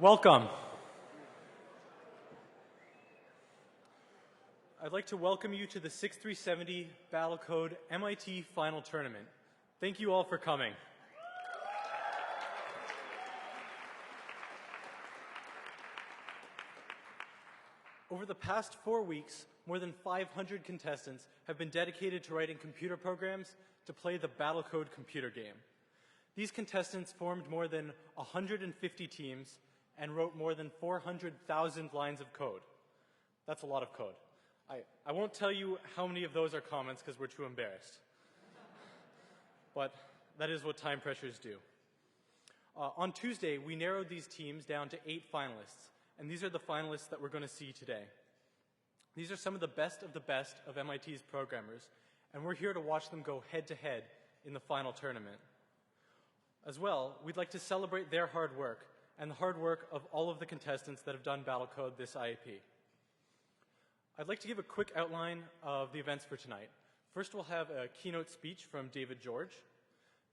Welcome. I'd like to welcome you to the 6370 Battlecode MIT Final Tournament. Thank you all for coming. Over the past 4 weeks, more than 500 contestants have been dedicated to writing computer programs to play the Battlecode computer game. These contestants formed more than 150 teams and wrote more than 400,000 lines of code. That's a lot of code. I won't tell you how many of those are comments because we're too embarrassed. But that is what time pressures do. On Tuesday, we narrowed these teams down to 8 finalists, and these are the finalists that we're going to see today. These are some of the best of MIT's programmers, and we're here to watch them go head-to-head in the final tournament. As well, we'd like to celebrate their hard work and the hard work of all of the contestants that have done Battlecode this IAP. I'd like to give a quick outline of the events for tonight. First, we'll have a keynote speech from David George.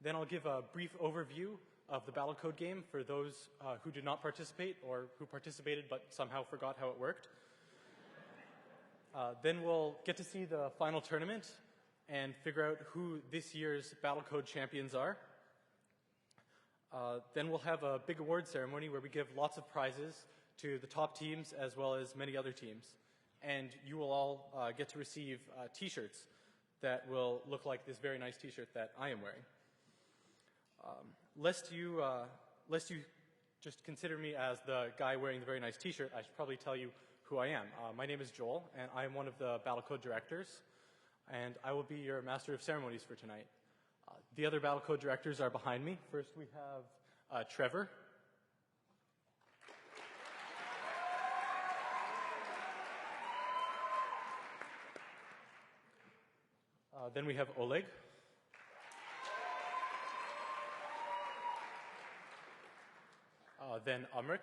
Then I'll give a brief overview of the Battlecode game for those who did not participate or who participated but somehow forgot how it worked. Then we'll get to see the final tournament and figure out who this year's Battlecode champions are. Then we'll have a big award ceremony where we give lots of prizes to the top teams as well as many other teams. And you will all get to receive T-shirts that will look like this very nice T-shirt that I am wearing. Lest you just consider me as the guy wearing the very nice T-shirt, I should probably tell you who I am. My name is Joel, and I am one of the Battlecode directors, and I will be your Master of Ceremonies for tonight. The other Battlecode directors are behind me. First, we have Trevor. Then we have Oleg. Then Amrik.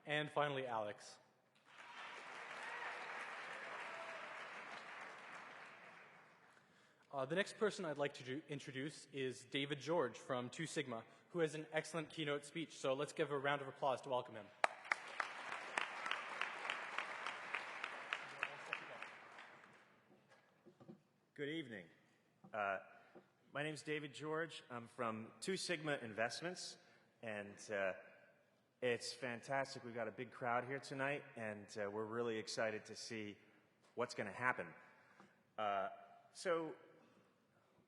And finally, Alex. The next person I'd like to introduce is David George from 2 Sigma, who has an excellent keynote speech. So let's give a round of applause to welcome him. Good evening. My name is David George. I'm from 2 Sigma Investments, and it's fantastic. We've got a big crowd here tonight, and we're really excited to see what's going to happen.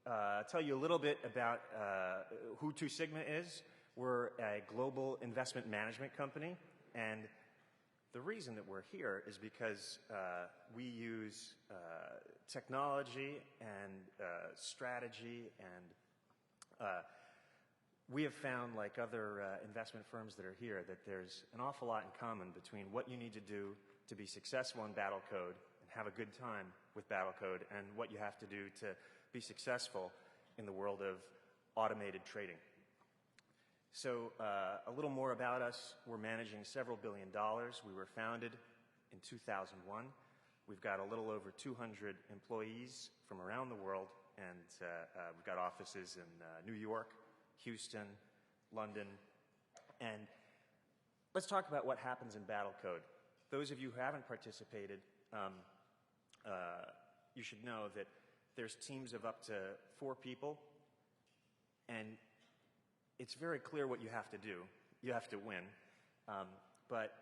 I'll tell you a little bit about who 2 Sigma is. We're a global investment management company, and the reason that we're here is because we use technology and strategy, and we have found, like other investment firms that are here, that there's an awful lot in common between what you need to do to be successful in Battlecode and have a good time with Battlecode and what you have to do to be successful in the world of automated trading. So a little more about us. We're managing several $billion. We were founded in 2001. We've got a little over 200 employees from around the world, and we've got offices in New York, Houston, London. And let's talk about what happens in Battlecode. Those of you who haven't participated, you should know that there's teams of up to 4 people, and it's very clear what you have to do. You have to win. But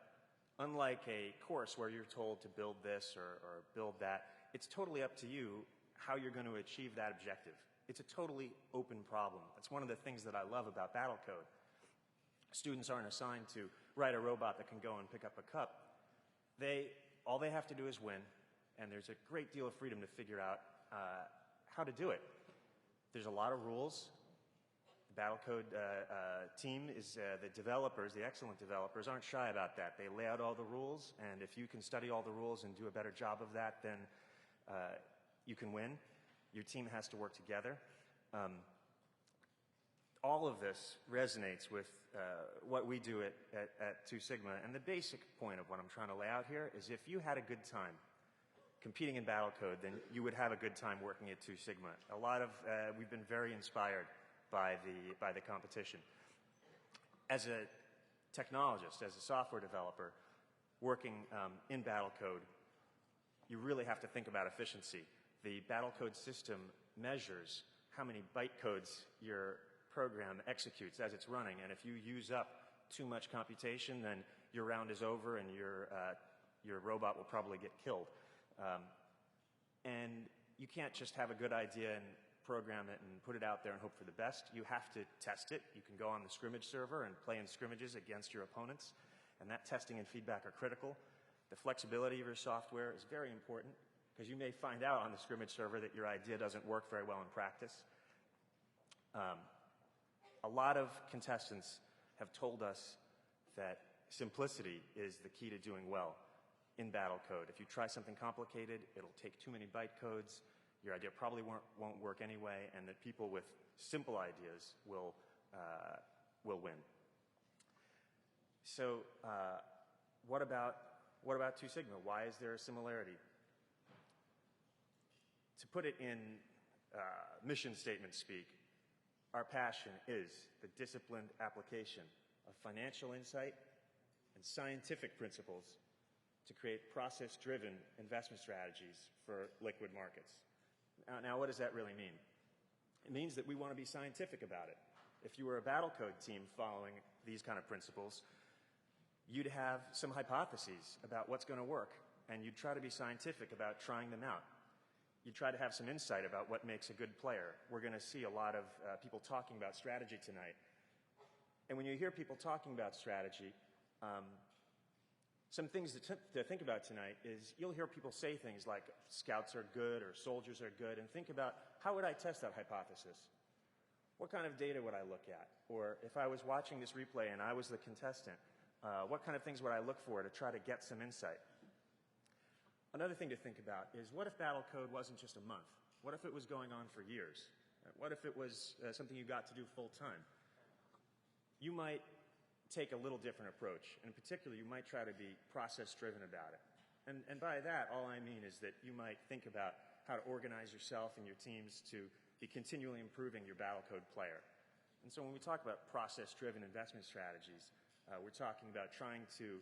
unlike a course where you're told to build this or build that, it's totally up to you how you're going to achieve that objective. It's a totally open problem. That's one of the things that I love about Battlecode. Students aren't assigned to write a robot that can go and pick up a cup. All they have to do is win, and there's a great deal of freedom to figure out how to do it. There's a lot of rules. The Battlecode team is the developers, the excellent developers, aren't shy about that. They lay out all the rules, and if you can study all the rules and do a better job of that, then you can win. Your team has to work together. All of this resonates with what we do at 2 Sigma, and the basic point of what I'm trying to lay out here is if you had a good time competing in Battlecode, then you would have a good time working at 2 Sigma. We've been very inspired by the competition. As a technologist, as a software developer, working in Battlecode, you really have to think about efficiency. The Battlecode system measures how many bytecodes your program executes as it's running, and if you use up too much computation, then your round is over and your robot will probably get killed. And you can't just have a good idea and program it and put it out there and hope for the best. You have to test it. You can go on the scrimmage server and play in scrimmages against your opponents, and that testing and feedback are critical. The flexibility of your software is very important because you may find out on the scrimmage server that your idea doesn't work very well in practice. A lot of contestants have told us that simplicity is the key to doing well in Battlecode. If you try something complicated, it'll take too many bytecodes, your idea probably won't work anyway, and that people with simple ideas will win. So what about Two Sigma? Why is there a similarity? To put it in mission statement speak, our passion is the disciplined application of financial insight and scientific principles to create process-driven investment strategies for liquid markets. Now, what does that really mean? It means that we want to be scientific about it. If you were a Battlecode team following these kind of principles, you'd have some hypotheses about what's going to work, and you'd try to be scientific about trying them out. You'd try to have some insight about what makes a good player. We're going to see a lot of people talking about strategy tonight. And when you hear people talking about strategy, some things to think about tonight is you'll hear people say things like scouts are good or soldiers are good, and think about, how would I test that hypothesis? What kind of data would I look at? Or if I was watching this replay and I was the contestant, what kind of things would I look for to try to get some insight? Another thing to think about is, what if Battlecode wasn't just a month? What if it was going on for years? What if it was something you got to do full time? You might take a little different approach. In particular, you might try to be process-driven about it. And by that, all I mean is that you might think about how to organize yourself and your teams to be continually improving your Battlecode player. And so when we talk about process-driven investment strategies, we're talking about trying to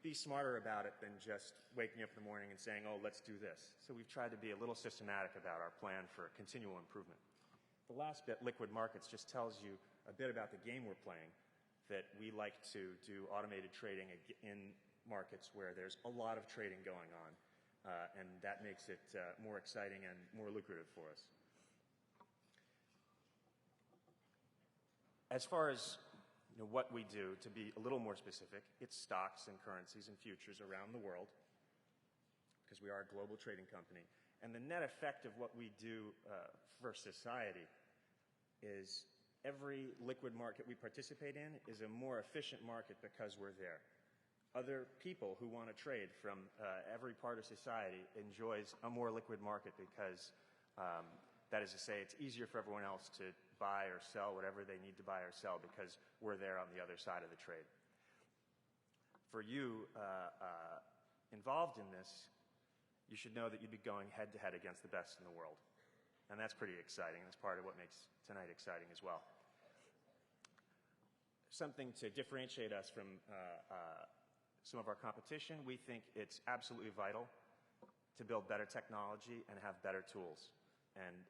be smarter about it than just waking up in the morning and saying, oh, let's do this. So we've tried to be a little systematic about our plan for continual improvement. The last bit, liquid markets, just tells you a bit about the game we're playing, that we like to do automated trading in markets where there's a lot of trading going on, and that makes it more exciting and more lucrative for us. As far as what we do, to be a little more specific, it's stocks and currencies and futures around the world, because we are a global trading company. And the net effect of what we do for society is every liquid market we participate in is a more efficient market because we're there. Other people who want to trade from every part of society enjoys a more liquid market because, that is to say, it's easier for everyone else to buy or sell whatever they need to buy or sell because we're there on the other side of the trade. For you involved in this, you should know that you'd be going head-to-head against the best in the world. And that's pretty exciting. That's part of what makes tonight exciting as well. Something to differentiate us from some of our competition, we think it's absolutely vital to build better technology and have better tools. And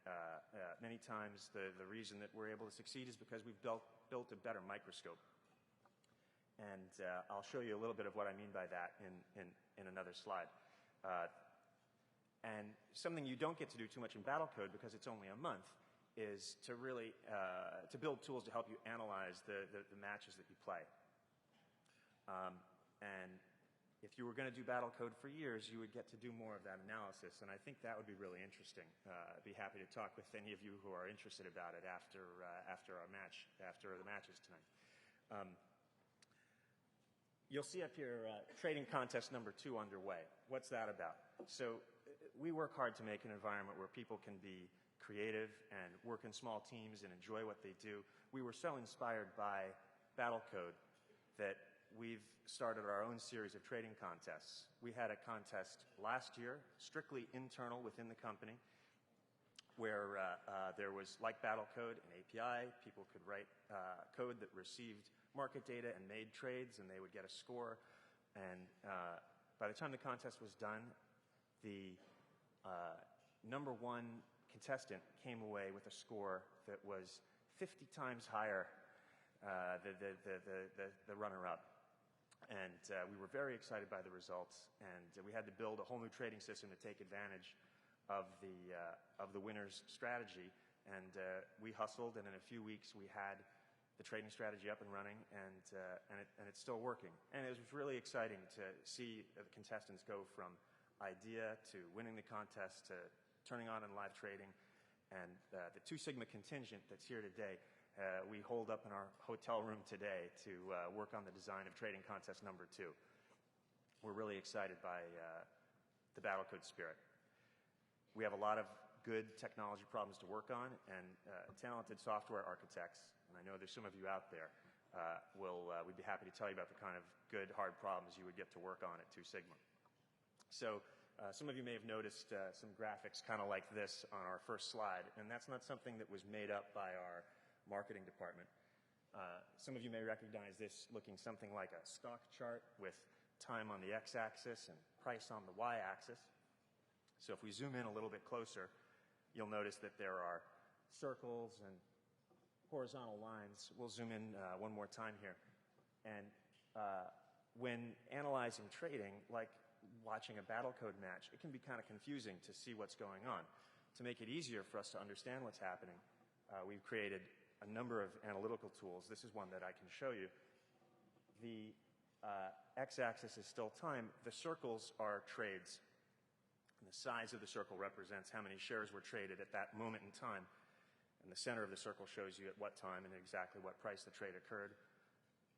many times the reason that we're able to succeed is because we've built a better microscope. And I'll show you a little bit of what I mean by that in another slide. And something you don't get to do too much in Battlecode because it's only a month is to really to build tools to help you analyze the matches that you play. And if you were going to do Battlecode for years, you would get to do more of that analysis, and I think that would be really interesting. I'd be happy to talk with any of you who are interested about it after the matches tonight. You'll see up here trading contest number 2 underway. What's that about? So we work hard to make an environment where people can be creative and work in small teams and enjoy what they do. We were so inspired by Battlecode that we've started our own series of trading contests. We had a contest last year, strictly internal within the company, where there was, like Battlecode, an API. People could write code that received market data and made trades, and they would get a score. And by the time the contest was done, the number one contestant came away with a score that was 50 times higher than the runner-up. And we were very excited by the results, and we had to build a whole new trading system to take advantage of the winner's strategy. And we hustled, and in a few weeks we had the trading strategy up and running, and it's still working. And it was really exciting to see the contestants go from idea to winning the contest to turning on and live trading. And the Two Sigma contingent that's here today, we hold up in our hotel room today to work on the design of trading contest number 2. We're really excited by the Battlecode spirit. We have a lot of good technology problems to work on, and talented software architects, and I know there's some of you out there, we'd be happy to tell you about the kind of good, hard problems you would get to work on at Two Sigma. So some of you may have noticed some graphics kind of like this on our first slide, and that's not something that was made up by our marketing department. Some of you may recognize this looking something like a stock chart with time on the x-axis and price on the y-axis. So if we zoom in a little bit closer, you'll notice that there are circles and horizontal lines. We'll zoom in one more time here. And when analyzing trading, like watching a Battlecode match, it can be kind of confusing to see what's going on. To make it easier for us to understand what's happening, we've created a number of analytical tools. This is one that I can show you. The x-axis is still time. The circles are trades. And the size of the circle represents how many shares were traded at that moment in time. And the center of the circle shows you at what time and exactly what price the trade occurred.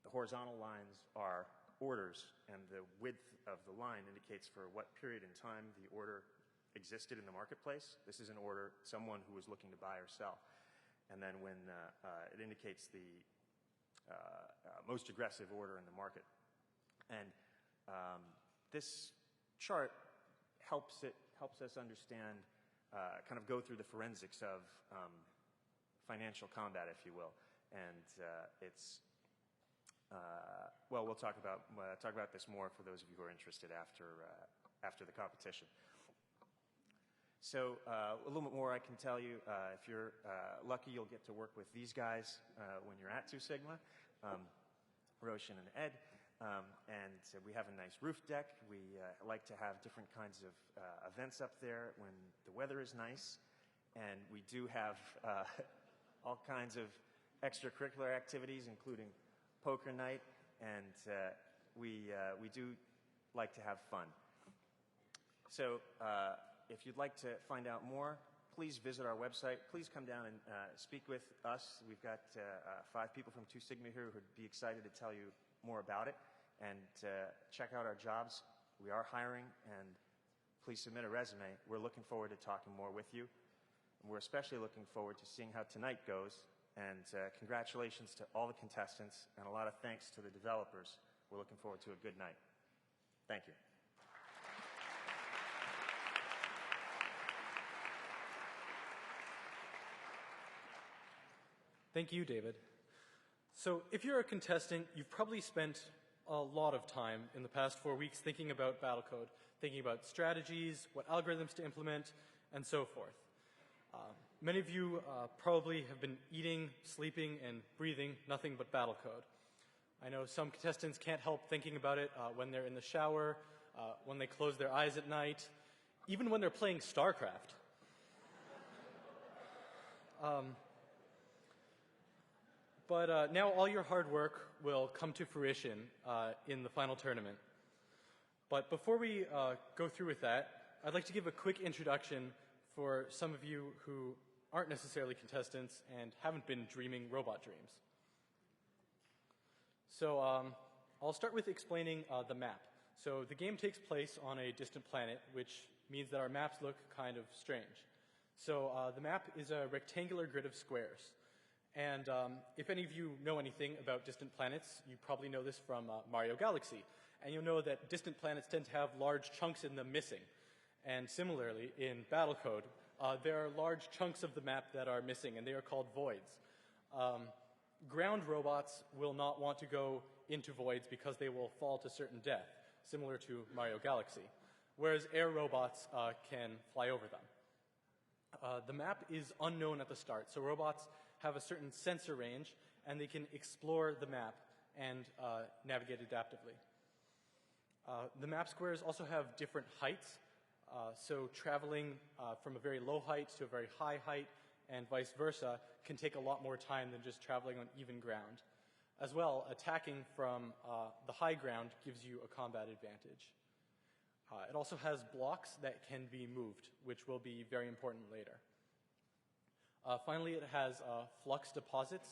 The horizontal lines are orders, and the width of the line indicates for what period in time the order existed in the marketplace. This is an order, someone who was looking to buy or sell. And then when it indicates the most aggressive order in the market. And this chart helps us understand, kind of go through the forensics of financial combat, if you will. And well, we'll talk about this more for those of you who are interested after the competition. So a little bit more I can tell you. If you're lucky, you'll get to work with these guys when you're at Two Sigma, Roshan and Ed. And we have a nice roof deck. We like to have different kinds of events up there when the weather is nice. And we do have all kinds of extracurricular activities, including poker night. And we do like to have fun. So if you'd like to find out more, please visit our website. Please come down and speak with us. We've got 5 people from Two Sigma here who would be excited to tell you more about it. And check out our jobs. We are hiring, and please submit a resume. We're looking forward to talking more with you. And we're especially looking forward to seeing how tonight goes. And congratulations to all the contestants, and a lot of thanks to the developers. We're looking forward to a good night. Thank you. Thank you, David. So if you're a contestant, you've probably spent a lot of time in the past 4 weeks thinking about Battlecode, thinking about strategies, what algorithms to implement, and so forth. Many of you probably have been eating, sleeping, and breathing nothing but Battlecode. I know some contestants can't help thinking about it when they're in the shower, when they close their eyes at night, even when they're playing StarCraft. But now all your hard work will come to fruition in the final tournament. But before we go through with that, I'd like to give a quick introduction for some of you who aren't necessarily contestants and haven't been dreaming robot dreams. So I'll start with explaining the map. So the game takes place on a distant planet, which means that our maps look kind of strange. So the map is a rectangular grid of squares. And if any of you know anything about distant planets, you probably know this from Mario Galaxy. And you'll know that distant planets tend to have large chunks in them missing. And similarly, in Battlecode, There are large chunks of the map that are missing, and they are called voids. Ground robots will not want to go into voids because they will fall to certain death, similar to Mario Galaxy, whereas air robots can fly over them. The map is unknown at the start, so robots have a certain sensor range, and they can explore the map and navigate adaptively. The map squares also have different heights, so traveling from a very low height to a very high height and vice versa can take a lot more time than just traveling on even ground. As well, attacking from the high ground gives you a combat advantage. It also has blocks that can be moved, which will be very important later. Finally, it has flux deposits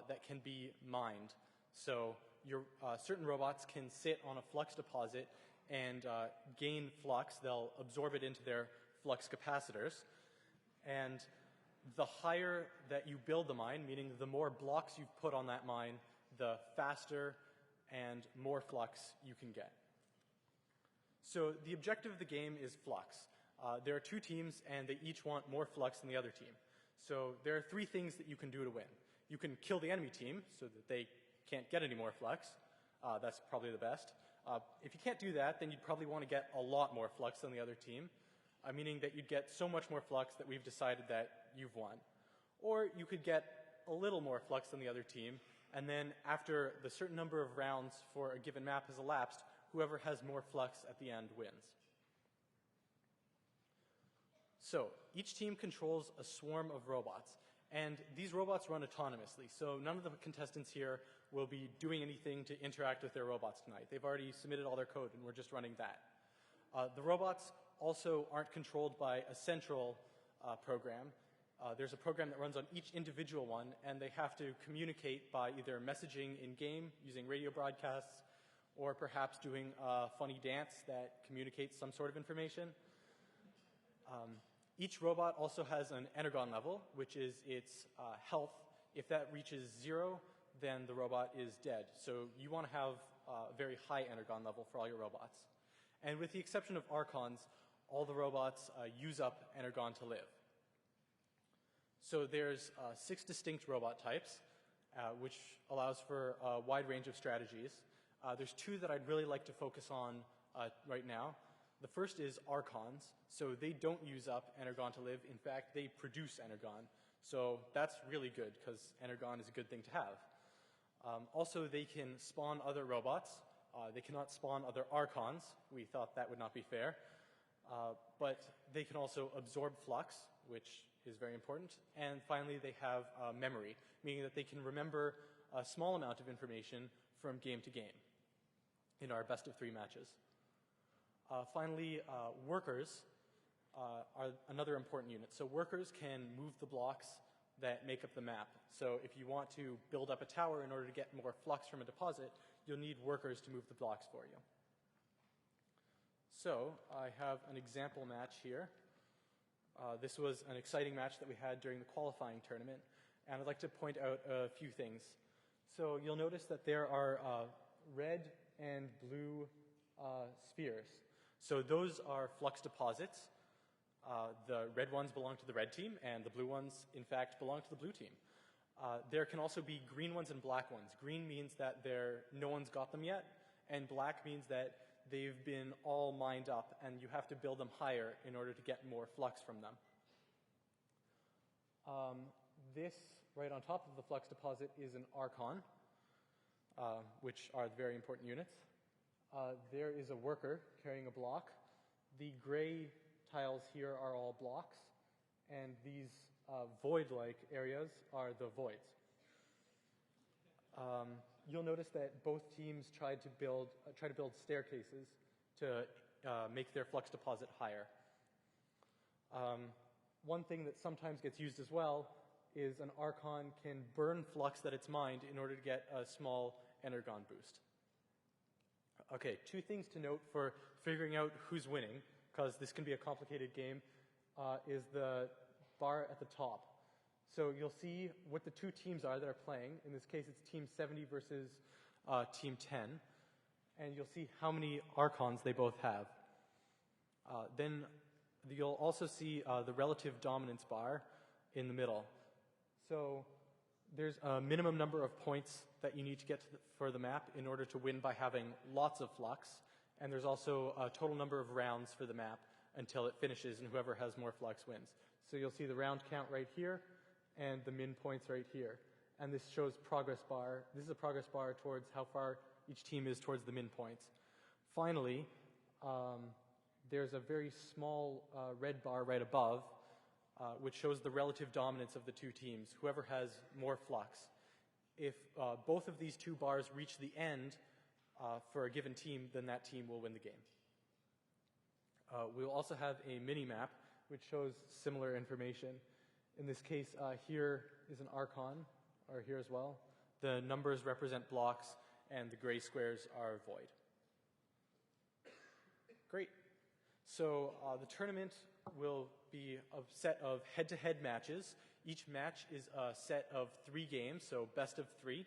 that can be mined. So certain robots can sit on a flux deposit and gain flux. They'll absorb it into their flux capacitors. And the higher that you build the mine, meaning the more blocks you've put on that mine, the faster and more flux you can get. So the objective of the game is flux. There are two teams, and they each want more flux than the other team. So there are three things that you can do to win. You can kill the enemy team so that they can't get any more flux. That's probably the best. If you can't do that, then you'd probably want to get a lot more flux than the other team, meaning that you'd get so much more flux that we've decided that you've won. Or you could get a little more flux than the other team, and then after the certain number of rounds for a given map has elapsed, whoever has more flux at the end wins. So each team controls a swarm of robots, and these robots run autonomously, so none of the contestants here will be doing anything to interact with their robots tonight. They've already submitted all their code, and we're just running that. The robots also aren't controlled by a central program. There's a program that runs on each individual one, and they have to communicate by either messaging in-game using radio broadcasts, or perhaps doing a funny dance that communicates some sort of information. Each robot also has an energon level, which is its health. If that reaches 0, then the robot is dead. So you want to have a very high energon level for all your robots. And with the exception of Archons, all the robots use up energon to live. So there's 6 distinct robot types, which allows for a wide range of strategies. There's 2 that I'd really like to focus on right now. The first is Archons. So they don't use up energon to live. In fact, they produce energon. So that's really good, because energon is a good thing to have. Also, they can spawn other robots. They cannot spawn other Archons. We thought that would not be fair. But they can also absorb flux, which is very important. And finally, they have memory, meaning that they can remember a small amount of information from game to game in our best of 3 matches. Finally, workers are another important unit. So workers can move the blocks that make up the map. So if you want to build up a tower in order to get more flux from a deposit, you'll need workers to move the blocks for you. So I have an example match here. This was an exciting match that we had during the qualifying tournament, and I'd like to point out a few things. So you'll notice that there are red and blue spheres. So those are flux deposits. The red ones belong to the red team, and the blue ones, in fact, belong to the blue team. There can also be green ones and black ones. Green means that no one's got them yet, and black means that they've been all mined up, and you have to build them higher in order to get more flux from them. This, right on top of the flux deposit, is an Archon, which are the very important units. There is a worker carrying a block. The gray tiles here are all blocks, and these void-like areas are the voids. You'll notice that both teams try to build staircases to make their flux deposit higher. One thing that sometimes gets used as well is an Archon can burn flux that it's mined in order to get a small energon boost. Okay, 2 things to note for figuring out who's winning, because this can be a complicated game, is the bar at the top. So you'll see what the 2 teams are that are playing. In this case, it's Team 70 versus Team 10. And you'll see how many Archons they both have. Then You'll also see the relative dominance bar in the middle. So there's a minimum number of points that you need to get for the map in order to win by having lots of flux. And there's also a total number of rounds for the map until it finishes, and whoever has more flux wins. So you'll see the round count right here and the min points right here. And this shows progress bar. This is a progress bar towards how far each team is towards the min points. Finally, there's a very small red bar right above, which shows the relative dominance of the two teams, whoever has more flux. If both of these two bars reach the end for a given team, then that team will win the game. We'll also have a mini-map, which shows similar information. In this case, here is an Archon, or here as well. The numbers represent blocks, and the gray squares are void. Great. So the tournament will be a set of head-to-head matches. Each match is a set of 3 games, so best of 3.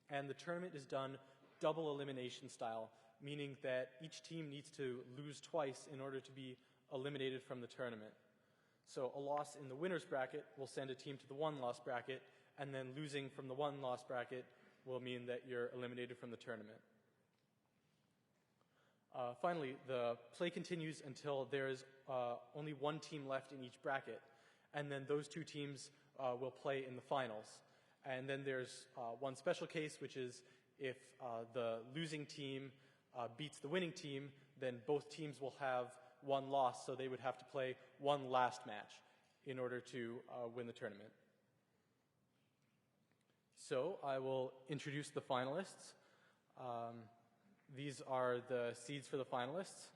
And the tournament is done double elimination style, meaning that each team needs to lose twice in order to be eliminated from the tournament. So a loss in the winner's bracket will send a team to the one-loss bracket, and then losing from the one-loss bracket will mean that you're eliminated from the tournament. Finally, the play continues until there's only one team left in each bracket, and then those 2 teams will play in the finals. And then there's one special case, which is if the losing team beats the winning team, then both teams will have one loss, so they would have to play one last match in order to win the tournament. So I will introduce the finalists. These are the seeds for the finalists.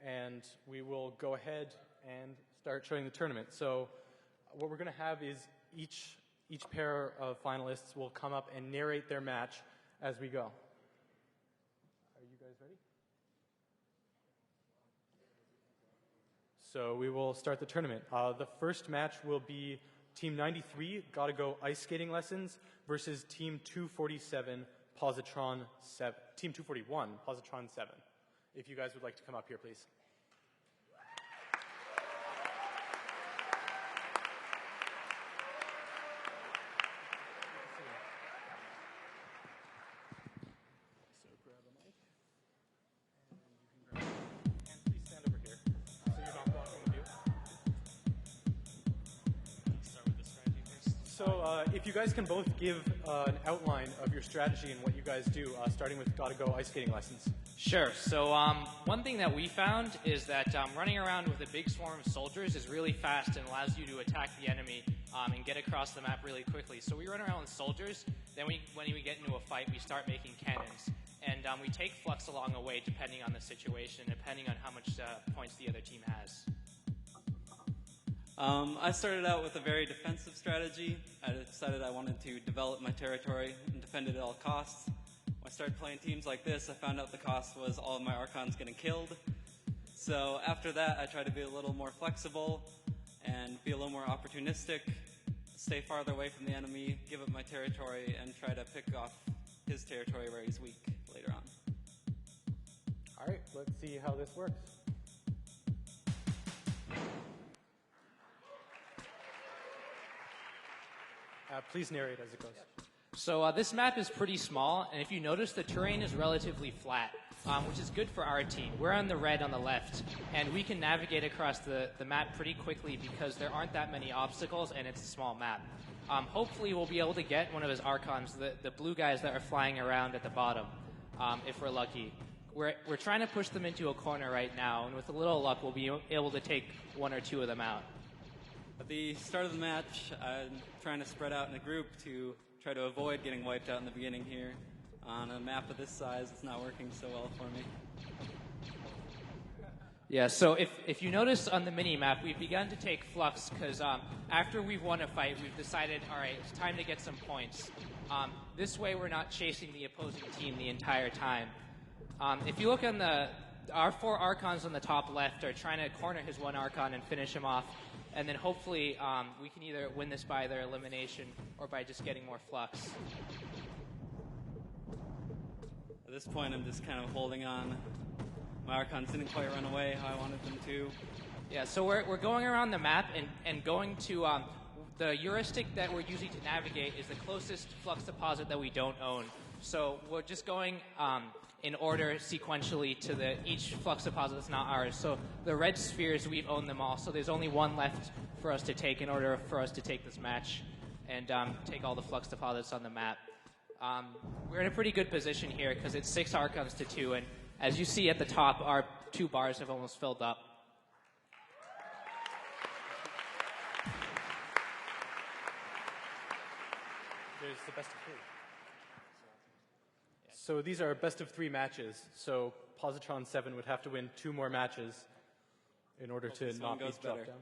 And we will go ahead and start showing the tournament. So what we're going to have is each pair of finalists will come up and narrate their match as we go. Are you guys ready? So we will start the tournament. The first match will be Team 93, Gotta Go Ice Skating Lessons, versus Team 247, Positron 7. Team 241, Positron 7. If you guys would like to come up here, please. So grab a mic, and you can grab it. And please stand over here, so you're not blocking the view. Start with the strategy first. So if you guys can both give an outline of your strategy and what you guys do, starting with Gotta Go Ice Skating Lessons. Sure. So one thing that we found is that running around with a big swarm of soldiers is really fast and allows you to attack the enemy and get across the map really quickly. So we run around with soldiers, then when we get into a fight, we start making cannons. And we take flux along the way depending on the situation, depending on how much points the other team has. I started out with a very defensive strategy. I decided I wanted to develop my territory and defend it at all costs. When I started playing teams like this, I found out the cost was all of my Archons getting killed. So after that, I tried to be a little more flexible and be a little more opportunistic, stay farther away from the enemy, give up my territory, and try to pick off his territory where he's weak later on. All right, let's see how this works. Please narrate as it goes. So this map is pretty small, and if you notice, the terrain is relatively flat, which is good for our team. We're on the red on the left, and we can navigate across the map pretty quickly because there aren't that many obstacles, and it's a small map. Hopefully, we'll be able to get one of his Archons, the blue guys that are flying around at the bottom, if we're lucky. We're trying to push them into a corner right now, and with a little luck, we'll be able to take 1 or 2 of them out. At the start of the match, I'm trying to spread out in a group to try to avoid getting wiped out in the beginning here. On a map of this size, it's not working so well for me. Yeah, so if you notice on the mini-map, we've begun to take flux because after we've won a fight, we've decided, all right, it's time to get some points. This way, we're not chasing the opposing team the entire time. If you look on our 4 Archons on the top left are trying to corner his 1 Archon and finish him off. And then hopefully we can either win this by their elimination or by just getting more flux. At this point, I'm just kind of holding on my Archons didn't quite run away how I wanted them to. Yeah, so we're going around the map and going to the heuristic that we're using to navigate is the closest flux deposit that we don't own. So we're just going in order sequentially to each flux deposit that's not ours. So the red spheres, we've owned them all. So there's only one left for us to take in order for us to take this match and take all the flux deposits on the map. We're in a pretty good position here because it's 6 Archons to 2, and as you see at the top, our 2 bars have almost filled up. There's the best of 3. So these are best of 3 matches. So Positron 7 would have to win 2 more matches in order to not be dropped down.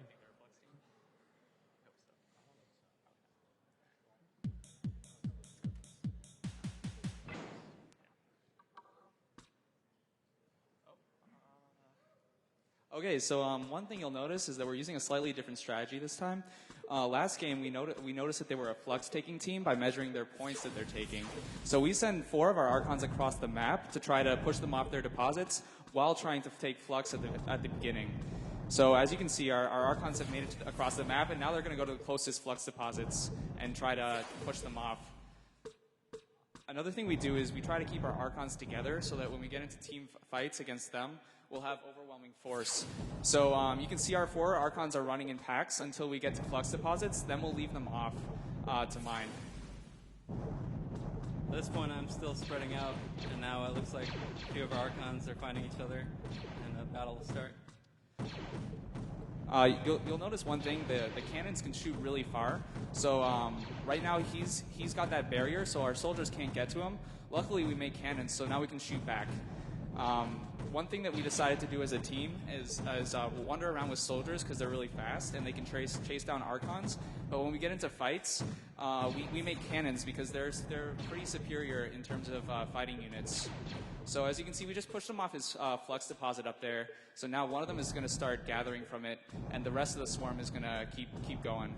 Okay, so one thing you'll notice is that we're using a slightly different strategy this time. Last game, we noticed that they were a flux-taking team by measuring their points that they're taking. So we send 4 of our Archons across the map to try to push them off their deposits while trying to take flux at the beginning. So as you can see, our Archons have made it across the map, and now they're going to go to the closest flux deposits and try to push them off. Another thing we do is we try to keep our Archons together so that when we get into team fights against them, we'll have overwhelming force. So you can see our 4 Archons are running in packs until we get to flux deposits. Then we'll leave them off to mine. At this point, I'm still spreading out, and now it looks like a few of our Archons are finding each other, and a battle will start. You'll notice one thing, the cannons can shoot really far. So right now he's got that barrier, so our soldiers can't get to him. Luckily we make cannons, so now we can shoot back. One thing that we decided to do as a team is wander around with soldiers because they're really fast and they can chase down Archons. But when we get into fights, we make cannons because they're pretty superior in terms of fighting units. So as you can see, we just pushed them off his flux deposit up there. So now one of them is going to start gathering from it, and the rest of the swarm is going to keep going.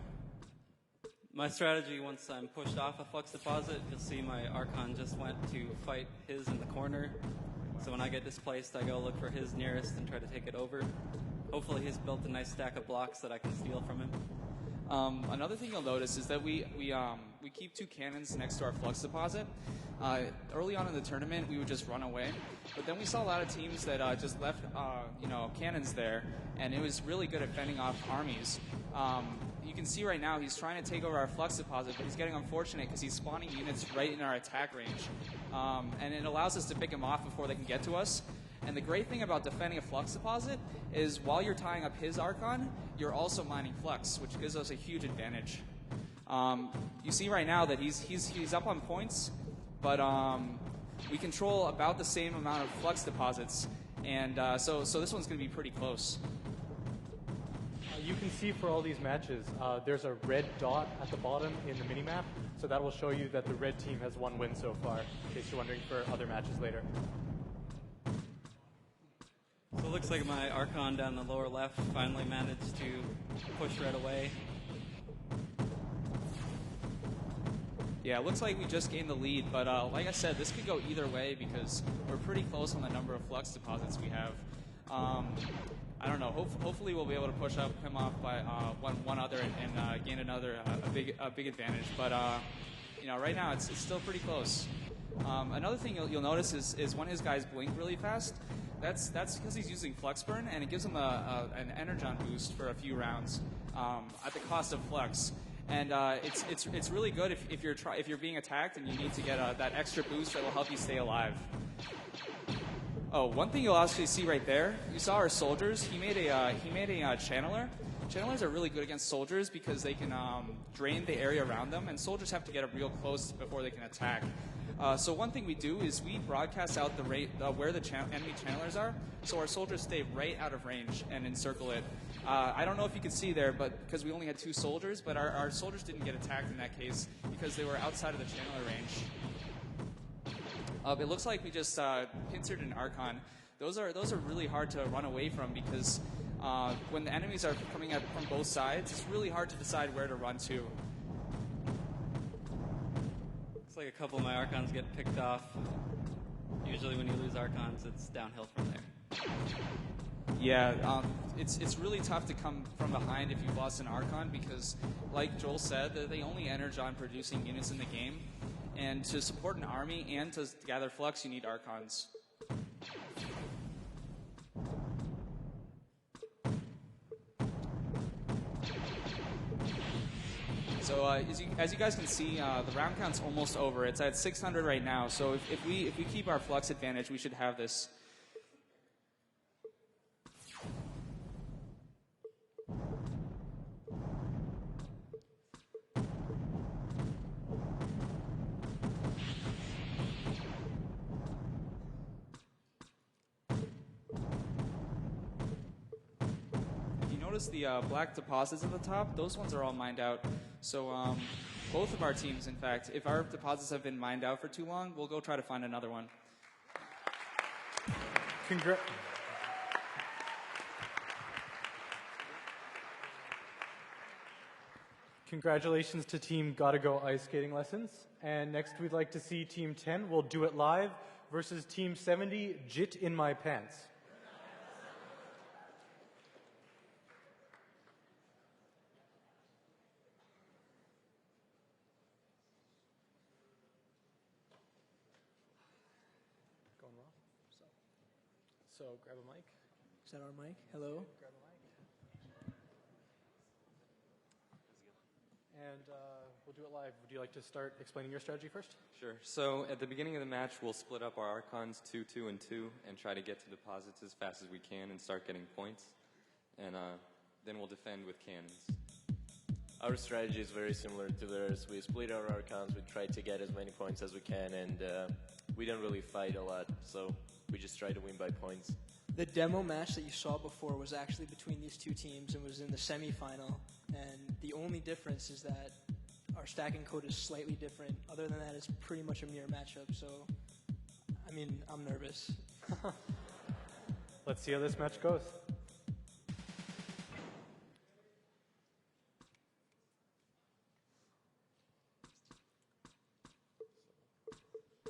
My strategy, once I'm pushed off a flux deposit, you'll see my Archon just went to fight his in the corner. So when I get displaced, I go look for his nearest and try to take it over. Hopefully he's built a nice stack of blocks that I can steal from him. Another thing you'll notice is that we keep 2 cannons next to our flux deposit. Early on in the tournament, we would just run away, but then we saw a lot of teams that just left cannons there, and it was really good at fending off armies. You can see right now he's trying to take over our flux deposit, but he's getting unfortunate because he's spawning units right in our attack range, and it allows us to pick him off before they can get to us. And the great thing about defending a flux deposit is while you're tying up his Archon, you're also mining flux, which gives us a huge advantage. You see right now that he's up on points, but we control about the same amount of flux deposits, and so this one's going to be pretty close. You can see for all these matches, there's a red dot at the bottom in the minimap, so that will show you that the red team has 1 win so far, in case you're wondering for other matches later. So it looks like my Archon down the lower left finally managed to push right away. Yeah, it looks like we just gained the lead, but like I said, this could go either way because we're pretty close on the number of flux deposits we have. I don't know. Hopefully, we'll be able to push him off by one other and gain another a big advantage. But right now it's still pretty close. Another thing you'll notice is when his guys blink really fast. That's because he's using flux burn, and it gives him an energon boost for a few rounds at the cost of flux. And it's really good if you're being attacked and you need to get that extra boost that will help you stay alive. Oh, one thing you'll actually see right there, you saw our soldiers. He made a channeler. Channelers are really good against soldiers because they can drain the area around them, and soldiers have to get up real close before they can attack. So one thing we do is we broadcast out where the enemy channelers are, so our soldiers stay right out of range and encircle it. I don't know if you can see there, but because we only had 2 soldiers, but our soldiers didn't get attacked in that case because they were outside of the channeler range. It looks like we just pincered an Archon. Those are really hard to run away from because when the enemies are coming at from both sides, it's really hard to decide where to run to. Looks like a couple of my Archons get picked off. Usually when you lose Archons, it's downhill from there. Yeah, it's really tough to come from behind if you've lost an Archon because, like Joel said, they only energon producing units in the game. And to support an army and to gather flux, you need Archons. So as you guys can see, the round count's almost over. It's at 600 right now. So if we keep our flux advantage, we should have this. Notice the black deposits at the top, those ones are all mined out. So both of our teams, in fact, if our deposits have been mined out for too long, we'll go try to find another one. Congratulations to Team Gotta Go Ice Skating Lessons. And next we'd like to see Team 10, We'll Do It Live, versus Team 70, Jit in My Pants. So grab a mic. Is that our mic? Hello? Grab a mic. And we'll do it live. Would you like to start explaining your strategy first? Sure. So at the beginning of the match, we'll split up our Archons 2, 2, and 2 and try to get to deposits as fast as we can and start getting points. And then we'll defend with cannons. Our strategy is very similar to theirs. We split our Archons, we try to get as many points as we can, and we don't really fight a lot, so we just try to win by points. The demo match that you saw before was actually between these two teams and was in the semifinal. And the only difference is that our stacking code is slightly different. Other than that, it's pretty much a mirror matchup. So, I mean, I'm nervous. Let's see how this match goes.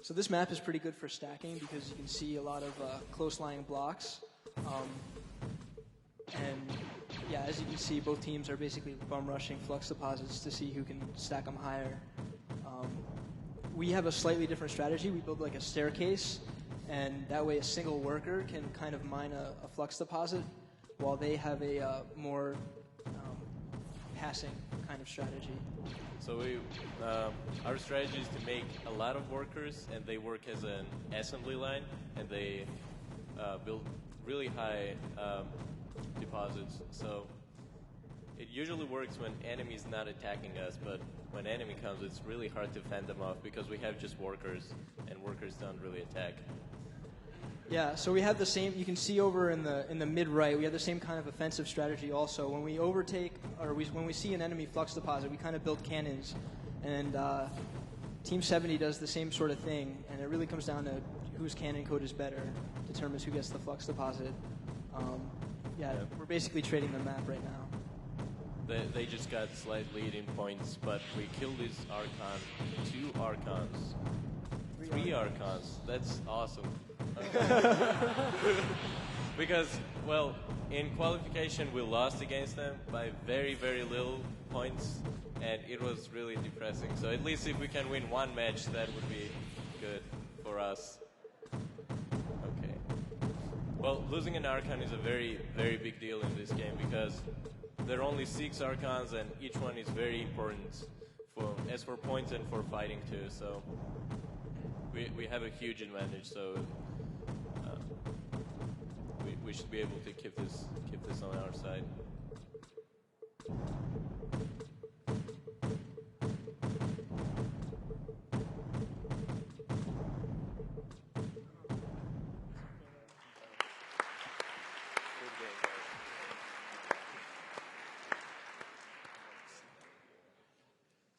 So this map is pretty good for stacking because you can see a lot of close-lying blocks. And yeah, as you can see, both teams are basically bum rushing flux deposits to see who can stack them higher. We have a slightly different strategy. We build like a staircase, and that way a single worker can kind of mine a flux deposit, while they have a more passing kind of strategy. So our strategy is to make a lot of workers, and they work as an assembly line, and they build really high deposits. So it usually works when enemy is not attacking us, but when enemy comes, it's really hard to fend them off because we have just workers, and workers don't really attack. Yeah, so we have the same. You can see over in the mid right, we have the same kind of offensive strategy. Also, when we overtake or when we see an enemy flux deposit, we kind of build cannons, and Team 70 does the same sort of thing. And it really comes down to whose cannon code is better, determines who gets the flux deposit. We're basically trading the map right now. They just got slight lead in points, but we killed this Archon, 2 Archons, 3 Archons. That's awesome. Because, well, in qualification we lost against them by very, very little points, and it was really depressing. So at least if we can win one match, that would be good for us. Okay. Well, losing an Archon is a very, very big deal in this game because there are only 6 Archons, and each one is very important as for points and for fighting too. So we have a huge advantage. So we should be able to keep this on our side.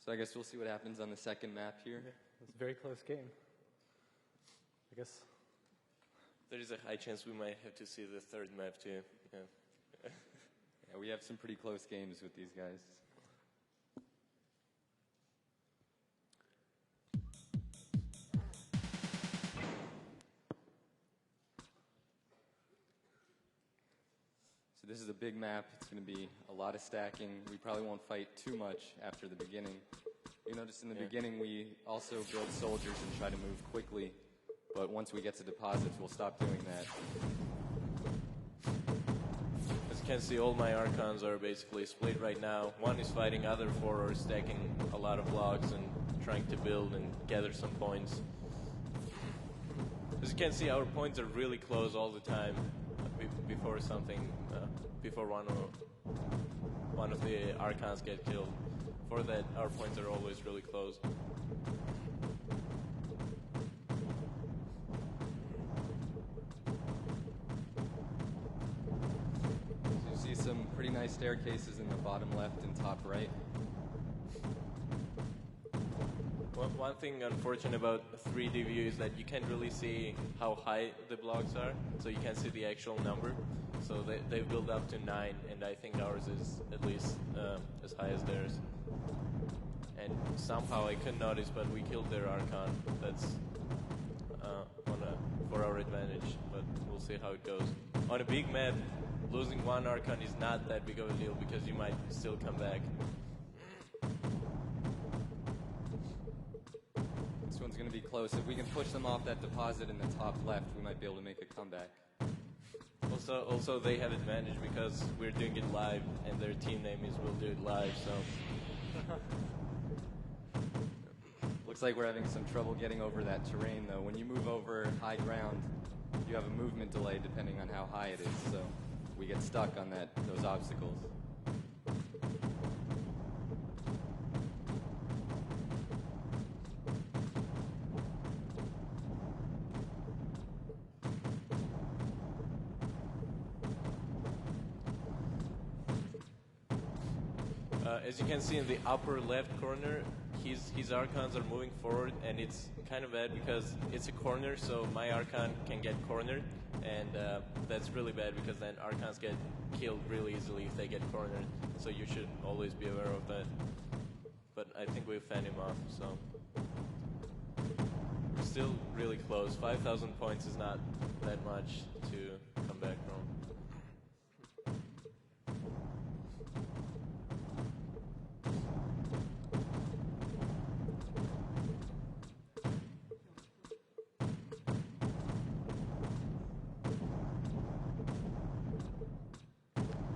So I guess we'll see what happens on the second map here. It's a very close game. I guess. There is a high chance we might have to see the third map too. Yeah. Yeah, we have some pretty close games with these guys. So this is a big map. It's going to be a lot of stacking. We probably won't fight too much after the beginning. You notice in the beginning we also build soldiers and try to move quickly, but once we get to deposits, we'll stop doing that. As you can see, all my Archons are basically split right now. One is fighting, other four are stacking a lot of blocks and trying to build and gather some points. As you can see, our points are really close all the time before something, before one of the Archons get killed. For that, our points are always really close. So you see some pretty nice staircases in the bottom left and top right. One thing unfortunate about 3D view is that you can't really see how high the blocks are, so you can't see the actual number. So they build up to 9, and I think ours is at least as high as theirs. And somehow I couldn't notice, but we killed their Archon. That's for our advantage, but we'll see how it goes. On a big map, losing one Archon is not that big of a deal because you might still come back. This one's going to be close. If we can push them off that deposit in the top left, we might be able to make a comeback. Also they have advantage because we're doing it live, and their team name is We'll Do It Live, so... Looks like we're having some trouble getting over that terrain, though. When you move over high ground, you have a movement delay depending on how high it is, so we get stuck on those obstacles. As you can see in the upper left corner, his Archons are moving forward, and it's kind of bad because it's a corner, so my Archon can get cornered, and that's really bad because then Archons get killed really easily if they get cornered, so you should always be aware of that. But I think we fend him off, so... We're still really close. 5,000 points is not that much to come back from.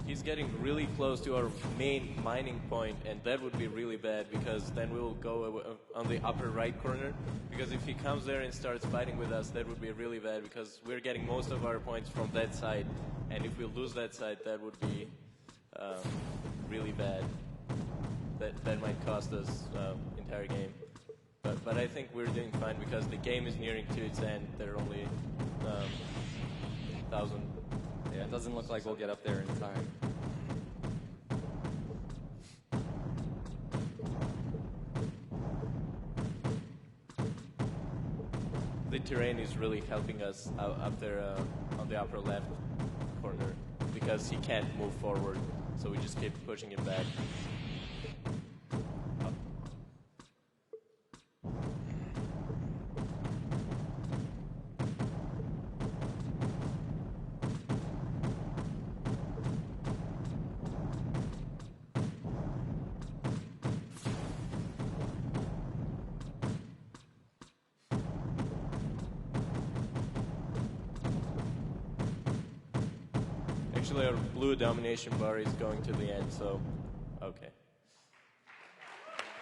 He's getting really close to our main mining point, and that would be really bad because then we will go on the upper right corner, because if he comes there and starts fighting with us, that would be really bad because we're getting most of our points from that side, and if we lose that side, that would be really bad. That might cost us entire game. But I think we're doing fine because the game is nearing to its end. There are only 1,000. Yeah, it doesn't look like we'll get up there in time. The terrain is really helping us up there on the upper left corner because he can't move forward, so we just keep pushing him back. Actually, our blue domination bar is going to the end, so okay.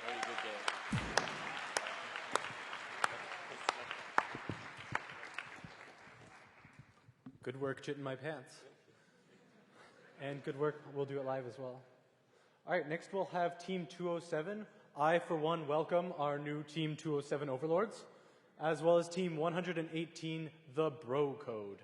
Very good game. Good work, Jit in my pants. And good work, we'll do it live as well. All right, next we'll have Team 207. I, for one, welcome our new Team 207 Overlords, as well as Team 118, the Bro Code.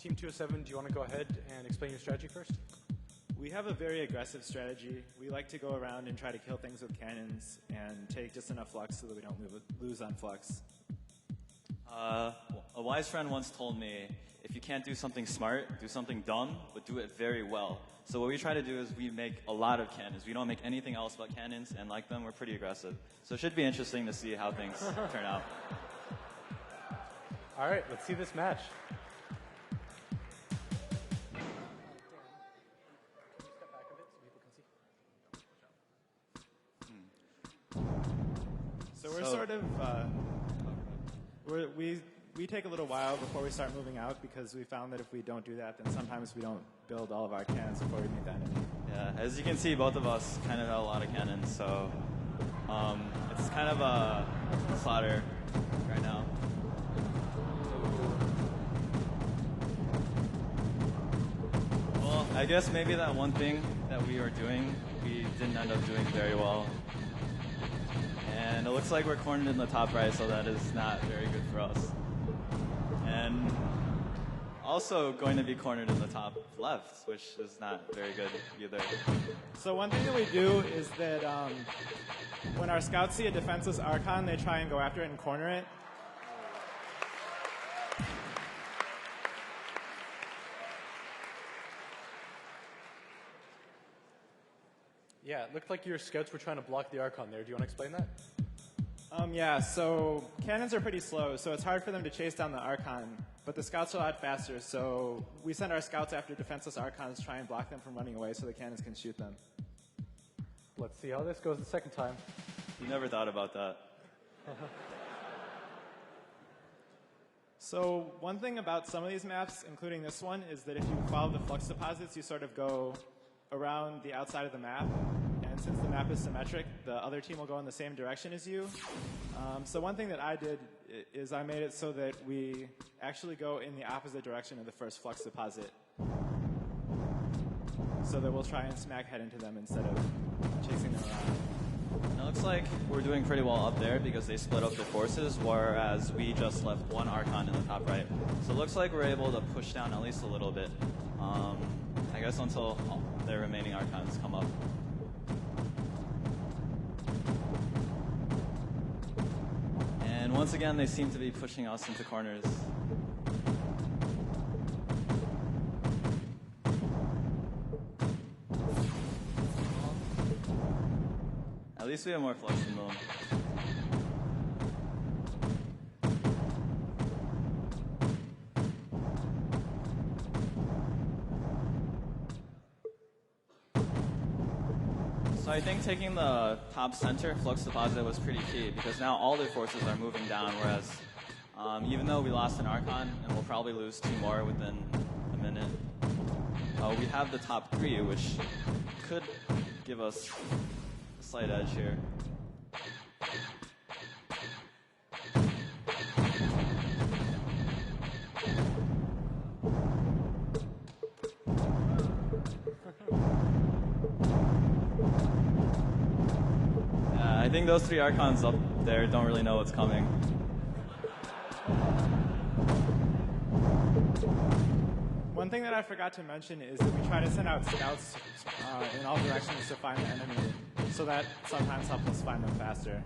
Team 207, do you want to go ahead and explain your strategy first? We have a very aggressive strategy. We like to go around and try to kill things with cannons and take just enough flux so that we don't lose on flux. A wise friend once told me, if you can't do something smart, do something dumb, but do it very well. So what we try to do is we make a lot of cannons. We don't make anything else but cannons, and like them, we're pretty aggressive. So it should be interesting to see how things turn out. All right, let's see this match. So we're sort of, we take a little while before we start moving out because we found that if we don't do that, then sometimes we don't build all of our cannons before we meet the enemy. Yeah, as you can see, both of us kind of have a lot of cannons, so it's kind of a slaughter right now. Well, I guess maybe that one thing that we were doing, we didn't end up doing very well. And it looks like we're cornered in the top right, so that is not very good for us. And also going to be cornered in the top left, which is not very good either. So one thing that we do is that when our scouts see a defenseless Archon, they try and go after it and corner it. Yeah, it looked like your scouts were trying to block the Archon there. Do you want to explain that? Yeah, so cannons are pretty slow, so it's hard for them to chase down the Archon, but the scouts are a lot faster, so we send our scouts after defenseless Archons to try and block them from running away so the cannons can shoot them. Let's see how this goes the second time. You never thought about that. So one thing about some of these maps, including this one, is that if you follow the flux deposits, you sort of go around the outside of the map. And since the map is symmetric, the other team will go in the same direction as you. So one thing that I did is I made it so that we actually go in the opposite direction of the first flux deposit. So that we'll try and smack head into them instead of chasing them around. And it looks like we're doing pretty well up there because they split up their forces, whereas we just left one Archon in the top right. So it looks like we're able to push down at least a little bit. I guess until their remaining Archons come up. And once again, they seem to be pushing us into corners. At least we have more flux than them. So I think taking the top center flux deposit was pretty key because now all their forces are moving down, whereas even though we lost an Archon and we'll probably lose 2 more within a minute, we have the top 3, which could give us a slight edge here. I think those 3 Archons up there don't really know what's coming. One thing that I forgot to mention is that we try to send out scouts in all directions to find the enemy, so that sometimes helps us find them faster.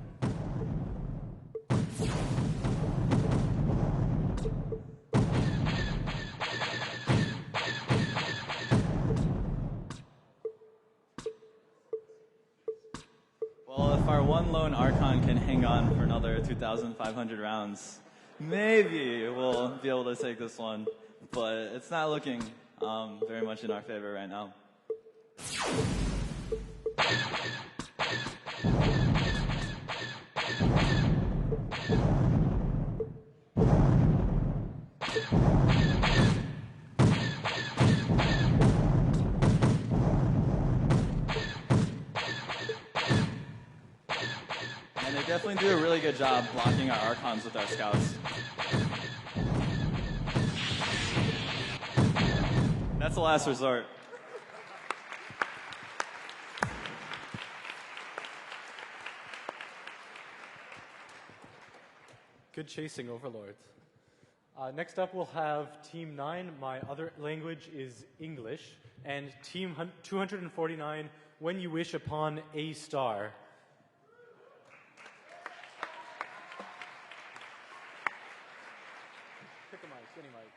Well, if our one lone Archon can hang on for another 2,500 rounds, maybe we'll be able to take this one. But it's not looking very much in our favor right now. And they definitely do a really good job blocking our Archons with our scouts. That's the last resort. Good chasing, Overlords. Next up, we'll have Team 9. My other language is English. and Team 249, When You Wish Upon a Star. Pick a mic, any mic.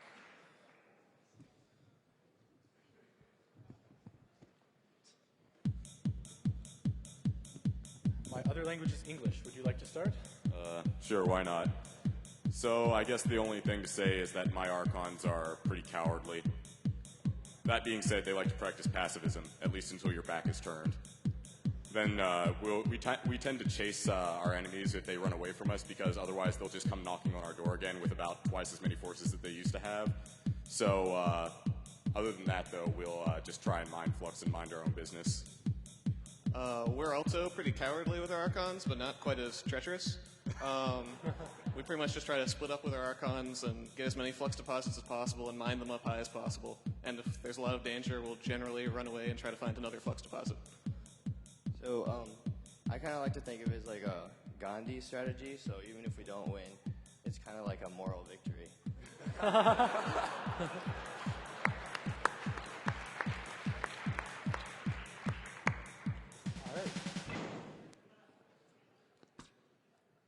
My other language is English. Would you like to start? Sure, why not? So I guess the only thing to say is that my Archons are pretty cowardly. That being said, they like to practice pacifism, at least until your back is turned. Then we tend to chase our enemies if they run away from us, because otherwise they'll just come knocking on our door again with about twice as many forces that they used to have. So other than that, though, we'll just try and mind flux and mind our own business. We're also pretty cowardly with our Archons, but not quite as treacherous. We pretty much just try to split up with our Archons and get as many flux deposits as possible and mine them up high as possible. And if there's a lot of danger, we'll generally run away and try to find another flux deposit. So I kind of like to think of it as like a Gandhi strategy. So even if we don't win, it's kind of like a moral victory.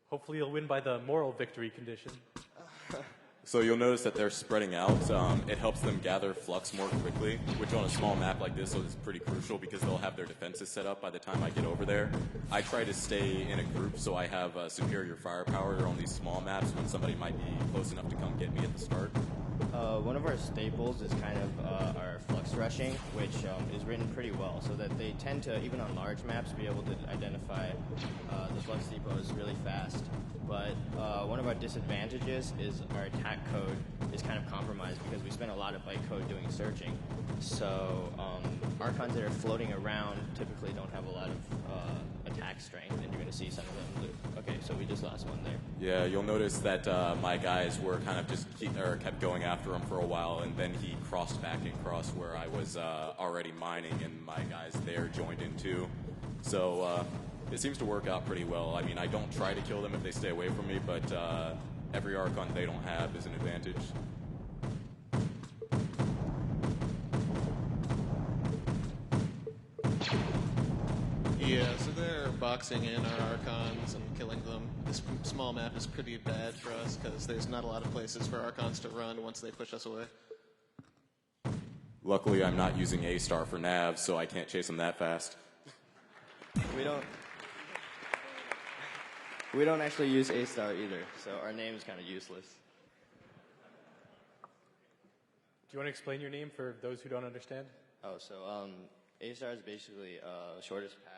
Hopefully you'll win by the moral victory condition. So you'll notice that they're spreading out. It helps them gather flux more quickly, which on a small map like this is pretty crucial because they'll have their defenses set up by the time I get over there. I try to stay in a group so I have superior firepower on these small maps when somebody might be close enough to come get me at the start. One of our staples is kind of our flux rushing, which is written pretty well, so that they tend to, even on large maps, be able to identify the flux depots really fast. But one of our disadvantages is our attack code is kind of compromised because we spend a lot of byte code doing searching. So Archons that are floating around typically don't have a lot of attack strength, and you're going to see some of them loot. Okay, so we just lost one there. Yeah, you'll notice that my guys were kind of just kept going after him for a while, and then he crossed back across where I was already mining, and my guys there joined in too. So it seems to work out pretty well. I mean, I don't try to kill them if they stay away from me, but every Archon they don't have is an advantage. Yeah, so they're boxing in our Archons and killing them. This small map is pretty bad for us because there's not a lot of places for Archons to run once they push us away. Luckily, I'm not using A-Star for nav, so I can't chase them that fast. We don't actually use A-Star either, so our name is kind of useless. Do you want to explain your name for those who don't understand? Oh, so A-Star is basically a shortest path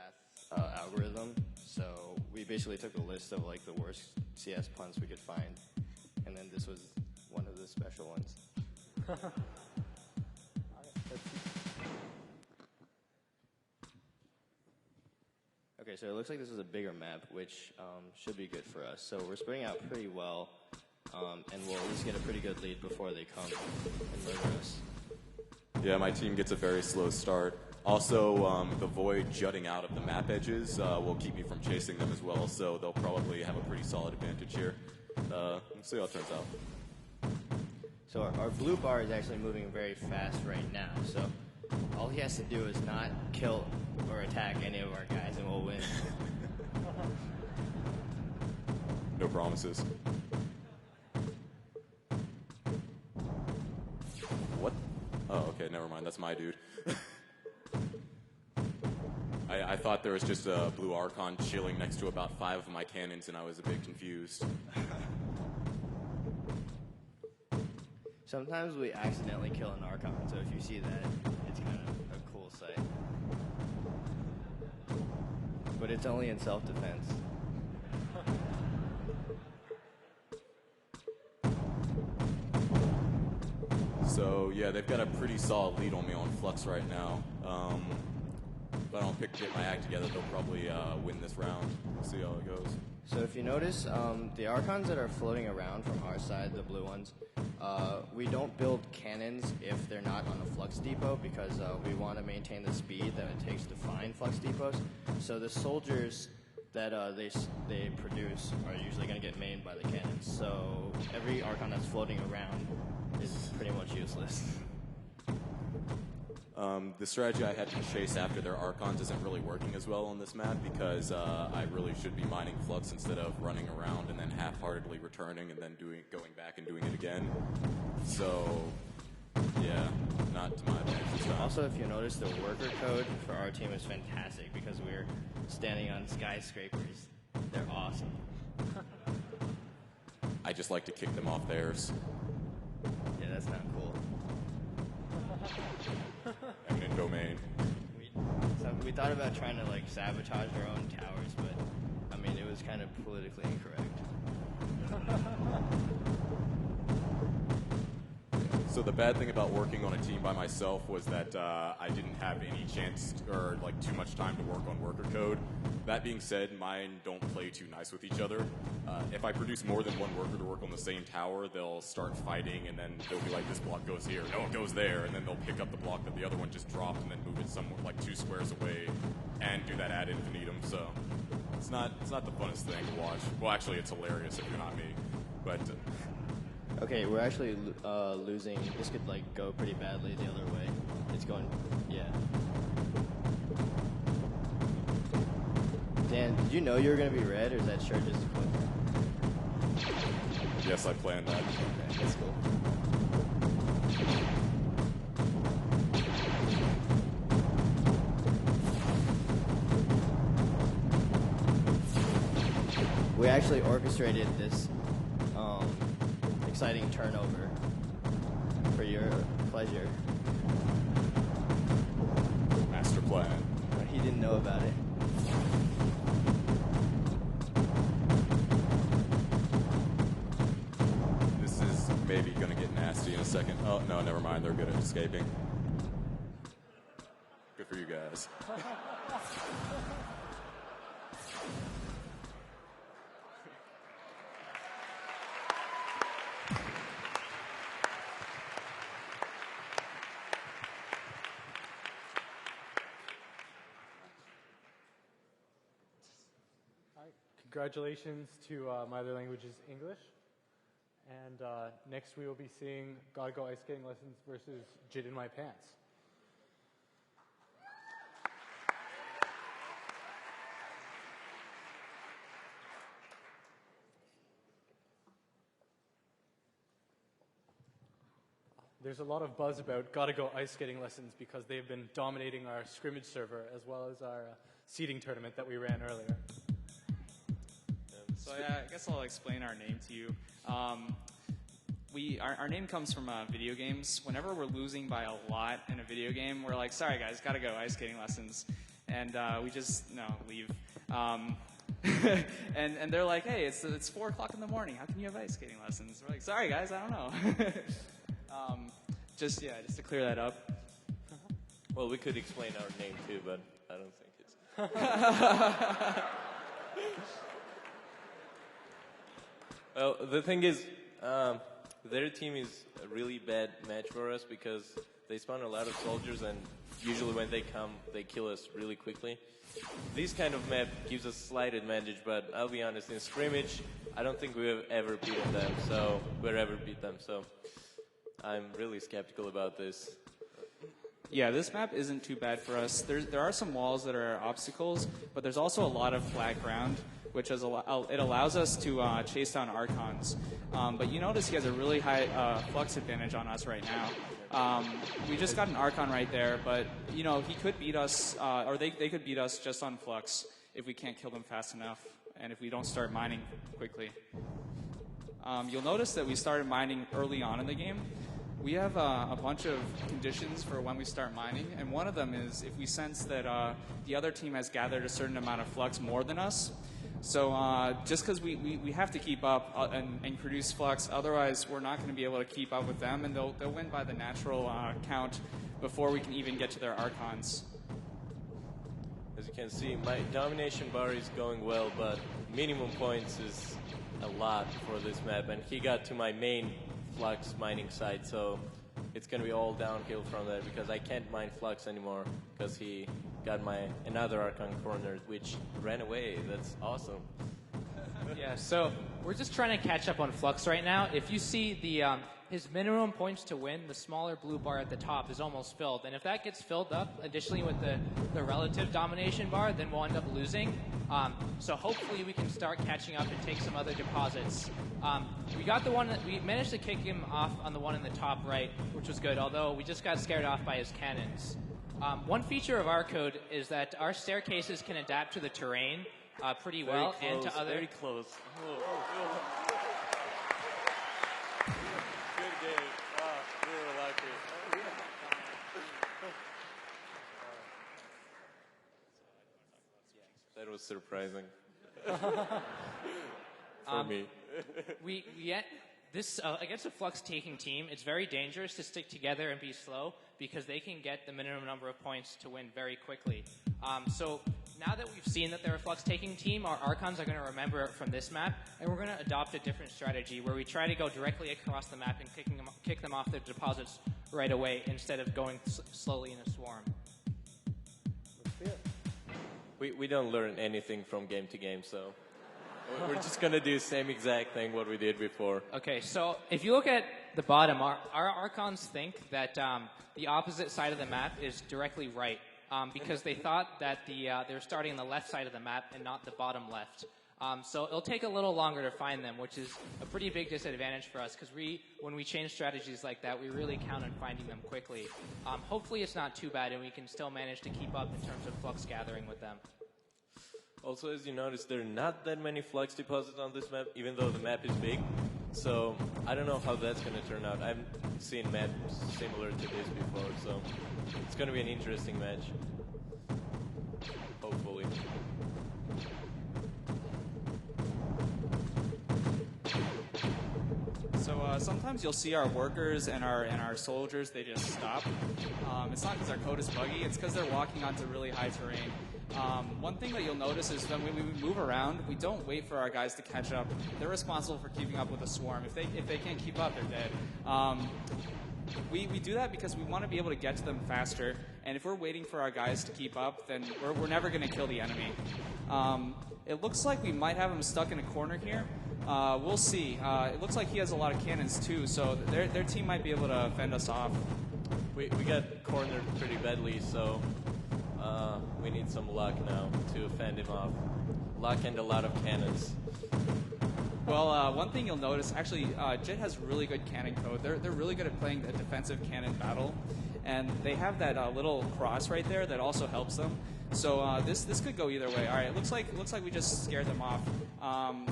algorithm. So we basically took a list of like the worst CS puns we could find, and then this was one of the special ones. Okay, so it looks like this is a bigger map, which should be good for us. So we're spreading out pretty well, and we'll at least get a pretty good lead before they come and murder us. Yeah, my team gets a very slow start. Also, the void jutting out of the map edges will keep me from chasing them as well, so they'll probably have a pretty solid advantage here. We'll see how it turns out. So our blue bar is actually moving very fast right now, so all he has to do is not kill or attack any of our guys and we'll win. No promises. What? Oh, okay, never mind. That's my dude. I thought there was just a blue Archon chilling next to about 5 of my cannons, and I was a bit confused. Sometimes we accidentally kill an Archon, so if you see that, it's kind of a cool sight. But it's only in self-defense. So, yeah, they've got a pretty solid lead on me on Flux right now. If I don't get my act together, they'll probably win this round. We'll see how it goes. So if you notice, the Archons that are floating around from our side, the blue ones, we don't build cannons if they're not on a flux depot because we want to maintain the speed that it takes to find flux depots. So the soldiers that they produce are usually going to get mained by the cannons. So every Archon that's floating around is pretty much useless. The strategy I had to chase after their Archons isn't really working as well on this map because I really should be mining Flux instead of running around and then half-heartedly returning and then going back and doing it again. So, yeah, not to my advantage. Also, if you notice, the worker code for our team is fantastic because we're standing on skyscrapers. They're awesome. I just like to kick them off theirs. Yeah, that's not cool. Eminent domain. We thought about trying to like sabotage our own towers, but I mean it was kind of politically incorrect. So the bad thing about working on a team by myself was that I didn't have any chance or like too much time to work on worker code. That being said, mine don't play too nice with each other. If I produce more than one worker to work on the same tower, they'll start fighting, and then they'll be like, this block goes here, no, it goes there, and then they'll pick up the block that the other one just dropped and then move it somewhere like 2 squares away and do that ad infinitum. So it's not the funnest thing to watch. Well, actually, it's hilarious if you're not me, but. Okay, we're actually losing. This could like go pretty badly the other way. It's going, yeah. Dan, did you know you were going to be red, or is that shirt just a coin? Yes, I planned that. Okay, that's cool. We actually orchestrated this exciting turnover for your pleasure. Master plan. But he didn't know about it. This is maybe going to get nasty in a second. Oh, no, never mind. They're good at escaping. Good for you guys. Congratulations to my other language is English. And next we will be seeing Gotta Go Ice Skating Lessons versus Jit in My Pants. There's a lot of buzz about Gotta Go Ice Skating Lessons because they've been dominating our scrimmage server as well as our seeding tournament that we ran earlier. So I guess I'll explain our name to you. Our name comes from video games. Whenever we're losing by a lot in a video game, we're like, sorry guys, gotta go, ice skating lessons. And we just, leave. And they're like, hey, it's 4 o'clock in the morning. How can you have ice skating lessons? We're like, sorry guys, I don't know. Just to clear that up. Well, we could explain our name too, but I don't think it's... Well, the thing is, their team is a really bad match for us because they spawn a lot of soldiers, and usually when they come, they kill us really quickly. This kind of map gives us slight advantage, but I'll be honest, in scrimmage, I don't think we've ever beaten them, so I'm really skeptical about this. Yeah, this map isn't too bad for us. There are some walls that are obstacles, but there's also a lot of flat ground, which it allows us to chase down Archons. But you notice he has a really high flux advantage on us right now. We just got an Archon right there, but he could beat us, or they could beat us just on flux if we can't kill them fast enough, and if we don't start mining quickly. You'll notice that we started mining early on in the game. We have a bunch of conditions for when we start mining, and one of them is if we sense that the other team has gathered a certain amount of flux more than us. So just because we have to keep up and produce flux, otherwise we're not going to be able to keep up with them, and they'll win by the natural count before we can even get to their Archons. As you can see, my domination bar is going well, but minimum points is a lot for this map, and he got to my main flux mining site, so it's going to be all downhill from there because I can't mine flux anymore because he got another Archon corner, which ran away. That's awesome. Yeah, so we're just trying to catch up on flux right now. If you see the his minimum points to win, the smaller blue bar at the top, is almost filled. And if that gets filled up, additionally with the relative domination bar, then we'll end up losing. So hopefully we can start catching up and take some other deposits. We managed to kick him off on the one in the top right, which was good, although we just got scared off by his cannons. One feature of our code is that our staircases can adapt to the terrain pretty well and to other. Very close. Good game. We were lucky. That was surprising. For me. Against a Flux taking team, it's very dangerous to stick together and be slow because they can get the minimum number of points to win very quickly. So now that we've seen that they're a Flux taking team, our Archons are going to remember it from this map, and we're going to adopt a different strategy where we try to go directly across the map and kick them off their deposits right away instead of going slowly in a swarm. We don't learn anything from game to game, so we're just going to do the same exact thing what we did before. Okay, so if you look at the bottom, our Archons think that the opposite side of the map is directly right because they thought that they're starting on the left side of the map and not the bottom left. So it'll take a little longer to find them, which is a pretty big disadvantage for us because when we change strategies like that, we really count on finding them quickly. Hopefully it's not too bad and we can still manage to keep up in terms of Flux gathering with them. Also, as you notice, there are not that many Flux deposits on this map, even though the map is big. So I don't know how that's going to turn out. I've seen maps similar to this before, so it's going to be an interesting match. Hopefully. So sometimes you'll see our workers and our soldiers, they just stop. It's not because our code is buggy, it's because they're walking onto really high terrain. One thing that you'll notice is when we move around, we don't wait for our guys to catch up. They're responsible for keeping up with the swarm. If they can't keep up, they're dead. We do that because we want to be able to get to them faster, and if we're waiting for our guys to keep up, then we're never going to kill the enemy. It looks like we might have him stuck in a corner here. We'll see. It looks like he has a lot of cannons too, so their team might be able to fend us off. We got cornered pretty badly, so we need some luck now to fend him off. Luck and a lot of cannons. Well, one thing you'll notice, actually, JIT has really good cannon code. They're really good at playing a defensive cannon battle, and they have that little cross right there that also helps them. So this could go either way. All right, looks like we just scared them off.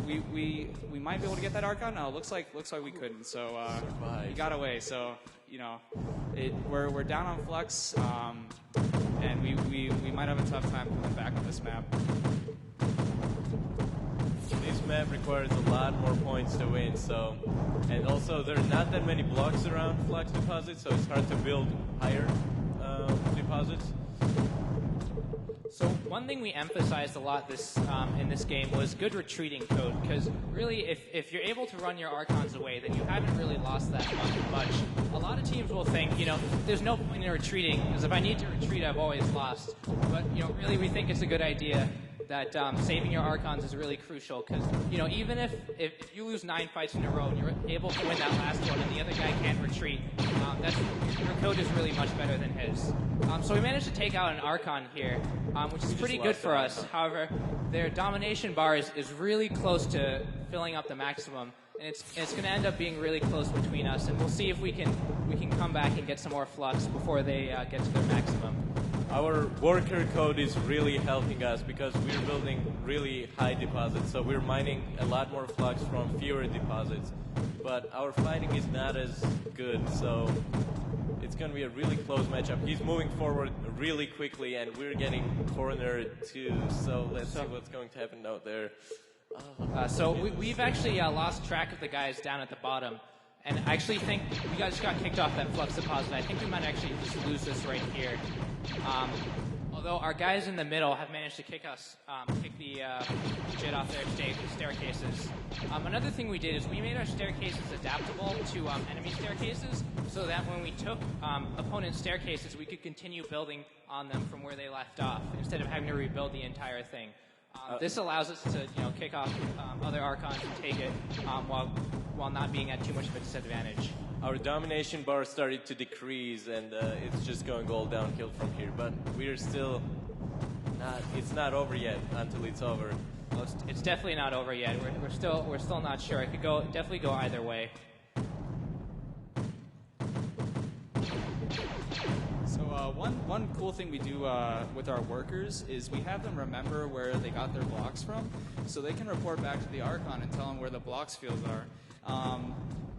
We might be able to get that Archon. No, looks like we couldn't. So we got away. So we're down on Flux, and we might have a tough time coming back on this map. This map requires a lot more points to win, and also there are not that many blocks around Flux deposits, so it's hard to build higher deposits. So one thing we emphasized a lot in this game was good retreating code, because really if you're able to run your Archons away, then you haven't really lost that much. A lot of teams will think, there's no point in retreating, because if I need to retreat, I've always lost. But, really we think it's a good idea that saving your Archons is really crucial, because, even if you lose 9 fights in a row and you're able to win that last one and the other guy can't retreat, your code is really much better than his. So we managed to take out an Archon here, which is pretty good for us. However, their domination bar is really close to filling up the maximum, and it's going to end up being really close between us, and we'll see if we can come back and get some more Flux before they get to their maximum. Our worker code is really helping us because we're building really high deposits, so we're mining a lot more Flux from fewer deposits. But our fighting is not as good, so it's going to be a really close matchup. He's moving forward really quickly, and we're getting cornered too, so let's see what's going to happen out there. So we've actually lost track of the guys down at the bottom. And I actually think we just got kicked off that Flux deposit. I think we might actually just lose this right here. Although our guys in the middle have managed to kick the JIT off their staircases. Another thing we did is we made our staircases adaptable to enemy staircases, so that when we took opponent staircases, we could continue building on them from where they left off, instead of having to rebuild the entire thing. This allows us to, kick off other Archons and take it while not being at too much of a disadvantage. our domination bar started to decrease, and it's just going all downhill from here. But we're still not. It's not over yet until it's over. Well, it's definitely not over yet. We're still not sure. It could definitely go either way. So one cool thing we do with our workers is we have them remember where they got their blocks from, so they can report back to the Archon and tell them where the blocks fields are.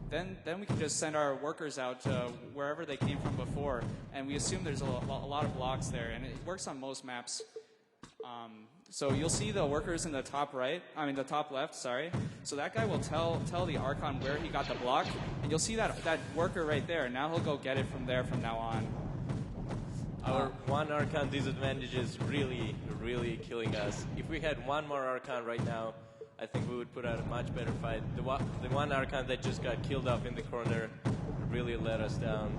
Then we can just send our workers out to wherever they came from before, and we assume there's a lot of blocks there, and it works on most maps. So you'll see the workers in the top left, sorry. So that guy will tell the Archon where he got the block, and you'll see that worker right there. Now he'll go get it from there from now on. Our one Archon disadvantage is really, really killing us. If we had one more Archon right now, I think we would put out a much better fight. The one Archon that just got killed off in the corner really let us down.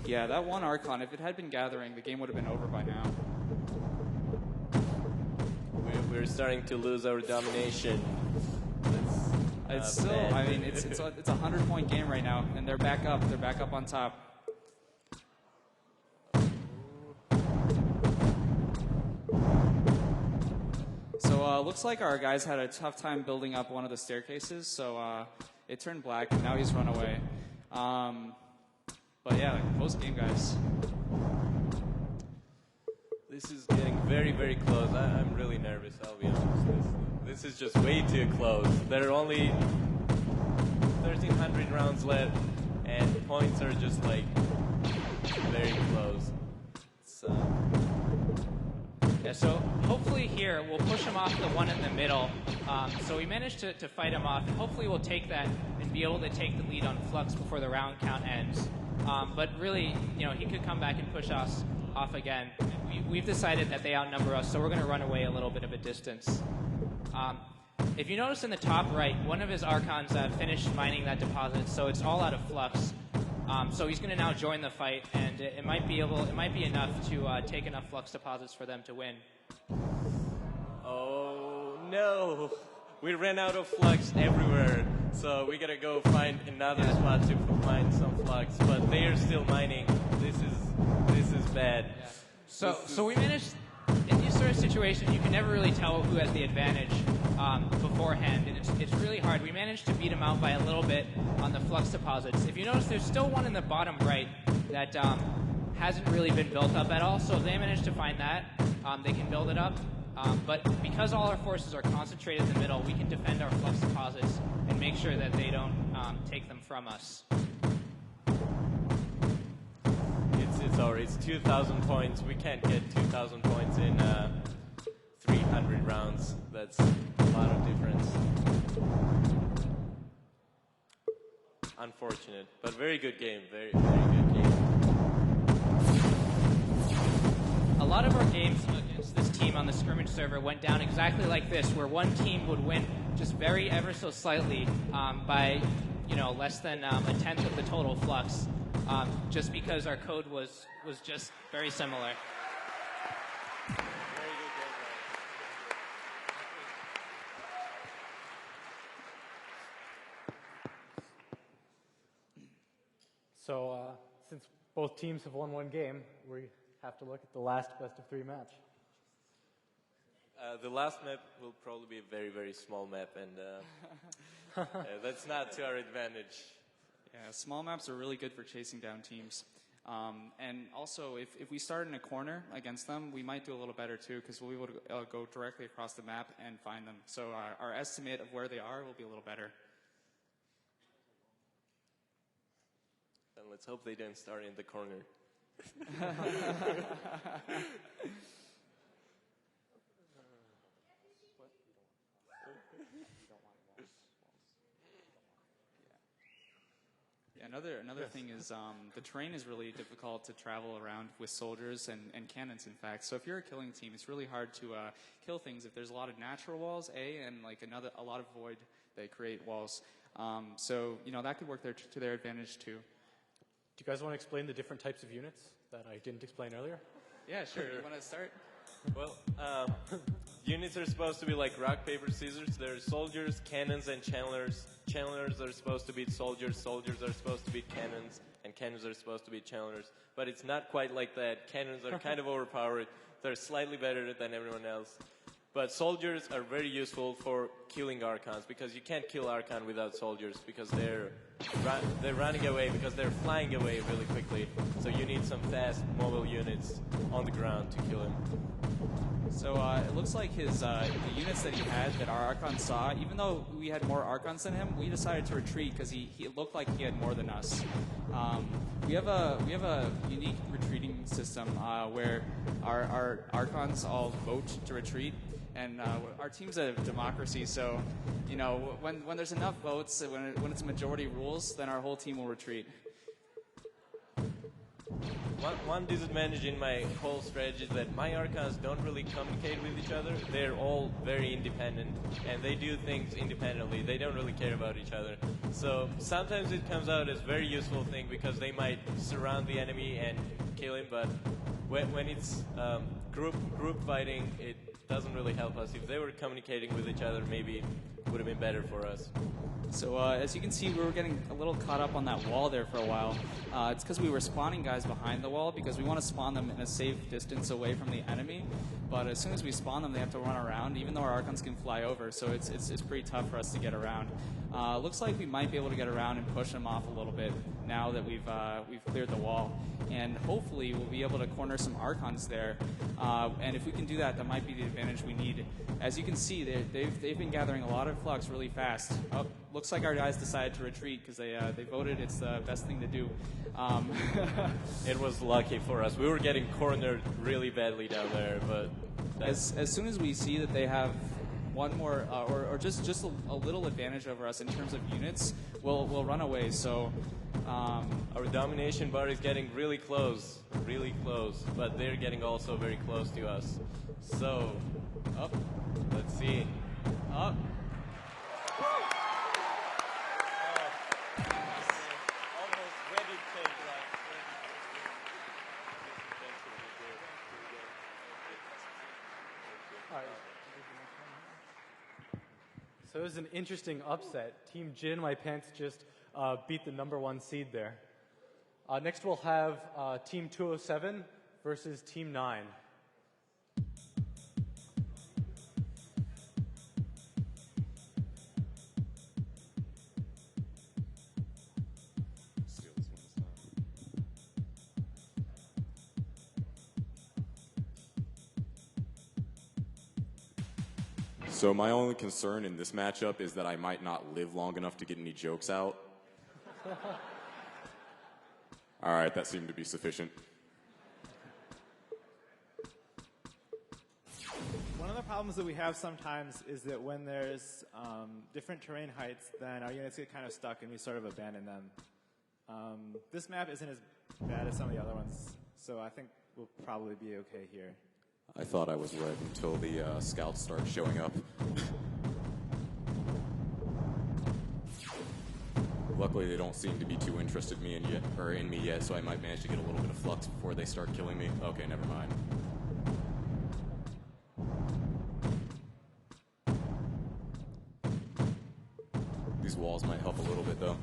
Yeah, that one Archon, if it had been gathering, the game would have been over by now. We're starting to lose our domination. It's still, I mean, it's a 100-point game right now, and they're back up. They're back up on top. So looks like our guys had a tough time building up one of the staircases, so it turned black, and now he's run away. But yeah, close game, guys. This is getting very, very close. I'm really nervous, I'll be honest. This is just way too close. There are only 1,300 rounds left, and points are just like very close. Yeah, so hopefully here we'll push him off the one in the middle. So we managed to fight him off, and hopefully we'll take that and be able to take the lead on Flux before the round count ends. But really, he could come back and push us off again. We've decided that they outnumber us, so we're going to run away a little bit of a distance. If you notice in the top right, one of his Archons finished mining that deposit, so it's all out of Flux. So he's going to now join the fight, and it might be enough to take enough Flux deposits for them to win. Oh no! We ran out of Flux everywhere, so we gotta go find another spot to mine some Flux. But they are still mining. This is bad. Yeah. So we managed, in these sort of situations, you can never really tell who has the advantage beforehand, and it's really hard. We managed to beat them out by a little bit on the Flux deposits. If you notice, there's still one in the bottom right that hasn't really been built up at all, so if they manage to find that, they can build it up. But because all our forces are concentrated in the middle, we can defend our Flux deposits and make sure that they don't take them from us. It's 2,000 points. We can't get 2,000 points in 300 rounds. That's a lot of difference. Unfortunate, but very good game. Very, very good game. A lot of our games against this team on the scrimmage server went down exactly like this, where one team would win just ever so slightly by, less than a tenth of the total Flux. Just because our code was just very similar. So since both teams have won one game, we have to look at the last best-of-3 match. The last map will probably be a very, very small map, and that's not to our advantage. Yeah, small maps are really good for chasing down teams. And also, if we start in a corner against them, we might do a little better too, because we'll be able to go directly across the map and find them. So our estimate of where they are will be a little better. And let's hope they don't start in the corner. Another thing is the terrain is really difficult to travel around with soldiers and cannons, in fact. So if you're a killing team, it's really hard to kill things if there's a lot of natural walls, and a lot of void that create walls. So that could work to their advantage too. Do you guys want to explain the different types of units that I didn't explain earlier? Yeah, sure. You want to start? Well, Units are supposed to be like rock, paper, scissors. There's soldiers, cannons, and channelers. Channelers are supposed to beat soldiers. Soldiers are supposed to beat cannons. And cannons are supposed to beat channelers. But it's not quite like that. Cannons are kind of overpowered. They're slightly better than everyone else. But soldiers are very useful for killing Archons, because you can't kill Archon without soldiers, because they're running away, because they're flying away really quickly. So you need some fast mobile units on the ground to kill him. So it looks like his the units that he had that our Archon saw, even though we had more Archons than him, we decided to retreat because he looked like he had more than us. We have a unique retreating system where our Archons all vote to retreat, and our team's a democracy. So, you know, when there's enough votes, when it's majority rules, then our whole team will retreat. One disadvantage in my whole strategy is that my Archons don't really communicate with each other. They're all very independent, and they do things independently. They don't really care about each other. So sometimes it comes out as a very useful thing, because they might surround the enemy and kill him, but when it's group fighting, it doesn't really help us. If they were communicating with each other, maybe it would have been better for us. So as you can see, we were getting a little caught up on that wall there for a while. It's because we were spawning guys behind the wall, because we want to spawn them in a safe distance away from the enemy. But as soon as we spawn them, they have to run around, even though our Archons can fly over. So it's pretty tough for us to get around. Looks like we might be able to get around and push them off a little bit now that we've cleared the wall. And hopefully we'll be able to corner some Archons there. And if we can do that, that might be the advantage we need. As you can see, they've been gathering a lot of flux really fast. Oh, looks like our guys decided to retreat because they voted it's the best thing to do. It was lucky for us. We were getting cornered really badly down there, but as soon as we see that they have one more or just a little advantage over us in terms of units, we'll run away. So our domination bar is getting really close, but they're getting also very close to us. So, let's see. So it was an interesting upset. Team Jin in my pants just beat the #1 seed there. Next we'll have Team 207 versus Team 9. So my only concern in this matchup is that I might not live long enough to get any jokes out. All right, that seemed to be sufficient. One of the problems that we have sometimes is that when there's different terrain heights, then our units get kind of stuck and we sort of abandon them. This map isn't as bad as some of the other ones, so I think we'll probably be okay here. I thought I was right until the scouts started showing up. Luckily, they don't seem to be too interested in me yet, so I might manage to get a little bit of flux before they start killing me. Okay, never mind. These walls might help a little bit, though.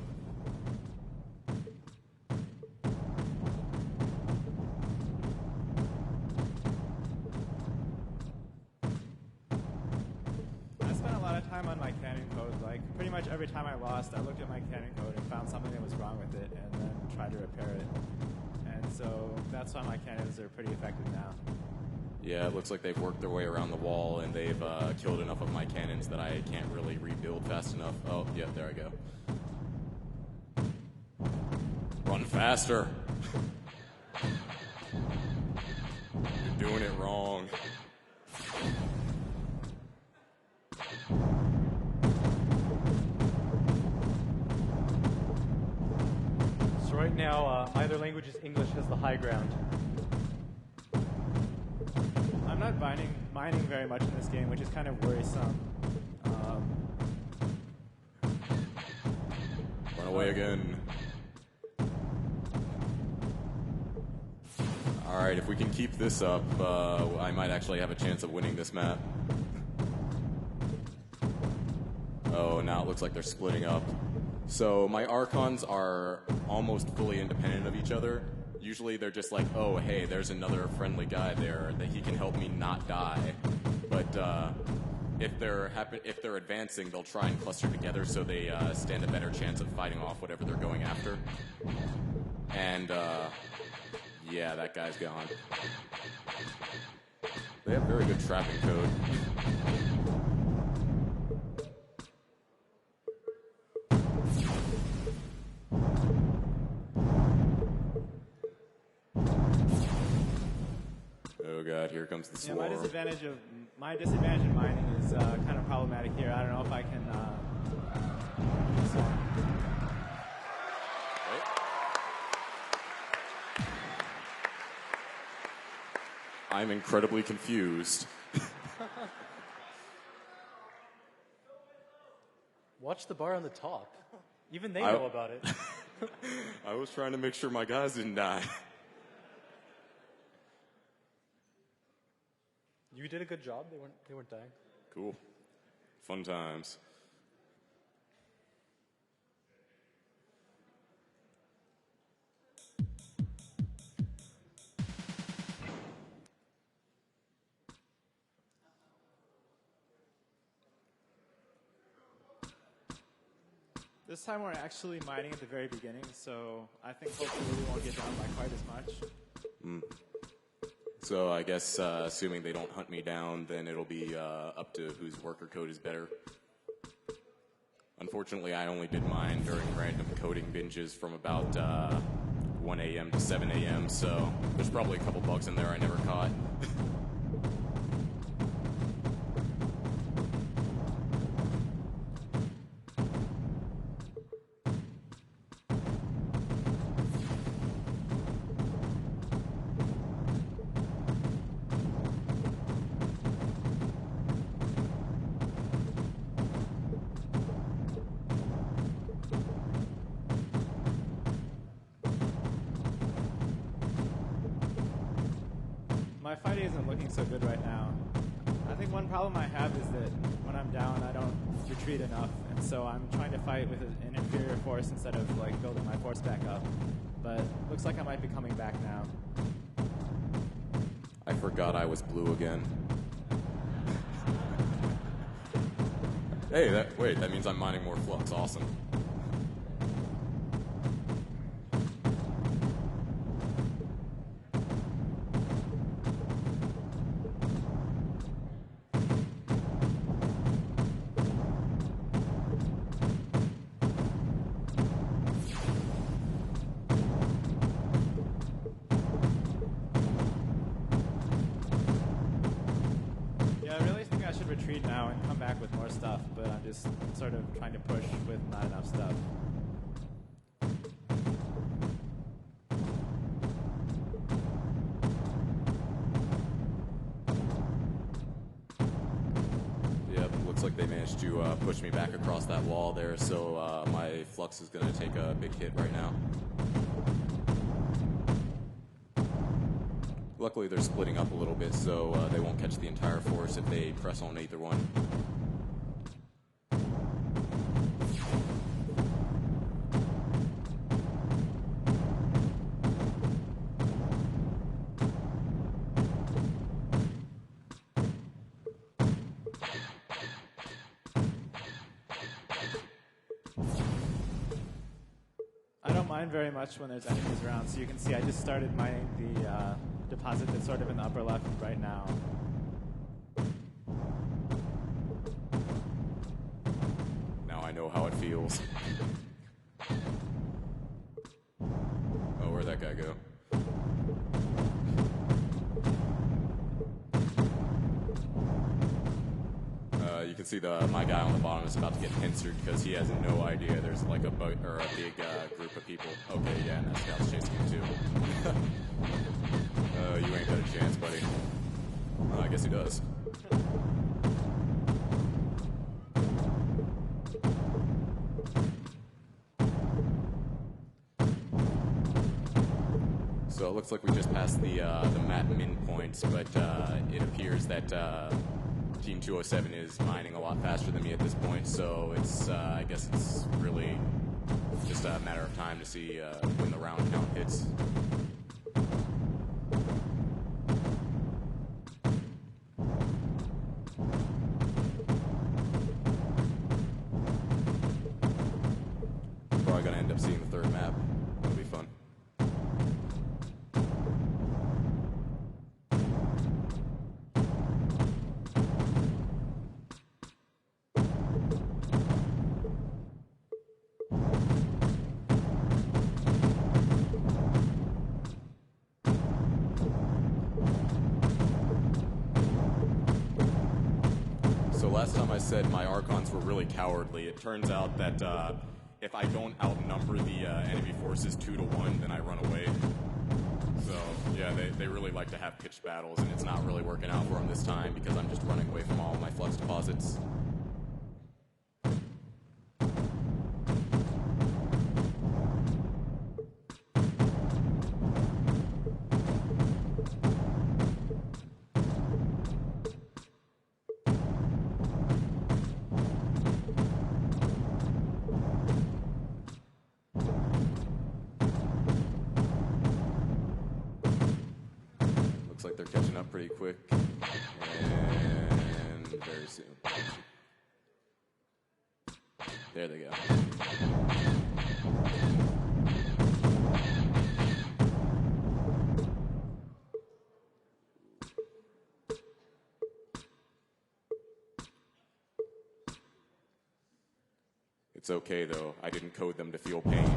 On my cannon code, like pretty much every time I lost, I looked at my cannon code and found something that was wrong with it and then tried to repair it. And so that's why my cannons are pretty effective now. Yeah, it looks like they've worked their way around the wall and they've killed enough of my cannons that I can't really rebuild fast enough. Oh, yeah, there I go. Run faster. You're doing it wrong. Right now, either language is English has the high ground. I'm not mining very much in this game, which is kind of worrisome. Run away again. Alright, if we can keep this up, I might actually have a chance of winning this map. Oh, now it looks like they're splitting up. So my Archons are almost fully independent of each other. Usually they're just like, oh, hey, there's another friendly guy there that he can help me not die. But if they're advancing, they'll try and cluster together so they stand a better chance of fighting off whatever they're going after. And yeah, that guy's gone. They have very good trapping code. Oh god, here comes the swarm. Yeah, my disadvantage in mining is kind of problematic here. I don't know if I can. I'm incredibly confused. Watch the bar on the top. Even they know about it. I was trying to make sure my guys didn't die. You did a good job. They weren't dying. Cool. Fun times. This time we're actually mining at the very beginning, so I think hopefully we won't get down by quite as much. So I guess assuming they don't hunt me down, then it'll be up to whose worker code is better. Unfortunately, I only did mine during random coding binges from about 1 a.m. to 7 a.m., so there's probably a couple bugs in there I never caught. My fighting isn't looking so good right now. I think one problem I have is that when I'm down, I don't retreat enough, and so I'm trying to fight with an inferior force instead of like building my force back up. But looks like I might be coming back now. I forgot I was blue again. Hey, that means I'm mining more flux. Awesome. Retreat now and come back with more stuff, but I'm just sort of trying to push with not enough stuff. Yep, looks like they managed to push me back across that wall there, so my flux is going to take a big hit right now. Luckily, they're splitting up a little bit, so they won't catch the entire force if they press on either one. I don't mind very much when there's enemies around, so you can see I just started mining the deposit that's sort of in the upper left right now. Now I know how it feels. Oh, where'd that guy go? You can see my guy on the bottom is about to get pincered because he has no idea there's like a big group of people. Okay, yeah, and that scout's chasing him too. You ain't got a chance, buddy. I guess he does. So it looks like we just passed the map min points, but it appears that Team 207 is mining a lot faster than me at this point, so it's I guess it's really just a matter of time to see when the round count hits. Probably gonna end up seeing the third map. It'll be fun. So last time I said my Archons were really cowardly. It turns out that if I don't outnumber the enemy forces 2-1, then I run away. So yeah, they really like to have pitched battles, and it's not really working out for them this time because I'm just running away from all my flux deposits. Looks like they're catching up pretty quick, and very soon. There they go. It's okay though, I didn't code them to feel pain.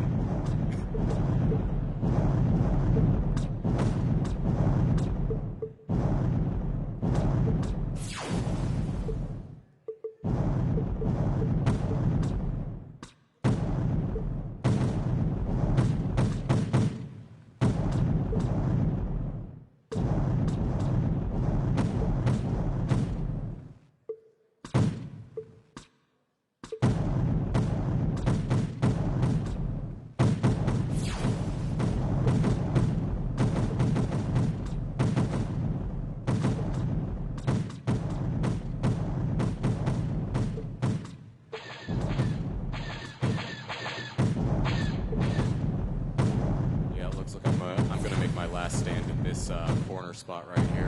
I'm going to make my last stand in this corner spot right here.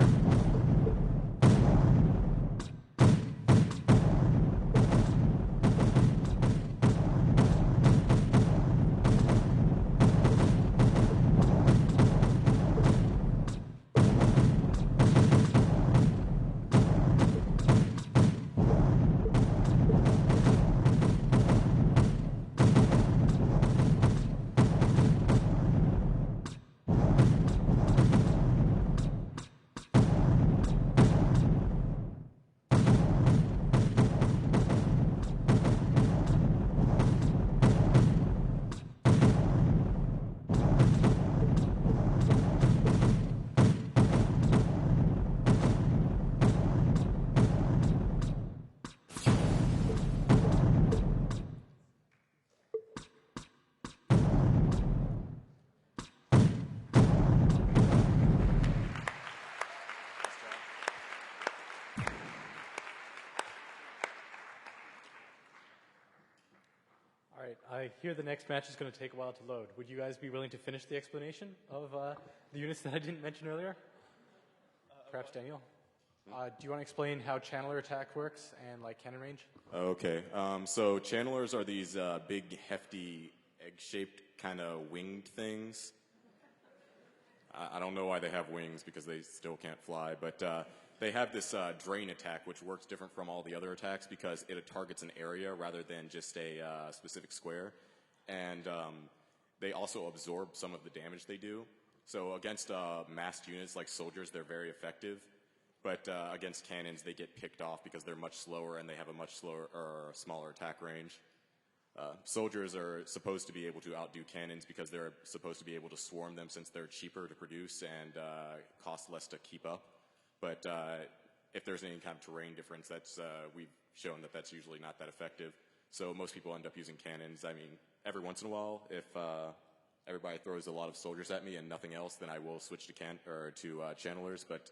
All right, I hear the next match is going to take a while to load. Would you guys be willing to finish the explanation of the units that I didn't mention earlier? Perhaps Daniel? Do you want to explain how channeler attack works and like cannon range? Okay, so channelers are these big, hefty, egg-shaped kind of winged things. I don't know why they have wings because they still can't fly, but they have this drain attack, which works different from all the other attacks because it targets an area rather than just a specific square. And they also absorb some of the damage they do. So against massed units like soldiers, they're very effective. But against cannons, they get picked off because they're much slower and they have a much slower or smaller attack range. Soldiers are supposed to be able to outdo cannons because they're supposed to be able to swarm them since they're cheaper to produce and cost less to keep up. But if there's any kind of terrain difference, that's we've shown that that's usually not that effective. So most people end up using cannons. I mean, every once in a while, if everybody throws a lot of soldiers at me and nothing else, then I will switch to channelers. But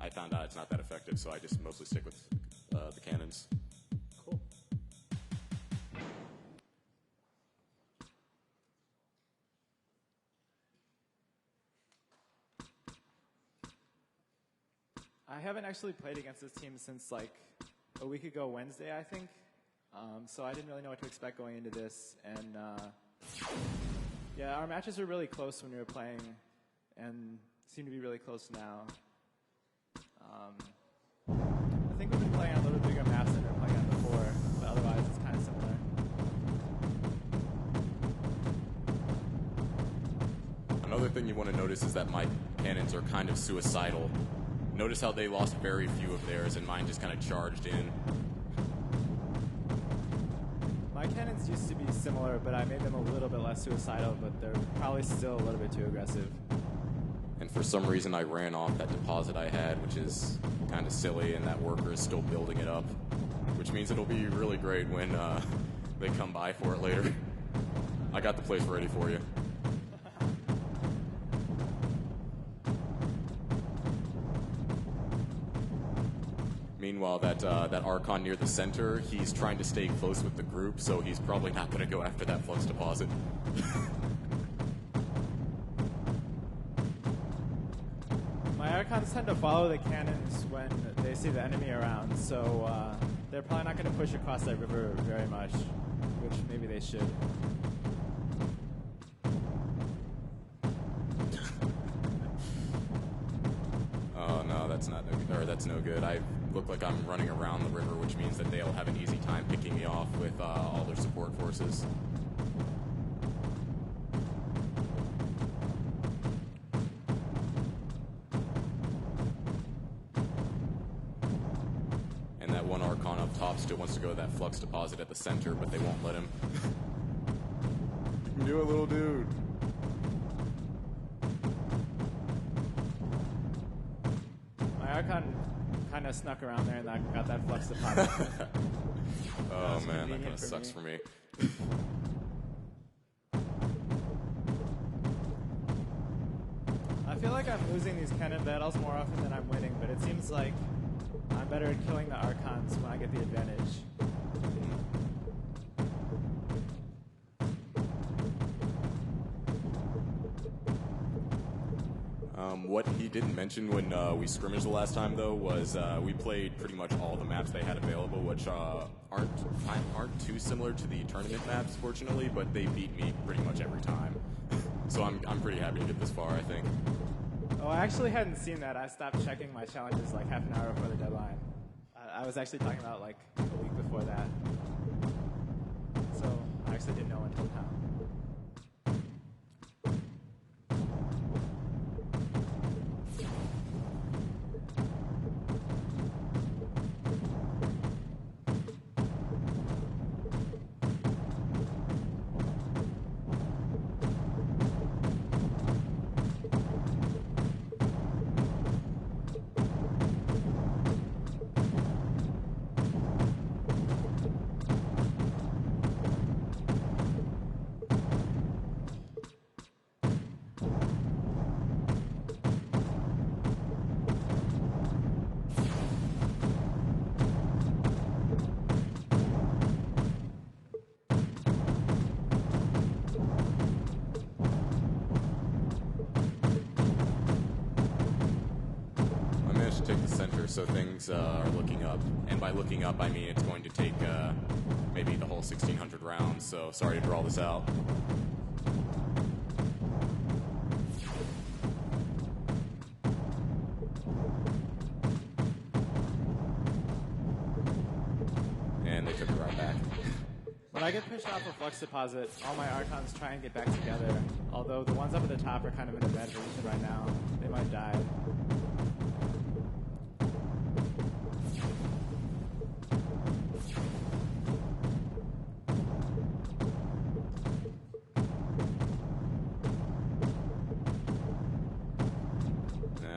I found out it's not that effective, so I just mostly stick with the cannons. Cool. I haven't actually played against this team since like a week ago Wednesday, I think. So I didn't really know what to expect going into this. And yeah, our matches were really close when we were playing and seem to be really close now. I think we've been playing on a little bigger maps than we were playing on before, but otherwise it's kind of similar. Another thing you want to notice is that my cannons are kind of suicidal. Notice how they lost very few of theirs and mine just kind of charged in. My cannons used to be similar, but I made them a little bit less suicidal, but they're probably still a little bit too aggressive. And for some reason I ran off that deposit I had, which is kind of silly, and that worker is still building it up, which means it'll be really great when they come by for it later. I got the place ready for you. Meanwhile, that Archon near the center, he's trying to stay close with the group, so he's probably not going to go after that flux deposit. My Archons tend to follow the cannons when they see the enemy around, so they're probably not going to push across that river very much, which maybe they should. Oh no, that's not no good. Or that's no good. I look like I'm running around the river, which means that they'll have an easy time picking me off with all their support forces. And that one Archon up top still wants to go to that flux deposit at the center, but they won't let him. You can do it, little dude. My Archon kind of snuck around there and got that flux deposit. Oh man, that kind of sucks for me. I feel like I'm losing these cannon battles more often than I'm winning, but it seems like I'm better at killing the Archons when I get the advantage. What he didn't mention when we scrimmaged the last time, though, was we played pretty much all the maps they had available, which aren't too similar to the tournament maps, fortunately, but they beat me pretty much every time. So I'm pretty happy to get this far, I think. Oh, I actually hadn't seen that. I stopped checking my challenges like half an hour before the deadline. I was actually talking about like a week before that. So I actually didn't know until now. Take the center, so things are looking up. And by looking up, I mean it's going to take maybe the whole 1,600 rounds, so sorry to draw this out. And they took it right back. When I get pushed off a flux deposit, all my Archons try and get back together, although the ones up at the top are kind of in a bad position right now. They might die.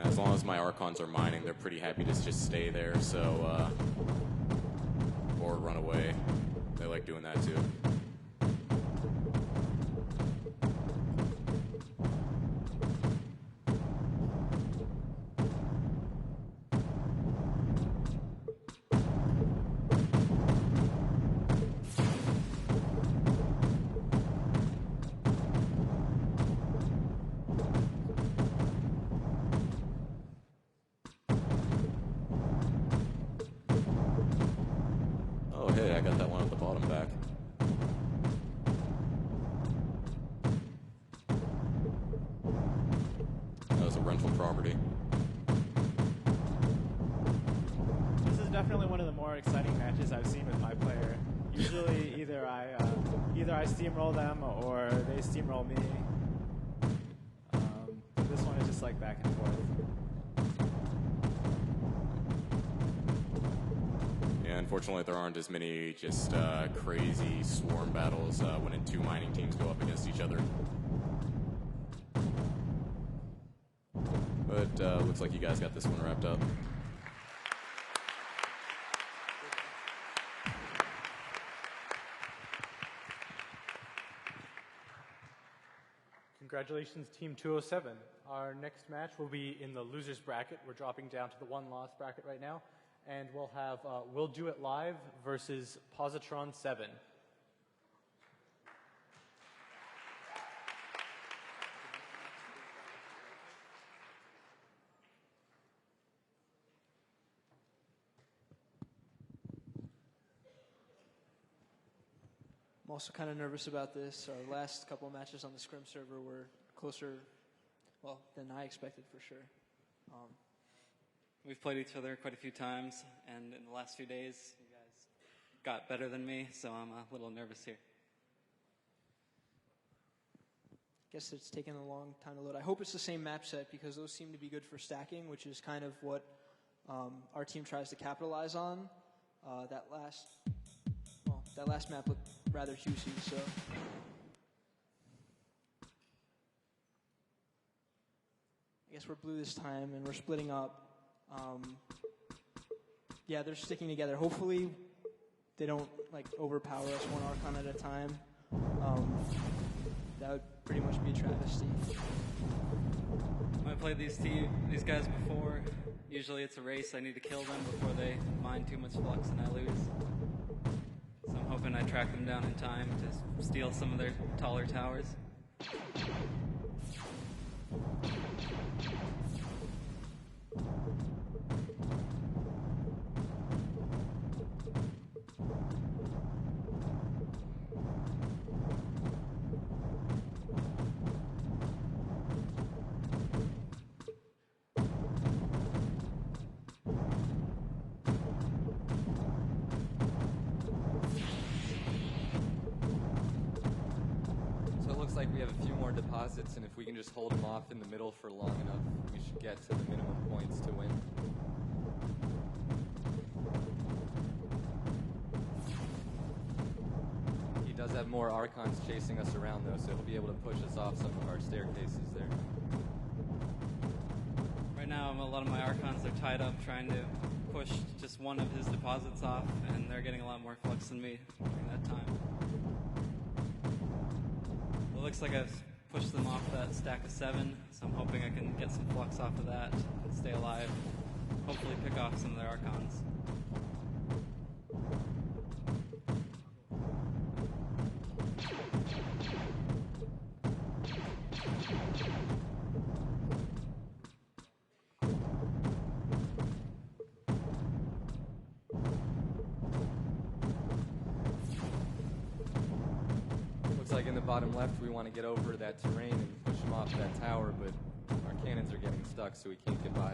As long as my Archons are mining, they're pretty happy to just stay there, so, or run away. They like doing that too. property. This is definitely one of the more exciting matches I've seen with my player. Usually, either I steamroll them or they steamroll me. But this one is just like back and forth. Yeah, unfortunately, there aren't as many just crazy swarm battles when two mining teams go up against each other. But looks like you guys got this one wrapped up. Congratulations, Team 207. Our next match will be in the losers bracket. We're dropping down to the one-loss bracket right now. And we'll have We'll Do It Live versus Positron 7. I'm also kind of nervous about this. Our last couple of matches on the scrim server were closer, well, than I expected for sure. We've played each other quite a few times, and in the last few days, you guys got better than me, so I'm a little nervous here. Guess it's taken a long time to load. I hope it's the same map set because those seem to be good for stacking, which is kind of what our team tries to capitalize on. That last map looked rather juicy, so. I guess we're blue this time, and we're splitting up. Yeah, they're sticking together. Hopefully, they don't overpower us one Archon at a time. That would pretty much be a travesty. I played these guys before. Usually it's a race. I need to kill them before they mine too much flux and I lose. So I'm hoping I track them down in time to steal some of their taller towers. Like we have a few more deposits, and if we can just hold them off in the middle for long enough, we should get to the minimum points to win. He does have more Archons chasing us around, though, so he'll be able to push us off some of our staircases there. Right now, a lot of my Archons are tied up trying to push just one of his deposits off, and they're getting a lot more flux than me during that time. It looks like I've pushed them off that stack of 7, so I'm hoping I can get some flux off of that and stay alive. Hopefully pick off some of their Archons. Like in the bottom left, we want to get over that terrain and push him off that tower, but our cannons are getting stuck, so we can't get by.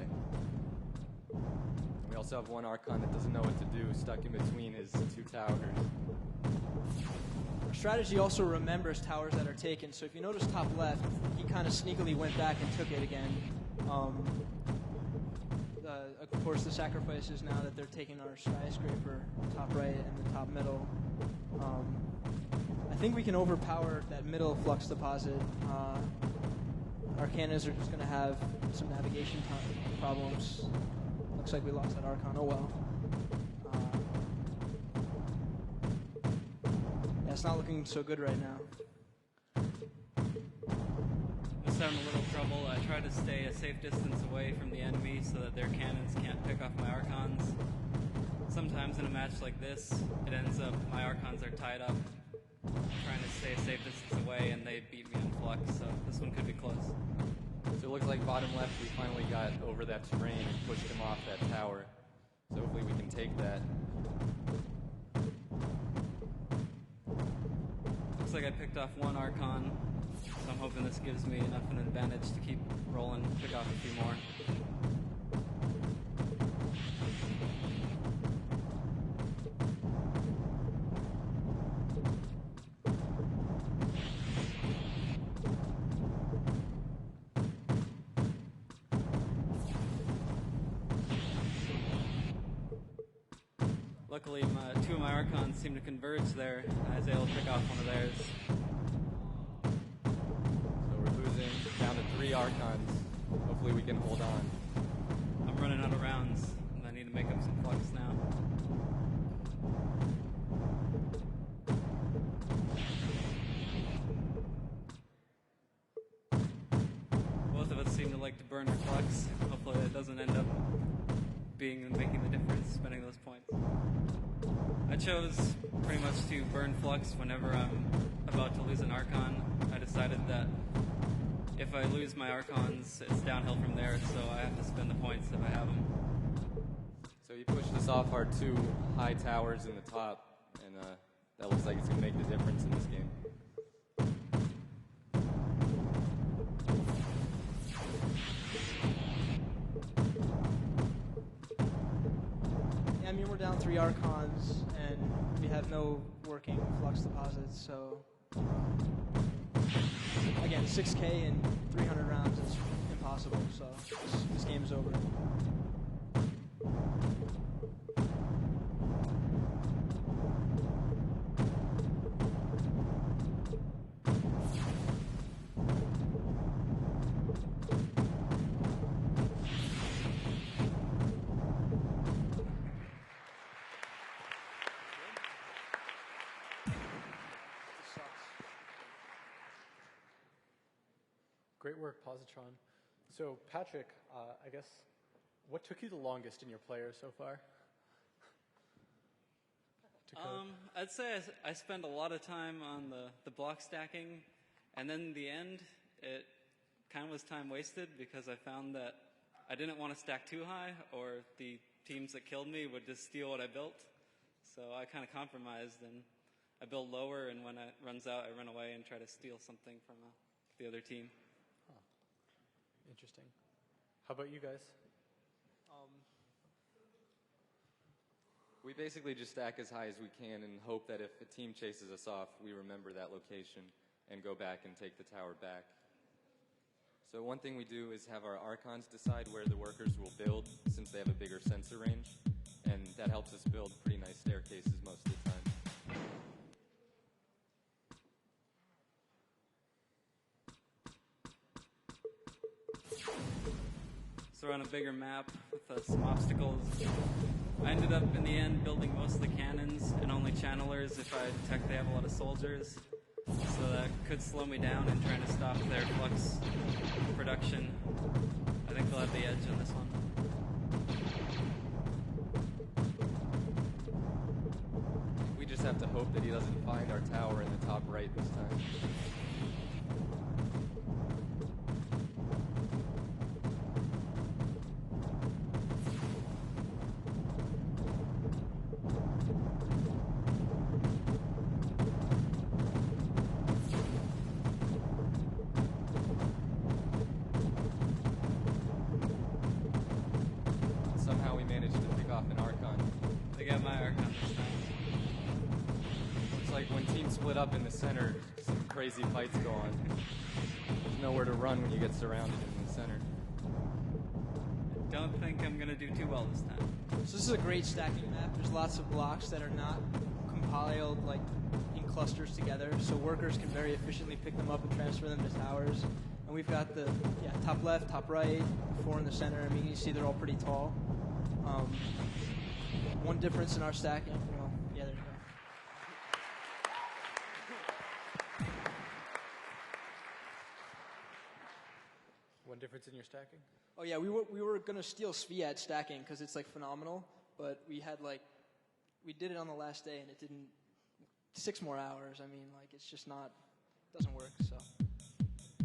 We also have one Archon that doesn't know what to do, stuck in between his 2 towers. Our strategy also remembers towers that are taken, so if you notice top left, he kind of sneakily went back and took it again. Of course, the sacrifice is now that they're taking our skyscraper, top right and the top middle. I think we can overpower that middle flux deposit. Our cannons are just going to have some navigation problems. Looks like we lost that Archon. Oh well. Yeah, it's not looking so good right now. I'm just having a little trouble. I try to stay a safe distance away from the enemy so that their cannons can't pick off my Archons. Sometimes in a match like this, it ends up my Archons are tied up, trying to stay a safe distance away, and they beat me on flux, so this one could be close. So it looks like bottom left, we finally got over that terrain and pushed him off that tower. So hopefully we can take that. Looks like I picked off one Archon, So I'm hoping this gives me enough an advantage to keep rolling, pick off a few more. Luckily, two of my Archons seem to converge there, and I was able to pick off one of theirs. So we're losing down to 3 Archons. Hopefully we can hold on. I'm running out of rounds, and I need to make up some flux now. Both of us seem to like to burn our flux. Hopefully that doesn't end up making the difference, spending those points. I chose pretty much to burn flux whenever I'm about to lose an Archon. I decided that if I lose my Archons, it's downhill from there, so I have to spend the points if I have them. So you pushed us off our 2 high towers in the top, and that looks like it's going to make the difference in this game. Yeah, I mean, we're down 3 Archons, and we have no working flux deposits, so... Again, 6K in 300 rounds is impossible, so this game is over. Great work, Positron. So, Patrick, I guess, what took you the longest in your players so far? To code? I'd say I spend a lot of time on the block stacking, and then in the end, it kind of was time wasted because I found that I didn't want to stack too high, or the teams that killed me would just steal what I built. So I kind of compromised, and I build lower, and when it runs out, I run away and try to steal something from the other team. Interesting. How about you guys? We basically just stack as high as we can and hope that if a team chases us off, we remember that location and go back and take the tower back. So one thing we do is have our Archons decide where the workers will build, since they have a bigger sensor range, and that helps us build pretty nice staircases most of the time. So we're on a bigger map with some obstacles. I ended up in the end building most of the cannons and only channelers if I detect they have a lot of soldiers. So that could slow me down in trying to stop their flux production. I think they'll have the edge on this one. We just have to hope that he doesn't find our tower in the top right this time. Somehow we managed to pick off an Archon. They got my Archon this time. It's like when teams split up in the center, some crazy fights go on. There's nowhere to run when you get surrounded in the center. Don't think I'm going to do too well this time. So this is a great stacking map. There's lots of blocks that are not compiled like in clusters together, so workers can very efficiently pick them up and transfer them to towers. And we've got the top left, top right, 4 in the center. I mean, you see they're all pretty tall. One difference in our stacking. Well, yeah, there you go. One difference in your stacking? Oh yeah, we were gonna steal Sviat stacking because it's like phenomenal, but we did it on the last day and it didn't. 6 more hours. I mean, like it's just doesn't work. So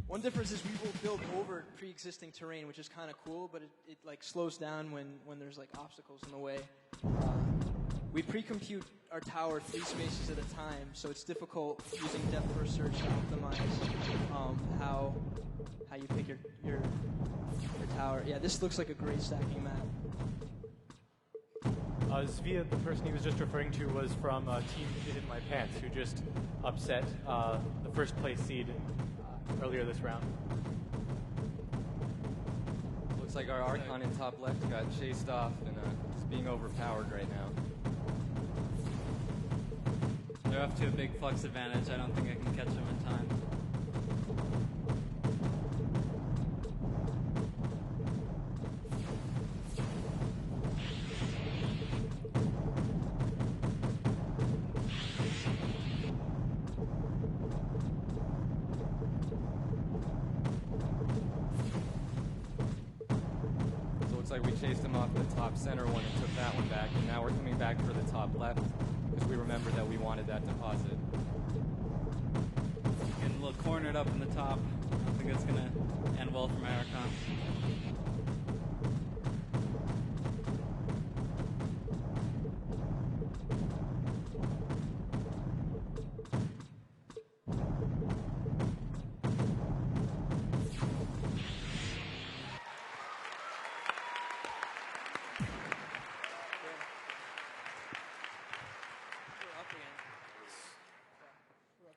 one difference is we will build over pre-existing terrain, which is kind of cool, but it like slows down when there's like obstacles in the way. we pre-compute our tower 3 spaces at a time, so it's difficult using depth first search to optimize how you pick your tower. Yeah, this looks like a great stacking map. Zvia, the person he was just referring to, was from Team Shit in My Pants, who just upset the first place seed earlier this round. Looks like our Archon in top left got chased off and is being overpowered right now. They're up to a big flux advantage. I don't think I can catch them in time. So it looks like we chased him off the top center one and took that one back, and now we're coming back for the top left because we remembered that we wanted that deposit. Getting a little cornered up in the top. I don't think that's going to end well for my Archon.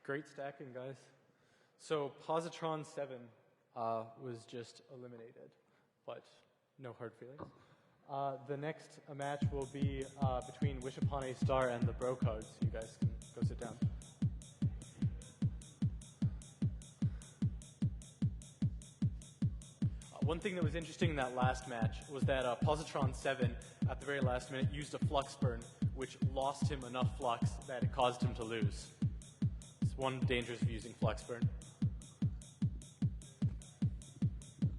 Great stacking, guys. So Positron 7 was just eliminated, but no hard feelings. The next match will be between Wish Upon a Star and the Brocode, so you guys can go sit down. One thing that was interesting in that last match was that Positron 7, at the very last minute, used a flux burn, which lost him enough flux that it caused him to lose. It's one of the dangers of using flux burn.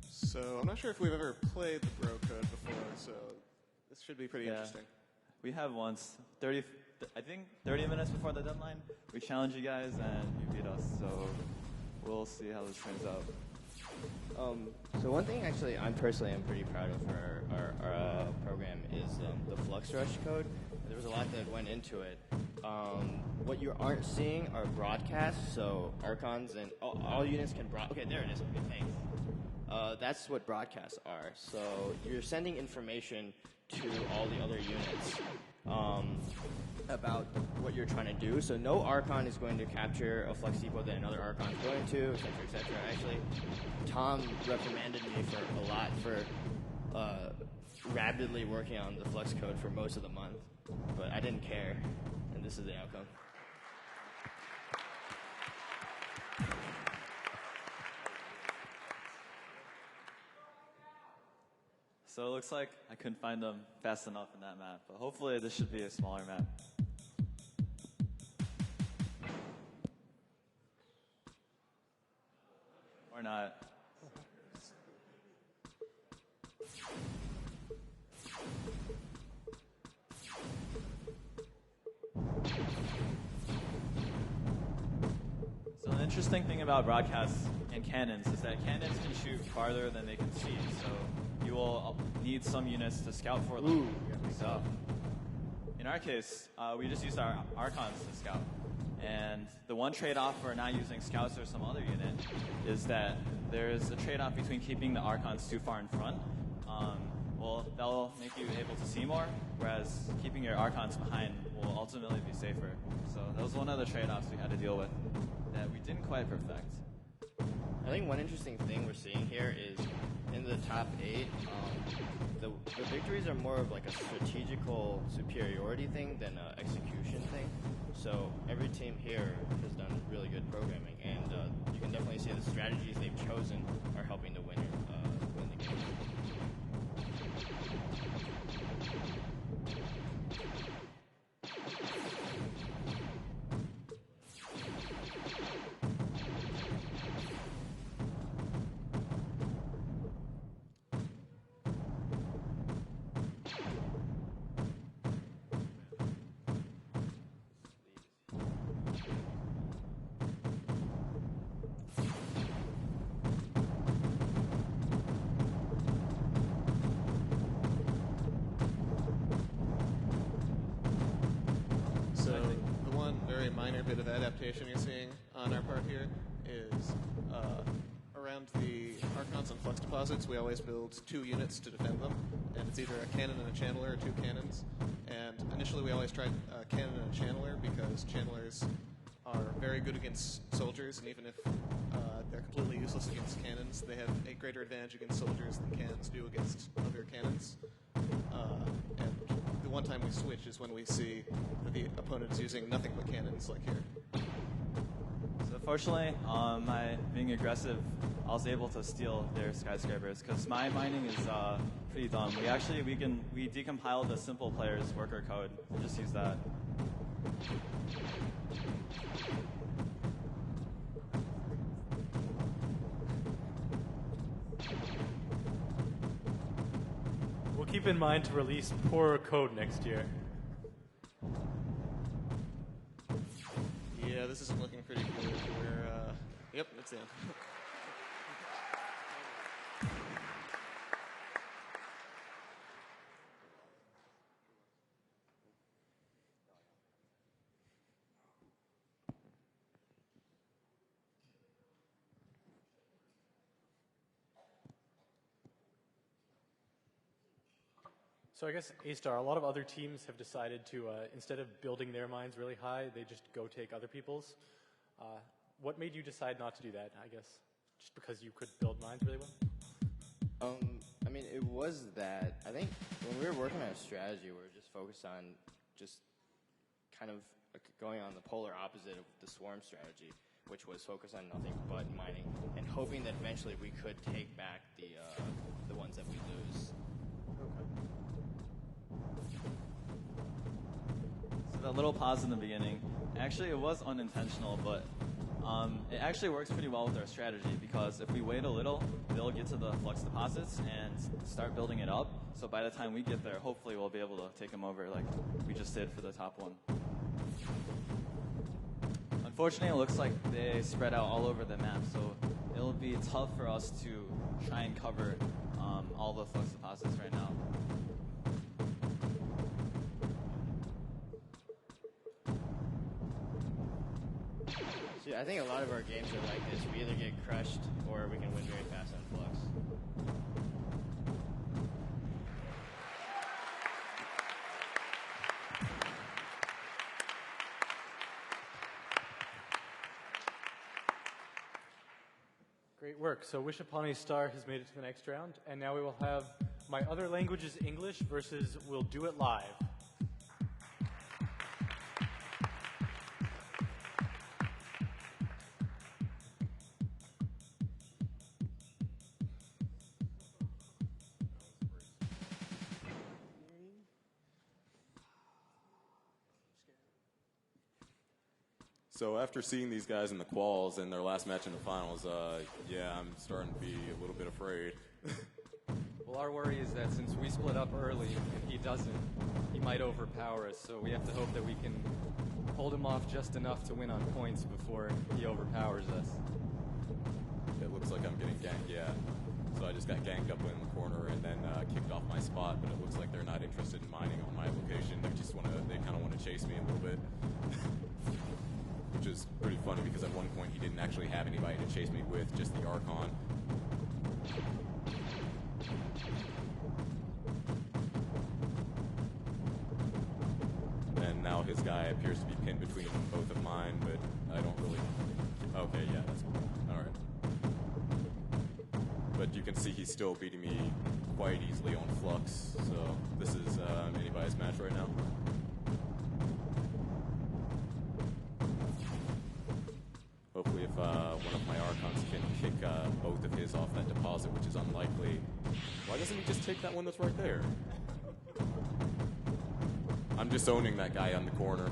So I'm not sure if we've ever played the Battlecode before, so this should be pretty interesting. We have once, 30 minutes before the deadline, we challenged you guys and you beat us, so we'll see how this turns out. So one thing actually I'm personally pretty proud of for our program is the Flux Rush code. There was a lot that went into it. What you aren't seeing are broadcasts, so Archons and all units can okay, there it is. Okay, thanks. That's what broadcasts are. So you're sending information to all the other units about what you're trying to do. So no Archon is going to capture a Flux Depot that another Archon is going to, etc., etc. Actually, Tom reprimanded me for a lot for rapidly working on the Flux code for most of the month, but I didn't care, and this is the outcome. So it looks like I couldn't find them fast enough in that map, but hopefully this should be a smaller map. Or not. So an interesting thing about broadcasts and cannons is that cannons can shoot farther than they can see, so you will need some units to scout for them. Ooh. So in our case, we just used our Archons to scout. And the one trade-off for not using scouts or some other unit is that there's a trade-off between keeping the Archons too far in front. Well, that'll make you able to see more, whereas keeping your Archons behind will ultimately be safer. So that was one of the trade-offs we had to deal with that we didn't quite perfect. I think one interesting thing we're seeing here is in the top 8, the victories are more of like a strategical superiority thing than an execution thing. So every team here has done really good programming, and you can definitely see the strategies they've chosen are helping the winner win the game. minor bit of adaptation you're seeing on our part here is around the Archons and Flux deposits, we always build 2 units to defend them, and it's either a cannon and a channeler or 2 cannons. And initially we always tried a cannon and a channeler because channelers are very good against soldiers, and even if they're completely useless against cannons, they have a greater advantage against soldiers than cannons do against other cannons. And the one time we switch is when we see that the opponent is using nothing but cannons, like here. So fortunately, my being aggressive, I was able to steal their skyscrapers because my mining is pretty dumb. We decompiled the simple player's worker code and just use that. We'll keep in mind to release poorer code next year. Yeah, this isn't looking pretty good. Yep, it's in. So I guess, A-Star, a lot of other teams have decided to, instead of building their mines really high, they just go take other people's. What made you decide not to do that, I guess? Just because you could build mines really well? I mean, it was that. I think when we were working on a strategy, we were just focused on just kind of going on the polar opposite of the swarm strategy, which was focused on nothing but mining and hoping that eventually we could take back the ones that we lose. So that little pause in the beginning, actually it was unintentional, but it actually works pretty well with our strategy because if we wait a little, they'll get to the flux deposits and start building it up. So by the time we get there, hopefully we'll be able to take them over like we just did for the top one. Unfortunately, it looks like they spread out all over the map, so it'll be tough for us to try and cover all the flux deposits right now. See, I think a lot of our games are like this. We either get crushed or we can win very fast on flux. Great work. So Wish Upon a Star has made it to the next round, and now we will have My Other Language is English versus We'll Do It Live. So after seeing these guys in the quals and their last match in the finals, yeah, I'm starting to be a little bit afraid. Well, our worry is that since we split up early and he doesn't, he might overpower us. So we have to hope that we can hold him off just enough to win on points before he overpowers us. It looks like I'm getting ganked, yeah. So I just got ganked up in the corner and then kicked off my spot, but it looks like they're not interested in mining on my location. They kind of want to chase me a little bit. Which is pretty funny because at one point he didn't actually have anybody to chase me with, just the Archon. And now his guy appears to be pinned between both of mine, but I don't really... Okay, yeah, that's cool. Alright. But you can see he's still beating me quite easily on Flux, so this is anybody's match right now. Hopefully if one of my Archons can kick both of his off that deposit, which is unlikely. Why doesn't he just take that one that's right there? I'm disowning that guy on the corner.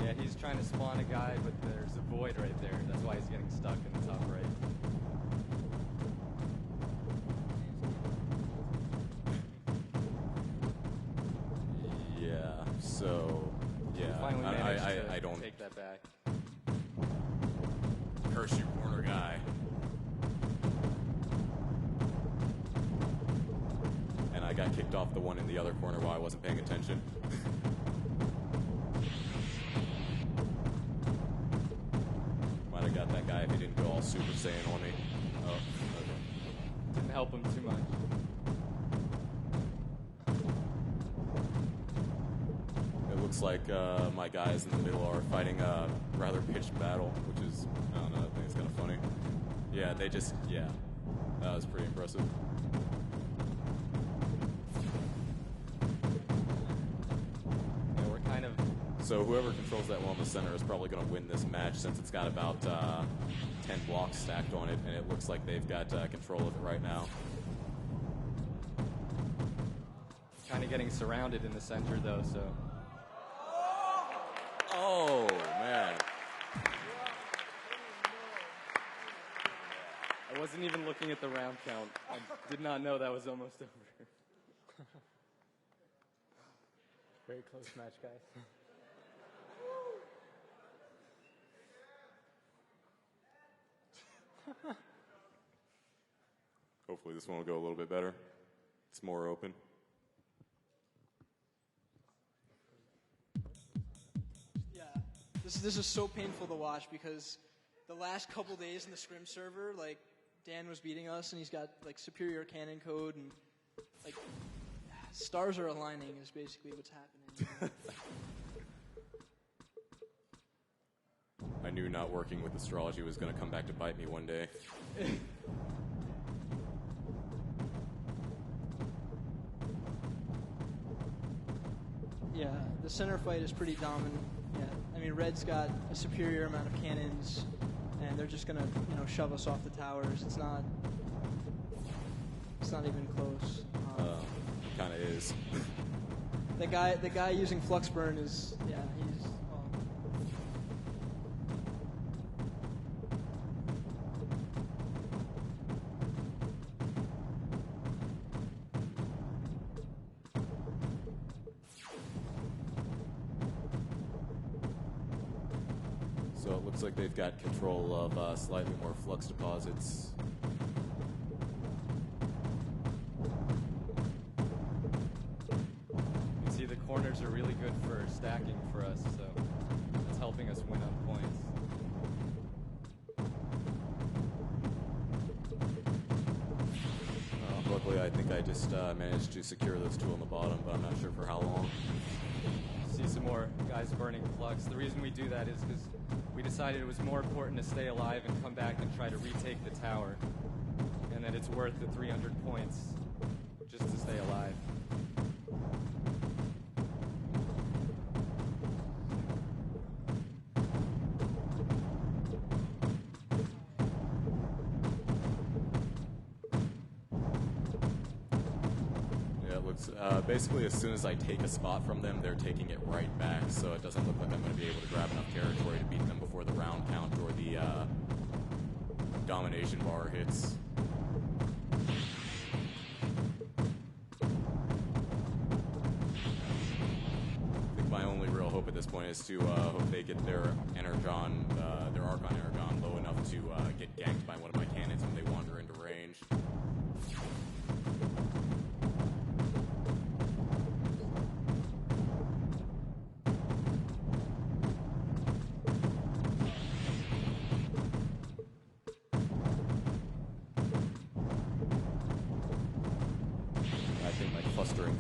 Yeah, he's trying to spawn a guy, but there's a void right there. That's why he's getting stuck in the top right. Yeah, so... Yeah, Finally I don't take that back. Curse you, corner guy. And I got kicked off the one in the other corner while I wasn't paying attention. Might have got that guy if he didn't go all Super Saiyan on me. Oh, okay. Didn't help him too much. It looks like my guys in the middle are fighting a rather pitched battle, which is, I don't know, I think it's kind of funny. Yeah, that was pretty impressive. Yeah, we're kind of... So whoever controls that one in the center is probably going to win this match since it's got about 10 blocks stacked on it, and it looks like they've got control of it right now. Kind of getting surrounded in the center, though, so... Oh, man. I wasn't even looking at the round count. I did not know that was almost over. Very close match, guys. Hopefully this one will go a little bit better. It's more open. Yeah, this is so painful to watch because the last couple days in the scrim server, like, Dan was beating us, and he's got, like, superior cannon code, and, like, stars are aligning is basically what's happening. I knew not working with astrology was going to come back to bite me one day. Yeah, the center fight is pretty dominant. Yeah, I mean, Red's got a superior amount of cannons, and they're just gonna, shove us off the towers. It's not even close. Kind of is. The guy using flux burn is, he's. Well, So it looks like they've got control of slightly more flux deposits. You can see the corners are really good for stacking for us, so that's helping us win on points. Luckily, I think I just managed to secure those two on the bottom, but I'm not sure for how long. See some more guys burning flux. The reason we do that is because we decided it was more important to stay alive and come back and try to retake the tower, and that it's worth the 300 points just to stay alive. Yeah, it looks basically as soon as I take a spot from them, they're taking it right back, so it doesn't look like I'm going to be able to grab enough territory to beat them before the round count or the domination bar hits. I think my only real hope at this point is to hope they get their Energon, their Archon Energon low enough to get ganked by one of my cannons when they wander into range.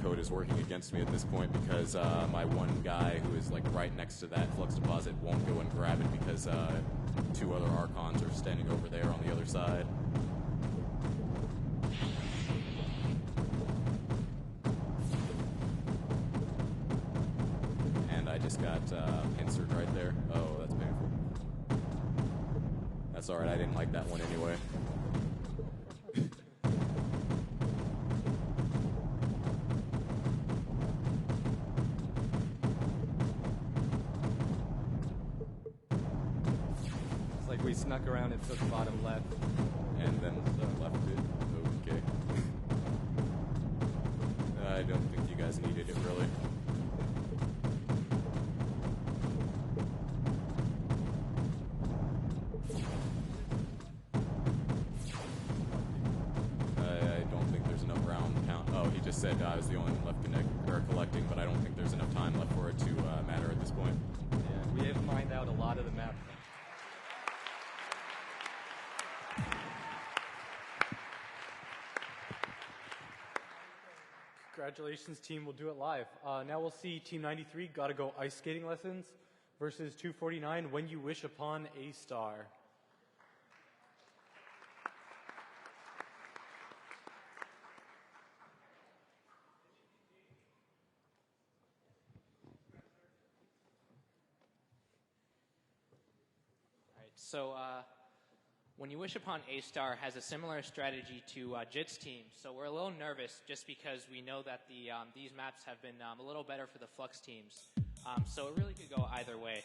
Code is working against me at this point because my one guy who is like right next to that flux deposit won't go and grab it because two other Archons are standing over there on the other side. And I just got pincered right there. Oh, that's painful. That's alright, I didn't like that one anyway. We snuck around and took bottom left. And then left it. Okay. I don't think you guys needed it, really. I don't think there's enough round count. Oh, he just said and I was the only one left collecting, but I don't think there's enough time left for it to matter at this point. Yeah, we have mined out a lot of the map. Congratulations, team. We'll do it live. Now we'll see Team 93, Gotta Go Ice Skating Lessons, versus 249, When You Wish Upon a Star. So, When You Wish Upon A-Star has a similar strategy to Jit's team. So we're a little nervous just because we know that these maps have been a little better for the Flux teams. So it really could go either way.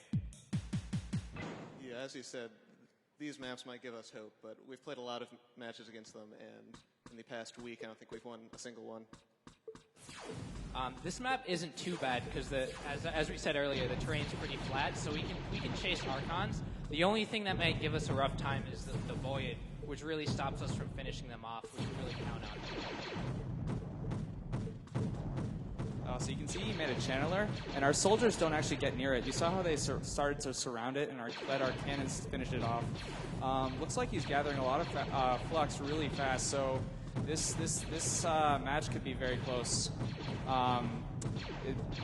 Yeah, as you said, these maps might give us hope, but we've played a lot of matches against them, and in the past week, I don't think we've won a single one. This map isn't too bad because, as we said earlier, the terrain's pretty flat, so we can chase Archons. The only thing that might give us a rough time is the Void, which really stops us from finishing them off, which we really count on. So you can see he made a channeler, and our soldiers don't actually get near it. You saw how they started to surround it and let our cannons finish it off. Looks like he's gathering a lot of flux really fast, so this match could be very close.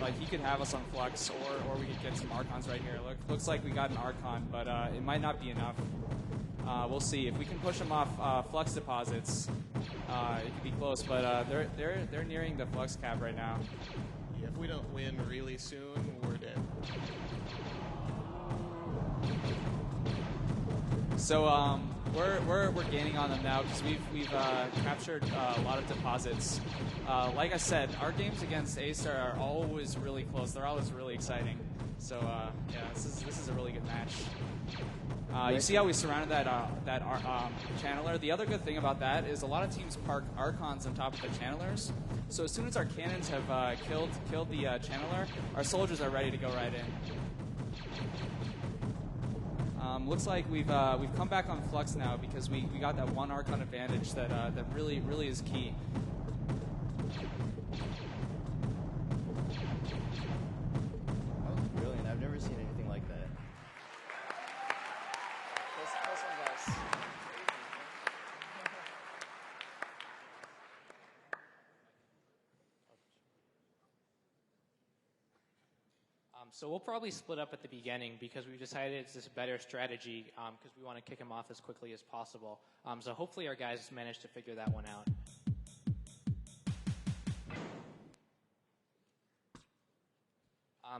Like he could have us on Flux, or we could get some Archons right here. Looks like we got an Archon, but it might not be enough. We'll see. If we can push them off Flux deposits, it could be close. But they're nearing the Flux cap right now. Yeah, if we don't win really soon, we're dead. So we're gaining on them now because we've captured a lot of deposits. Like I said, our games against A-Star are always really close. They're always really exciting. So yeah, this is a really good match. You see how we surrounded that channeler? The other good thing about that is a lot of teams park Archons on top of the channelers. So as soon as our cannons have killed the channeler, our soldiers are ready to go right in. Looks like we've come back on Flux now because we got that one Archon advantage that really is key. That was brilliant. I've never seen anything like that. Close one, guys. So we'll probably split up at the beginning because we've decided it's this better strategy because we want to kick them off as quickly as possible. So hopefully our guys manage to figure that one out.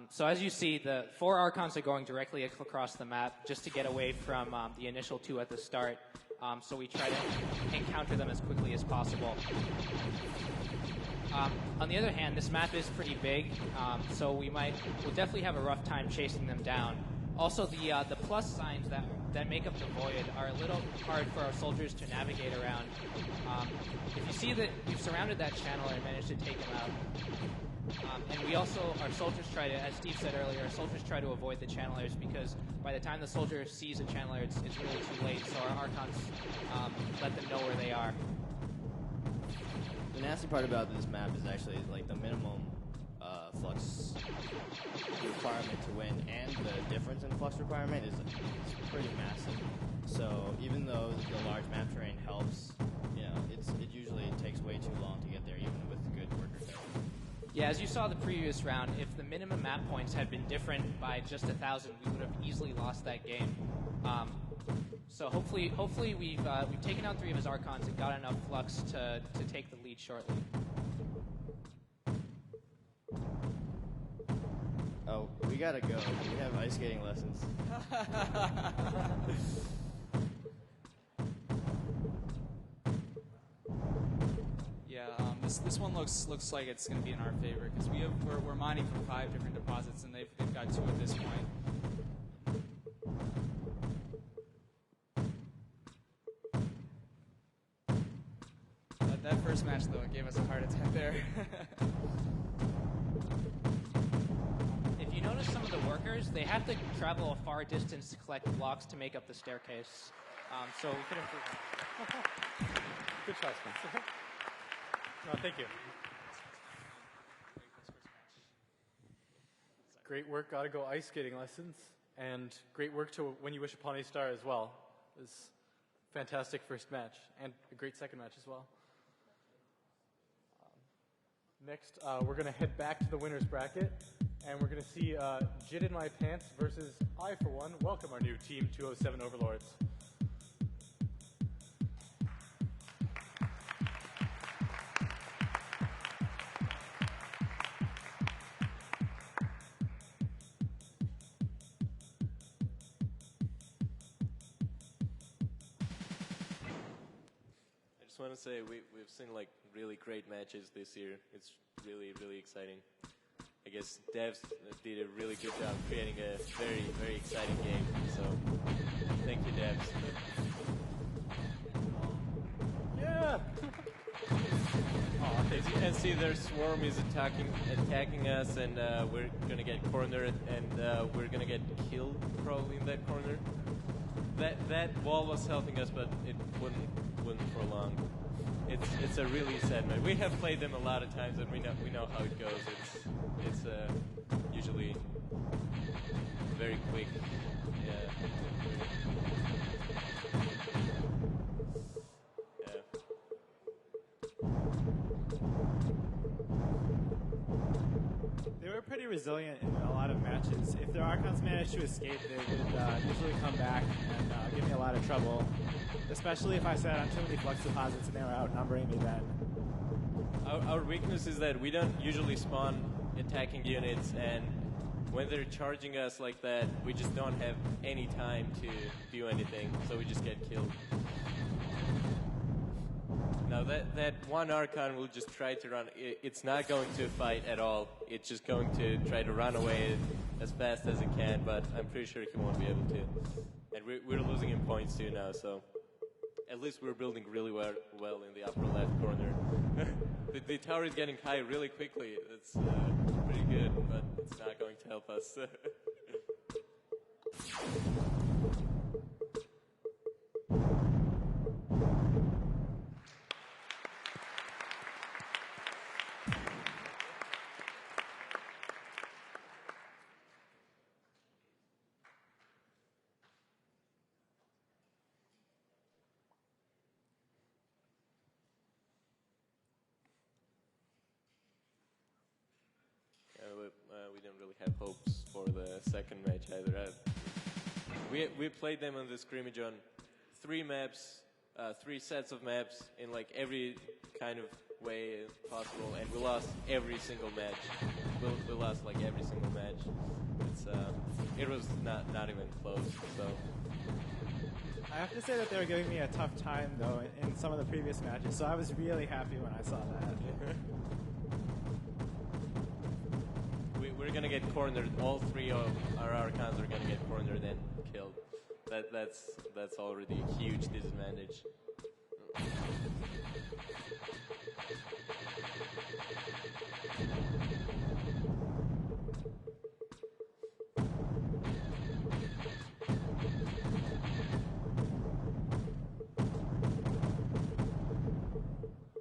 So as you see, the 4 Archons are going directly across the map just to get away from the initial 2 at the start. So we try to encounter them as quickly as possible. On the other hand, this map is pretty big, so we'll definitely have a rough time chasing them down. Also, the plus signs that make up the Void are a little hard for our soldiers to navigate around. If you see that we've surrounded that channel and managed to take them out, and we also, our soldiers try to, as Steve said earlier, our soldiers try to avoid the channelers because by the time the soldier sees a channeler, it's really too late, so our Archons let them know where they are. The nasty part about this map is actually like the minimum flux requirement to win, and the difference in flux requirement is pretty massive. So even though the large map terrain helps, you know, it usually takes way too long to get there, even with good worker code. Yeah, as you saw the previous round, if the minimum map points had been different by just 1,000, we would have easily lost that game. So hopefully we've taken out 3 of his Archons and got enough flux to take the lead shortly. Oh, we gotta go. We have ice skating lessons. Yeah, this one looks like it's going to be in our favor because we're mining from 5 different deposits and they've got 2 at this point. That first match though gave us a heart attack there. If you notice some of the workers, they have to travel a far distance to collect blocks to make up the staircase. So we could improve. Good try, Spence. No, thank you. Great work, Gotta Go ice skating lessons, and great work to When You Wish Upon a Star as well. It was a fantastic first match, and a great second match as well. Next, we're going to head back to the winner's bracket, and we're going to see Jit in My Pants versus I, for one, welcome our new Team 207 Overlords. I just want to say we've seen like really great matches this year. It's really, really exciting. I guess devs did a really good job creating a very, very exciting game. So thank you, devs. Yeah! As you can see, their swarm is attacking us, and we're gonna get cornered, and we're gonna get killed probably in that corner. That wall was helping us, but it wouldn't for long. It's a really sad match. We have played them a lot of times, and we know how it goes. It's usually very quick. Yeah. They were pretty resilient in a lot of matches. If their Archons managed to escape, they would usually come back and give me a lot of trouble, especially if I sat on too many flux deposits and they were outnumbering me then. Our weakness is that we don't usually spawn attacking units, and when they're charging us like that, we just don't have any time to do anything, so we just get killed. Now that one Archon will just try to run. It's not going to fight at all. It's just going to try to run away as fast as it can, but I'm pretty sure he won't be able to. And we're losing in points too now, so at least we're building really well in the upper left corner. The tower is getting high really quickly. That's pretty good, but it's not going to help us. We don't really have hopes for the second match either. We played them on the scrimmage on 3 maps, 3 sets of maps in like every kind of way possible, and we lost every single match. We lost like every single match. It was not even close. So I have to say that they were giving me a tough time though in some of the previous matches, so I was really happy when I saw that. We're gonna get cornered. All 3 of our Archons are gonna get cornered and killed. That's already a huge disadvantage.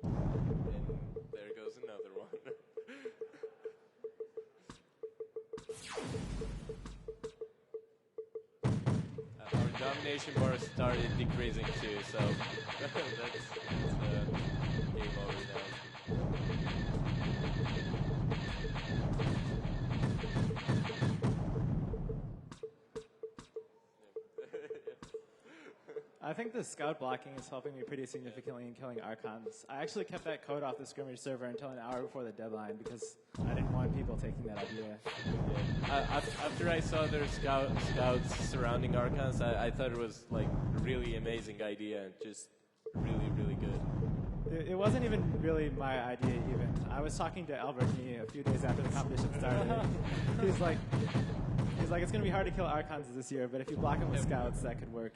And there goes another one. Our domination bar started decreasing too, so that's game over now. I think the scout blocking is helping me pretty significantly in killing Archons. I actually kept that code off the scrimmage server until an hour before the deadline because I didn't want people taking that idea. After I saw their scouts surrounding Archons, I thought it was like a really amazing idea, just really, really good. It wasn't even really my idea even. I was talking to Albertini a few days after the competition started. He's like, it's going to be hard to kill Archons this year, but if you block them with scouts, that could work.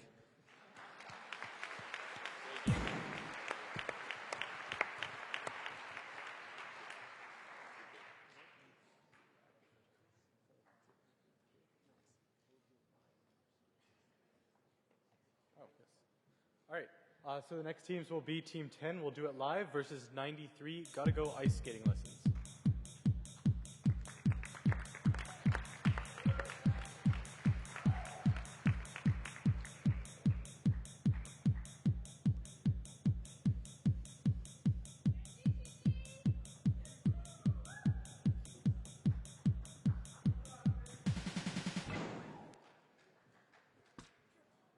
All right, so the next teams will be Team 10, we'll do it live, versus 93, Gotta Go ice skating lessons.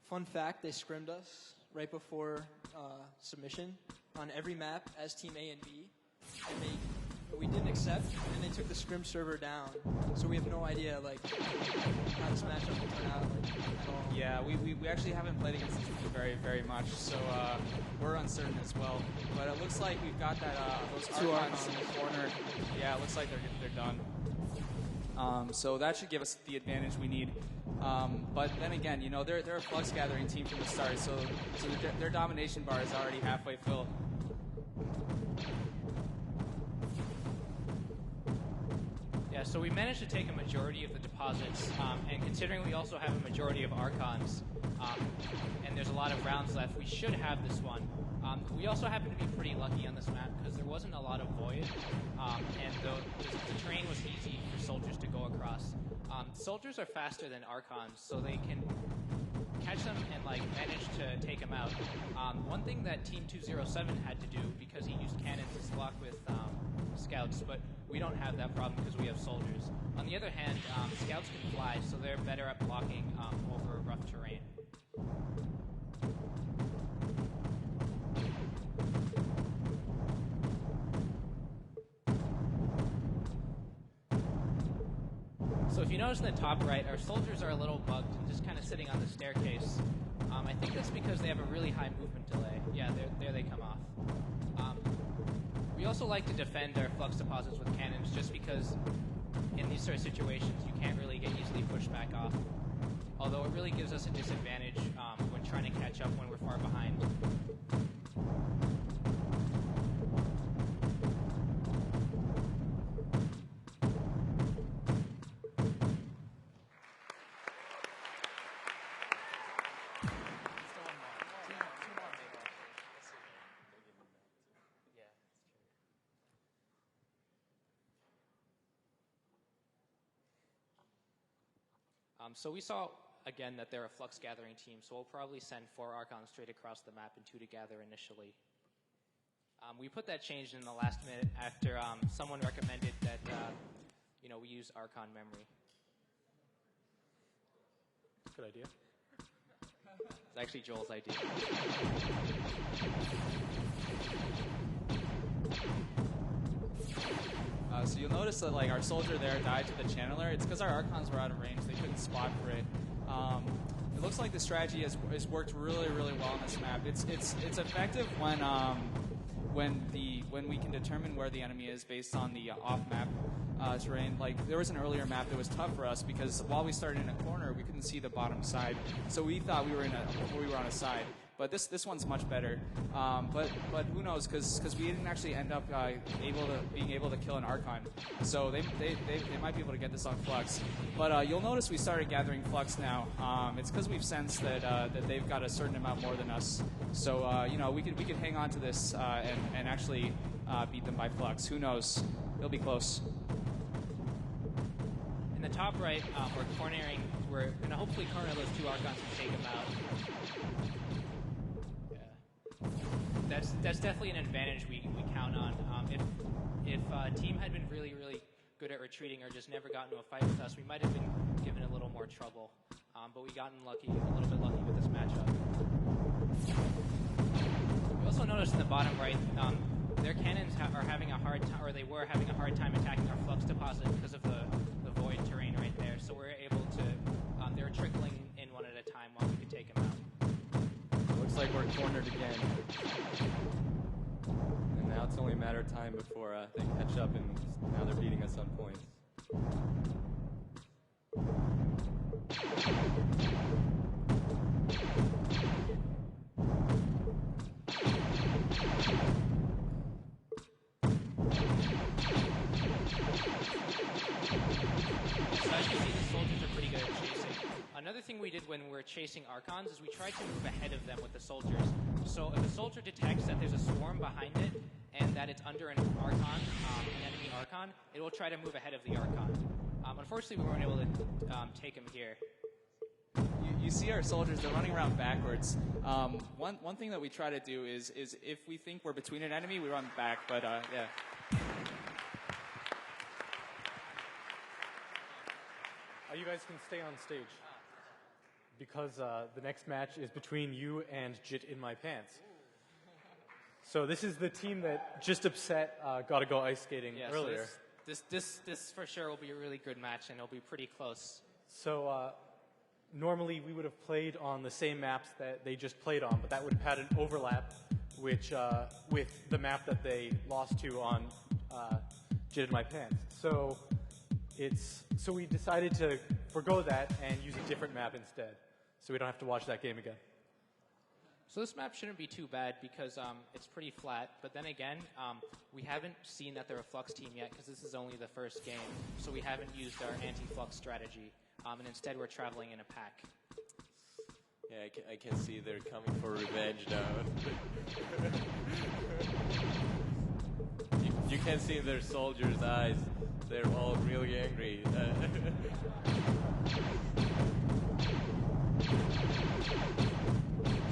Fun fact, they scrimmed us right before submission on every map as Team A and B, and we didn't accept, and they took the scrim server down. So we have no idea how this matchup will turn out at all. Yeah, we actually haven't played against this team very much, so we're uncertain as well. But it looks like we've got that those Archons in the corner. Yeah, it looks like they're done. So that should give us the advantage we need. But then again, they're a flux gathering team from the start, so their domination bar is already halfway filled. Yeah, so we managed to take a majority of the deposits, and considering we also have a majority of Archons, and there's a lot of rounds left, we should have this one. We also happen to be pretty lucky on this map because there wasn't a lot of void, and the terrain was easy for soldiers to go across. Soldiers are faster than Archons, so they can catch them and manage to take them out. One thing that Team 207 had to do, because he used cannons, is block with scouts, but we don't have that problem because we have soldiers. On the other hand, scouts can fly, so they're better at blocking over rough terrain. So if you notice in the top right, our soldiers are a little bugged and just kind of sitting on the staircase. I think that's because they have a really high movement delay. Yeah, there they come off. We also like to defend our flux deposits with cannons just because in these sort of situations you can't really get easily pushed back off. Although it really gives us a disadvantage when trying to catch up when we're far behind. So we saw, again, that they're a flux gathering team, so we'll probably send 4 Archons straight across the map and 2 to gather initially. We put that change in the last minute after someone recommended that we use Archon memory. Good idea. It's actually Joel's idea. So you'll notice that our soldier there died to the channeler. It's because our Archons were out of range. They couldn't spot for it. It looks like the strategy has worked really well on this map. It's effective when we can determine where the enemy is based on the off-map terrain. There was an earlier map that was tough for us because while we started in a corner, we couldn't see the bottom side. So we thought we were on a side. But this one's much better. But who knows? Because we didn't actually end up being able to kill an Archon. So they might be able to get this on Flux. But you'll notice we started gathering Flux now. It's because we've sensed that they've got a certain amount more than us. So we could hang on to this and actually beat them by Flux. Who knows? It'll be close. In the top right, we're cornering. We're going to hopefully corner those 2 Archons and take them out. That's definitely an advantage we count on. If a team had been really good at retreating or just never gotten into a fight with us, we might have been given a little more trouble. But we got a little bit lucky with this matchup. We also noticed in the bottom right, their cannons are having a hard time, or they were having a hard time attacking our flux deposit because of the void terrain right there. So we're able to. They were trickling in one at a time while we could take them out. Looks like we're cornered again. And now it's only a matter of time before they catch up, and now they're beating us on points. So as you see, the soldiers are pretty good at chasing. Another thing we did when we were chasing Archons is we tried to move ahead of them with the soldiers. So if a soldier detects that there's a swarm behind it and that it's under an Archon, an enemy Archon, it will try to move ahead of the Archon. Unfortunately, we weren't able to take him here. You see our soldiers, they're running around backwards. One thing that we try to do is if we think we're between an enemy, we run back, but yeah. You guys can stay on stage. because the next match is between you and Jit in my pants. So this is the team that just upset Gotta Go ice skating earlier. So this for sure will be a really good match, and it'll be pretty close. So normally we would have played on the same maps that they just played on, but that would have had an overlap, which with the map that they lost to on Jit in my pants. So we decided to forgo that and use a different map instead, so we don't have to watch that game again. So this map shouldn't be too bad because it's pretty flat. But then again, we haven't seen that they're a Flux team yet because this is only the first game. So we haven't used our anti-Flux strategy. And instead we're traveling in a pack. Yeah, I can see they're coming for revenge now. you can see in their soldiers' eyes. They're all really angry.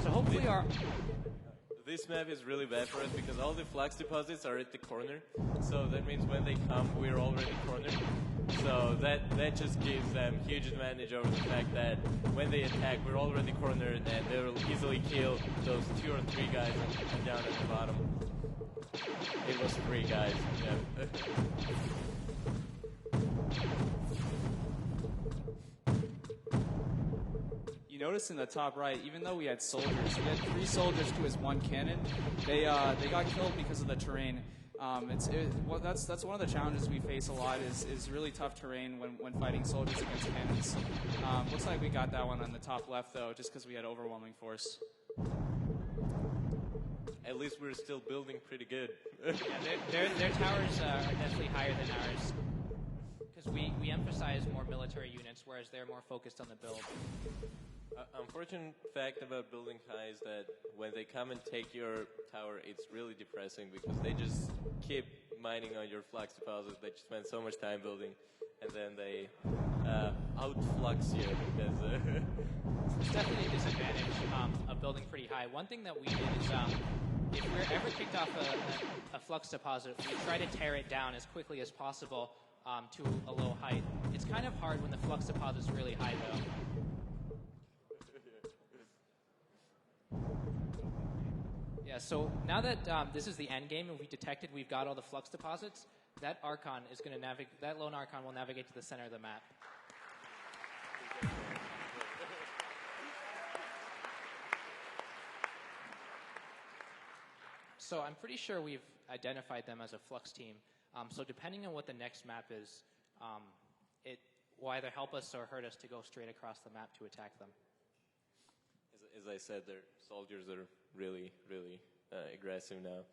So hopefully This map is really bad for us because all the flux deposits are at the corner. So that means when they come, we're already cornered. So that just gives them huge advantage over the fact that when they attack, we're already cornered and they will easily kill those 2 or 3 guys and down at the bottom. It was 3 guys, yeah. You notice in the top right, even though we had soldiers, we had 3 soldiers to his 1 cannon. They got killed because of the terrain. That's one of the challenges we face a lot is really tough terrain when fighting soldiers against cannons. Looks like we got that one on the top left though, just because we had overwhelming force. At least we're still building pretty good. Yeah, their towers are definitely higher than ours. Because we emphasize more military units, whereas they're more focused on the build. Unfortunate fact about building high is that when they come and take your tower, it's really depressing because they just keep mining on your flux deposits that you spend so much time building, and then they outflux you because it's definitely a disadvantage of building pretty high. One thing that we did is if we're ever kicked off a flux deposit, we try to tear it down as quickly as possible to a low height. It's kind of hard when the flux deposit is really high though. Yeah, so now that this is the end game and we detected we've got all the flux deposits, that Archon is going to navigate. That lone Archon will navigate to the center of the map. So I'm pretty sure we've identified them as a flux team. So depending on what the next map is, it will either help us or hurt us to go straight across the map to attack them. As I said, their soldiers are really, really aggressive now.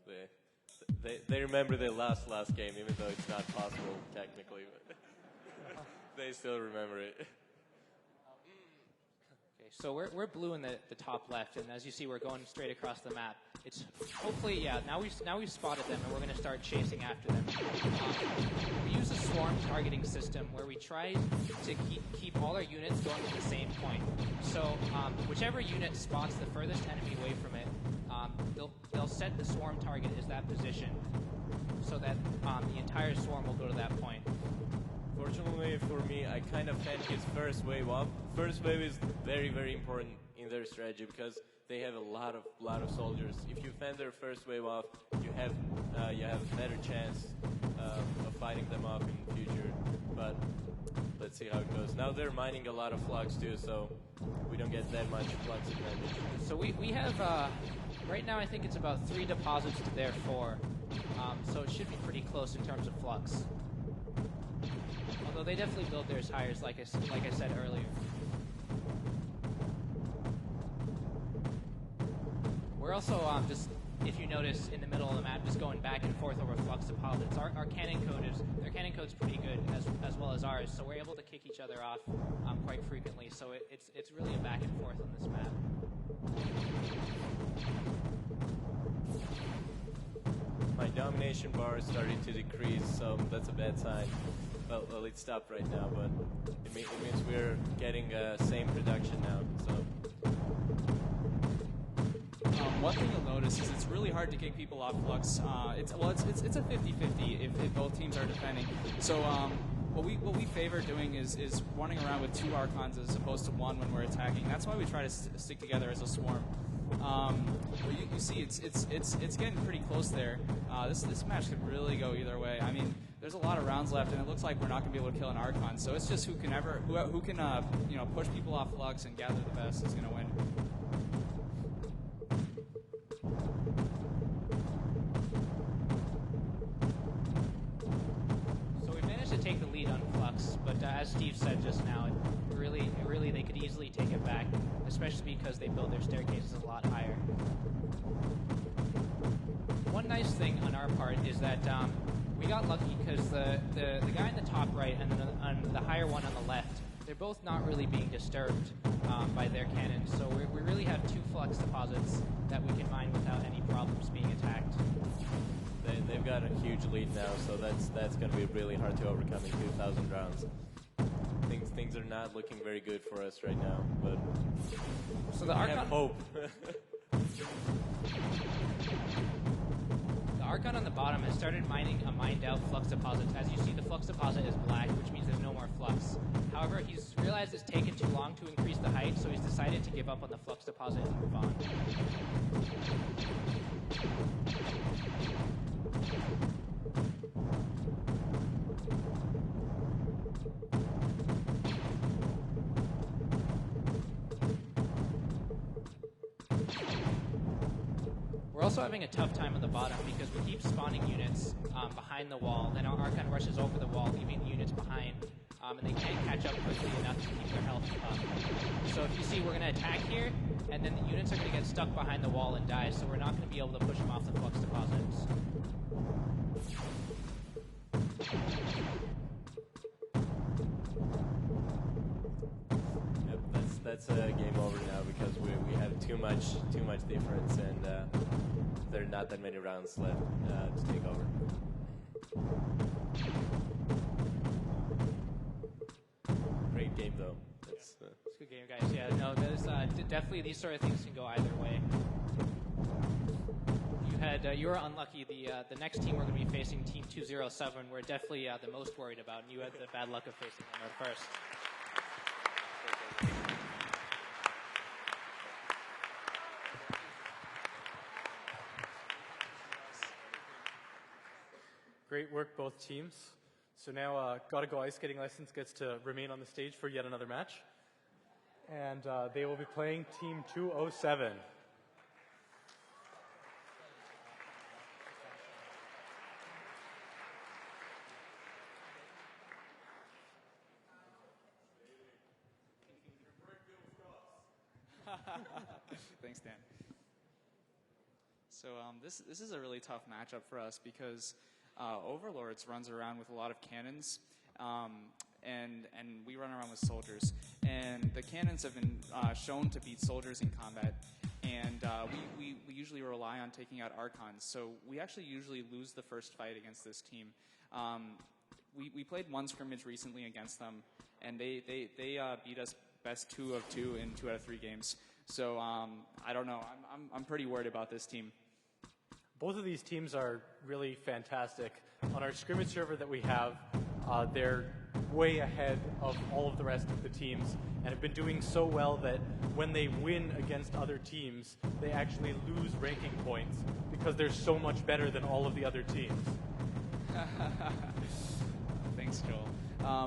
They remember their last game, even though it's not possible technically, but they still remember it. Okay, so we're blue in the top left, and as you see, we're going straight across the map. It's hopefully, yeah. Now we've spotted them, and we're going to start chasing after them. We use a swarm targeting system where we try to keep all our units going to the same point. So whichever unit spots the furthest enemy away from it, they'll set the swarm target as that position, so that the entire swarm will go to that point. Fortunately for me, I kind of fed his first wave off. First wave is very, very important in their strategy because they have a lot of soldiers. If you fend their first wave off, you have a better chance of fighting them off in the future. But let's see how it goes. Now they're mining a lot of flux too, so we don't get that much flux advantage. So we have right now I think it's about 3 deposits to their 4, so it should be pretty close in terms of flux. Although they definitely build theirs higher, like I said earlier. We're also just, if you notice, in the middle of the map, just going back and forth over flux deposits. Their cannon code's pretty good as well as ours, so we're able to kick each other off quite frequently. So it's really a back and forth on this map. My domination bar is starting to decrease, so that's a bad sign. Well, it stopped right now, but it means we're getting same production now. So. One thing you'll notice is it's really hard to kick people off flux. It's a 50-50 if both teams are defending. So what we favor doing is running around with 2 Archons as opposed to 1 when we're attacking. That's why we try to stick together as a swarm. But you see, it's getting pretty close there. This match could really go either way. I mean, there's a lot of rounds left, and it looks like we're not going to be able to kill an Archon. So it's just who can push people off Flux and gather the best is going to win. So we managed to take the lead on Flux, but as Steve said just now, really they could easily take it back, especially because they build their staircases a lot higher. One nice thing on our part is that we got lucky because the guy in the top right and the higher one on the left, they're both not really being disturbed by their cannons. So we really have 2 flux deposits that we can mine without any problems being attacked. They've got a huge lead now, so that's going to be really hard to overcome in 2,000 rounds. Things are not looking very good for us right now, but so we have hope. The Archon on the bottom has started mining a mined-out flux deposit. As you see, the flux deposit is black, which means there's no more flux. However, he's realized it's taken too long to increase the height, so he's decided to give up on the flux deposit and move on. We're also having a tough time on the bottom because we keep spawning units behind the wall. Then our Archon rushes over the wall, leaving the units behind, and they can't catch up quickly enough to keep their health up. So if you see, we're going to attack here, and then the units are going to get stuck behind the wall and die, so we're not going to be able to push them off the flux deposits. Yep, that's a game over now because we have too much difference, and there are not that many rounds left to take over. Great game though. It's a good game, guys. Yeah, no, there's definitely these sort of things can go either way. You were unlucky. The next team we're going to be facing, Team 207, we're definitely the most worried about, and you had the bad luck of facing them at first. Great work, both teams. So now Gotta Go Ice Skating License gets to remain on the stage for yet another match. And they will be playing Team 207. Thanks, Dan. So this is a really tough matchup for us because Overlords runs around with a lot of cannons, and we run around with soldiers. And the cannons have been shown to beat soldiers in combat, and we usually rely on taking out Archons. So we actually usually lose the first fight against this team. We played one scrimmage recently against them, and they beat us best 2 of 2 in 2 out of 3 games. So I don't know. I'm pretty worried about this team. Both of these teams are really fantastic. On our scrimmage server that we have, they're way ahead of all of the rest of the teams and have been doing so well that when they win against other teams, they actually lose ranking points because they're so much better than all of the other teams. Thanks, Joel.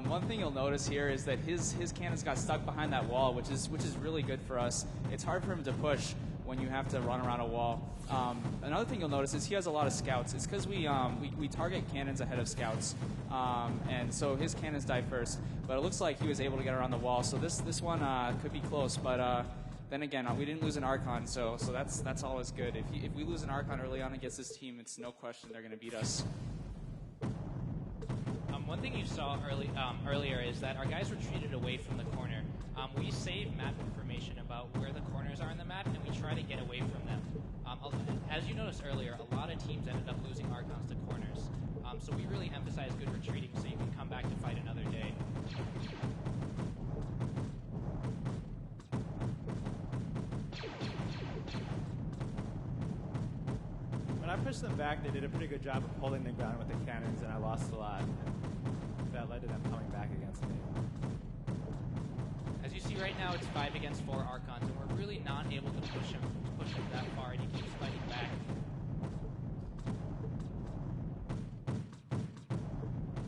One thing you'll notice here is that his cannons got stuck behind that wall, which is really good for us. It's hard for him to push when you have to run around a wall. Another thing you'll notice is he has a lot of scouts. It's because we target cannons ahead of scouts, and so his cannons die first. But it looks like he was able to get around the wall, so this one could be close. But then again, we didn't lose an Archon, so that's always good. If we lose an Archon early on against this team, it's no question they're going to beat us. One thing you saw earlier is that our guys retreated away from the corner. We save map information about where the corners are in the map, and we try to get away from them. As you noticed earlier, a lot of teams ended up losing Archons to corners. So we really emphasize good retreating so you can come back to fight another day. When I pushed them back, they did a pretty good job of holding the ground with the cannons, and I lost a lot. And that led to them coming back against me. As you see right now, it's 5 against 4 Archons, and we're really not able to push him that far, and he keeps fighting back.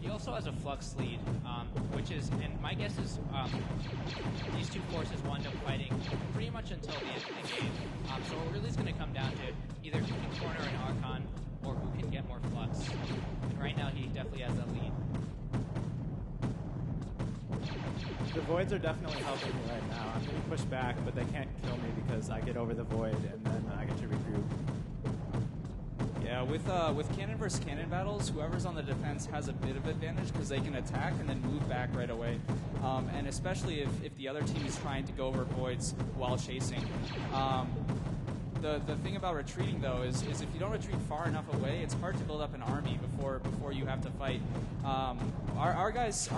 He also has a Flux lead, which is, and my guess is these two forces will end up fighting pretty much until the end of the game. So it really is going to come down to either who can corner an Archon or who can get more Flux. And right now he definitely has that lead. The voids are definitely helping me right now. I'm getting pushed back, but they can't kill me because I get over the void and then I get to regroup. Yeah, with cannon versus cannon battles, whoever's on the defense has a bit of advantage because they can attack and then move back right away. And especially if the other team is trying to go over voids while chasing. The thing about retreating though is if you don't retreat far enough away, it's hard to build up an army before you have to fight. Our guys,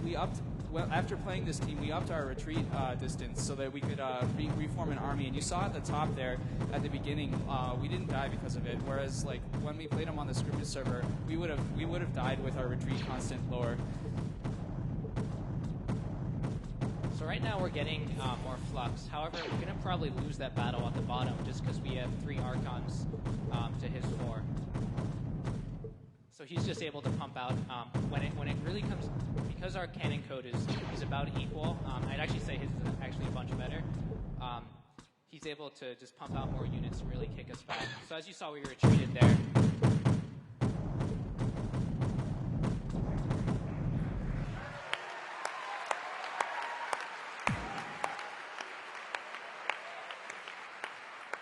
we upped. Well, after playing this team, we upped our retreat distance so that we could reform an army. And you saw at the top there at the beginning, we didn't die because of it. Whereas, like when we played them on the scrimmage server, we would have died with our retreat constant lower. So right now we're getting more Flux. However, we're going to probably lose that battle at the bottom just because we have 3 Archons to his 4. So he's just able to pump out when it really comes, because our cannon code is about equal. I'd actually say his is actually a bunch better. He's able to just pump out more units and really kick us back. So as you saw, we retreated there.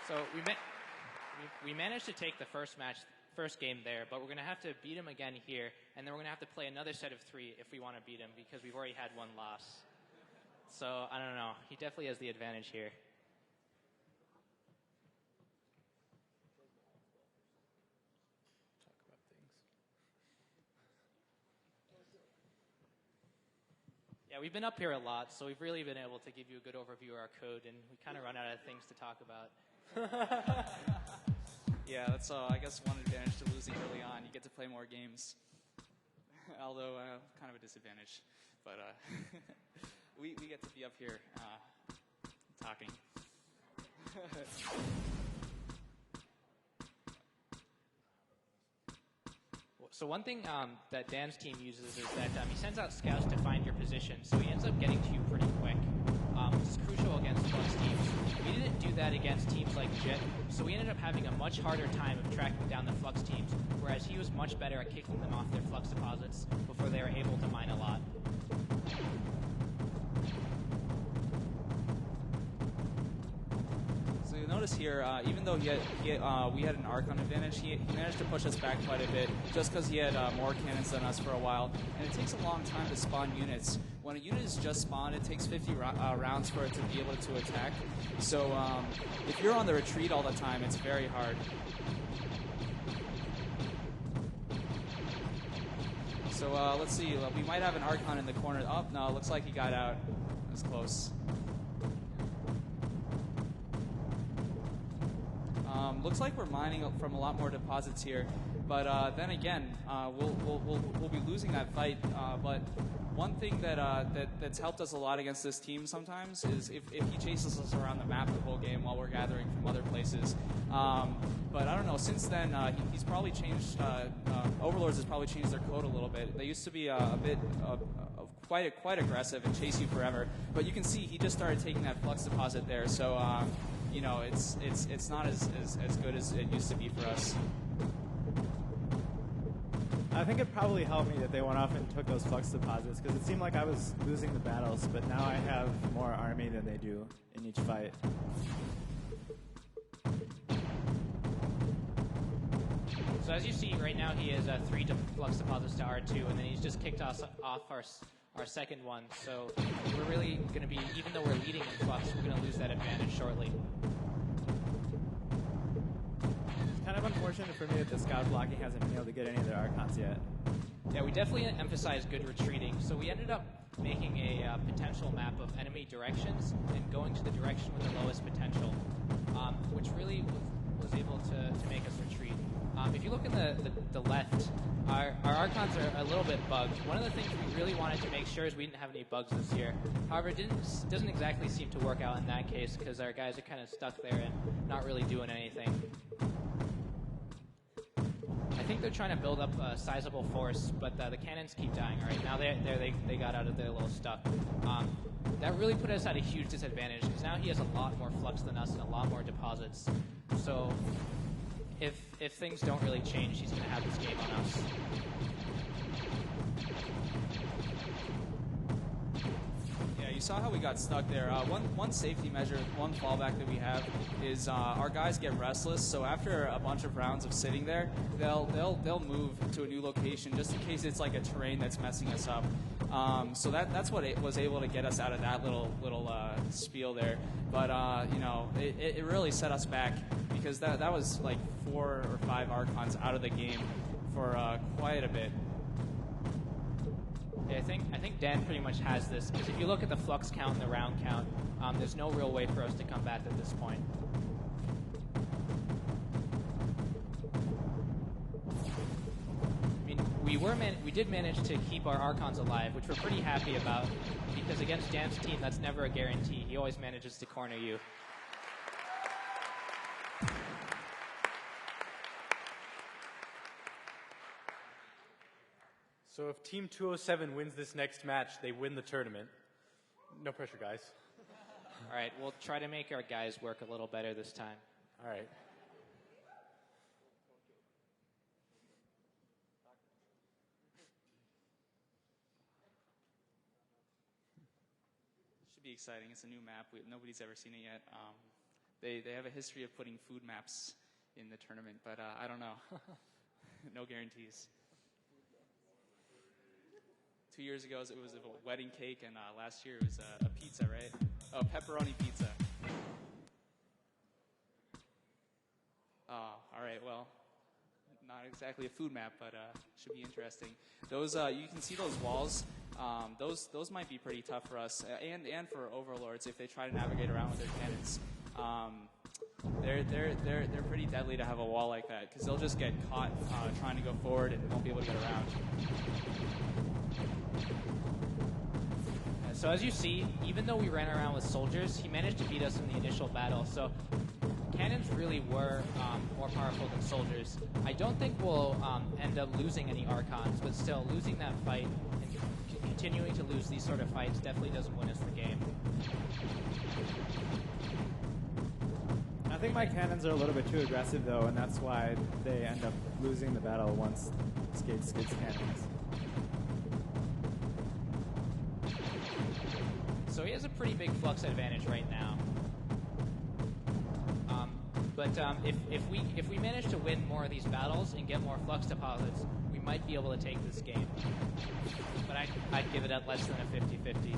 So we managed to take the first game there, but we're going to have to beat him again here, and then we're going to have to play another set of 3 if we want to beat him, because we've already had 1 loss. So, I don't know. He definitely has the advantage here. Talk about things. Yeah, we've been up here a lot, so we've really been able to give you a good overview of our code, and we kind of run out of things to talk about. Yeah, that's I guess one advantage to losing early on. You get to play more games, although kind of a disadvantage. But we get to be up here talking. So one thing that Dan's team uses is that he sends out scouts to find your position, so he ends up getting to you pretty quick, which is crucial against Flux teams. We didn't do that against teams like Jet, so we ended up having a much harder time of tracking down the Flux teams, whereas he was much better at kicking them off their Flux deposits before they were able to mine a lot. So you'll notice here, even though we had an Archon advantage, he managed to push us back quite a bit just because he had more cannons than us for a while. And it takes a long time to spawn units. When a unit is just spawned, it takes 50 rounds for it to be able to attack. So if you're on the retreat all the time, it's very hard. So let's see, we might have an Archon in the corner. Oh, no, it looks like he got out. That's close. Looks like we're mining from a lot more deposits here, but then again, we'll be losing that fight. But one thing that's helped us a lot against this team sometimes is if he chases us around the map the whole game while we're gathering from other places. But I don't know. Since then, he's probably changed. Overlords has probably changed their code a little bit. They used to be a bit quite aggressive and chase you forever. But you can see he just started taking that flux deposit there. So. You know, it's not as good as it used to be for us. I think it probably helped me that they went off and took those flux deposits, because it seemed like I was losing the battles, but now I have more army than they do in each fight. So as you see, right now he has 3 flux deposits to R2, and then he's just kicked us off our second one. So we're really going to be, even though we're leading in flux, we're going to lose that advantage shortly. It's kind of unfortunate for me that the scout blocking hasn't been able to get any of their Archons yet. Yeah, we definitely emphasize good retreating. So we ended up making a potential map of enemy directions and going to the direction with the lowest potential, which really was able to make us retreat. If you look in the left, our Archons are a little bit bugged. One of the things we really wanted to make sure is we didn't have any bugs this year. However, it doesn't exactly seem to work out in that case because our guys are kind of stuck there and not really doing anything. I think they're trying to build up a sizable force, but the cannons keep dying. All right, now they got out of their little stuck. That really put us at a huge disadvantage because now he has a lot more flux than us and a lot more deposits. So if things don't really change, he's going to have this game on us. Yeah, you saw how we got stuck there. One safety measure, one fallback that we have is our guys get restless. So after a bunch of rounds of sitting there, they'll move to a new location just in case it's like a terrain that's messing us up. So that's what it was able to get us out of that little spiel there. But you know, it really set us back because that was like 4 or 5 Archons out of the game for quite a bit. Yeah, I think Dan pretty much has this because if you look at the flux count and the round count, there's no real way for us to come back at this point. I mean, we did manage to keep our Archons alive, which we're pretty happy about because against Dan's team, that's never a guarantee. He always manages to corner you. So if Team 207 wins this next match, they win the tournament. No pressure, guys. All right, we'll try to make our guys work a little better this time. All right. Should be exciting. It's a new map. Nobody's ever seen it yet. They have a history of putting food maps in the tournament, but I don't know. No guarantees. 2 years ago, it was a wedding cake, and last year it was a pizza, right? Oh, pepperoni pizza. Oh, all right, well, not exactly a food map, but should be interesting. Those you can see those walls. Those might be pretty tough for us, and for overlords if they try to navigate around with their cannons. They're pretty deadly to have a wall like that because they'll just get caught trying to go forward and won't be able to get around. So as you see, even though we ran around with soldiers, he managed to beat us in the initial battle. So cannons really were more powerful than soldiers. I don't think we'll end up losing any Archons, but still, losing that fight and continuing to lose these sort of fights definitely doesn't win us the game. I think my cannons are a little bit too aggressive, though, and that's why they end up losing the battle once Skates gets cannons. So he has a pretty big flux advantage right now. But if we manage to win more of these battles and get more flux deposits, we might be able to take this game. But I'd give it at less than a 50-50.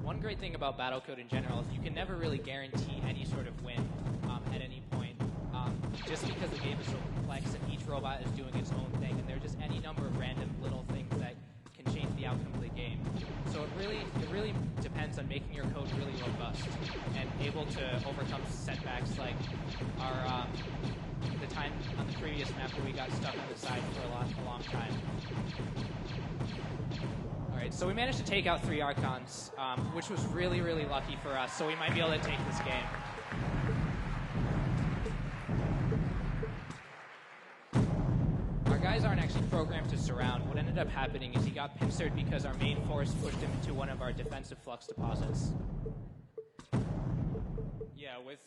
One great thing about Battlecode in general is you can never really guarantee any sort of win at any point. Just because the game is so complex and each robot is doing its own thing, and there are just any number of random little things that can change the outcome of the game. So it really depends on making your code really robust and able to overcome setbacks like the time on the previous map where we got stuck on the side for a long time. All right, so we managed to take out 3 Archons, which was really, really lucky for us. So we might be able to take this game. Guys aren't actually programmed to surround. What ended up happening is he got pincered because our main force pushed him into one of our defensive flux deposits. Yeah, with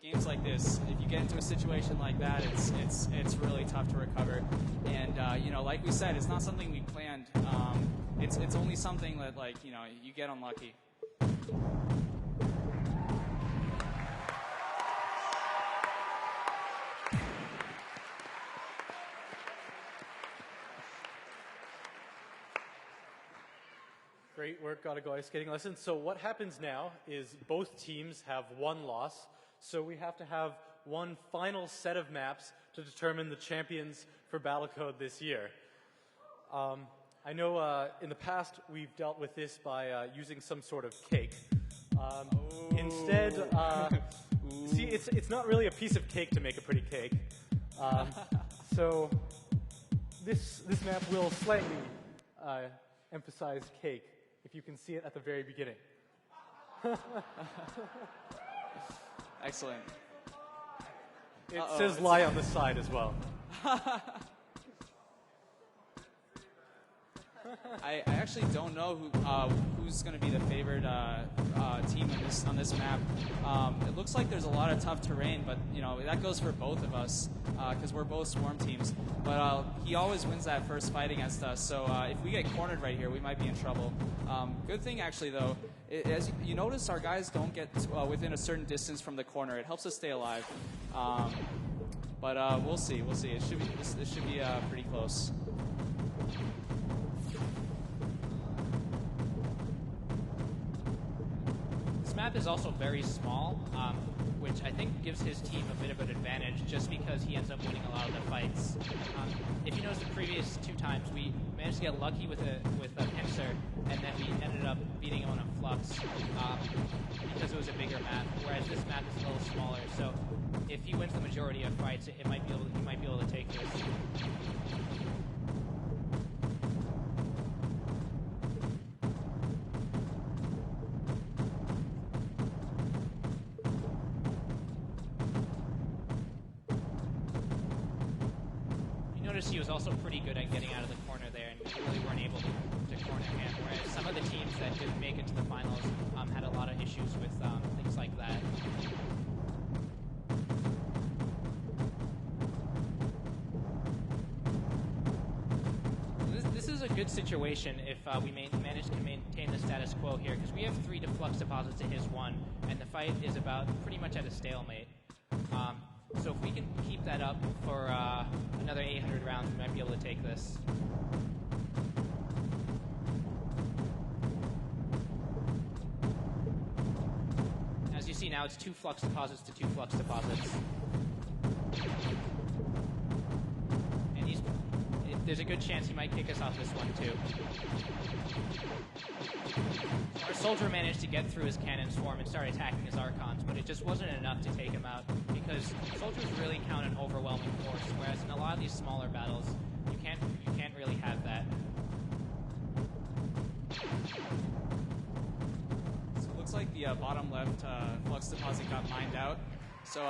games like this, if you get into a situation like that, it's really tough to recover. And you know, like we said, it's not something we planned. It's only something that, like, you know, you get unlucky. Great work, Gotta Go Ice Skating Lesson. So what happens now is both teams have 1 loss, so we have to have one final set of maps to determine the champions for Battlecode this year. I know in the past we've dealt with this by using some sort of cake. Instead, see, it's not really a piece of cake to make a pretty cake. So this map will slightly emphasize cake, if you can see it at the very beginning. Excellent. It says lie on the side as well. I actually don't know who's going to be the favored team on this map. It looks like there's a lot of tough terrain, but that goes for both of us because we're both swarm teams. But he always wins that first fight against us. So if we get cornered right here, we might be in trouble. Good thing actually though, as you notice, our guys don't get within a certain distance from the corner. It helps us stay alive. But we'll see. We'll see. It should be this should be pretty close. This map is also very small, which I think gives his team a bit of an advantage just because he ends up winning a lot of the fights. If you notice the previous 2 times, we managed to get lucky with a pincer, and then we ended up beating him on a flux because it was a bigger map, whereas this map is a little smaller. So if he wins the majority of fights, he might be able to take this. He was also pretty good at getting out of the corner there, and we really weren't able to corner him, whereas some of the teams that didn't make it to the finals had a lot of issues with things like that. This is a good situation if we manage to maintain the status quo here, because we have 3 deflux deposits to his 1, and the fight is about pretty much at a stalemate. So if we can keep that up for another 800 rounds, we might be able to take this. As you see now, it's 2 flux deposits to 2 flux deposits. And there's a good chance he might kick us off this one too. Our soldier managed to get through his cannon swarm and start attacking his archons, but it just wasn't enough to take him out because soldiers really count an overwhelming force, whereas in a lot of these smaller battles, you can't really have that. So it looks like the bottom left flux deposit got mined out. So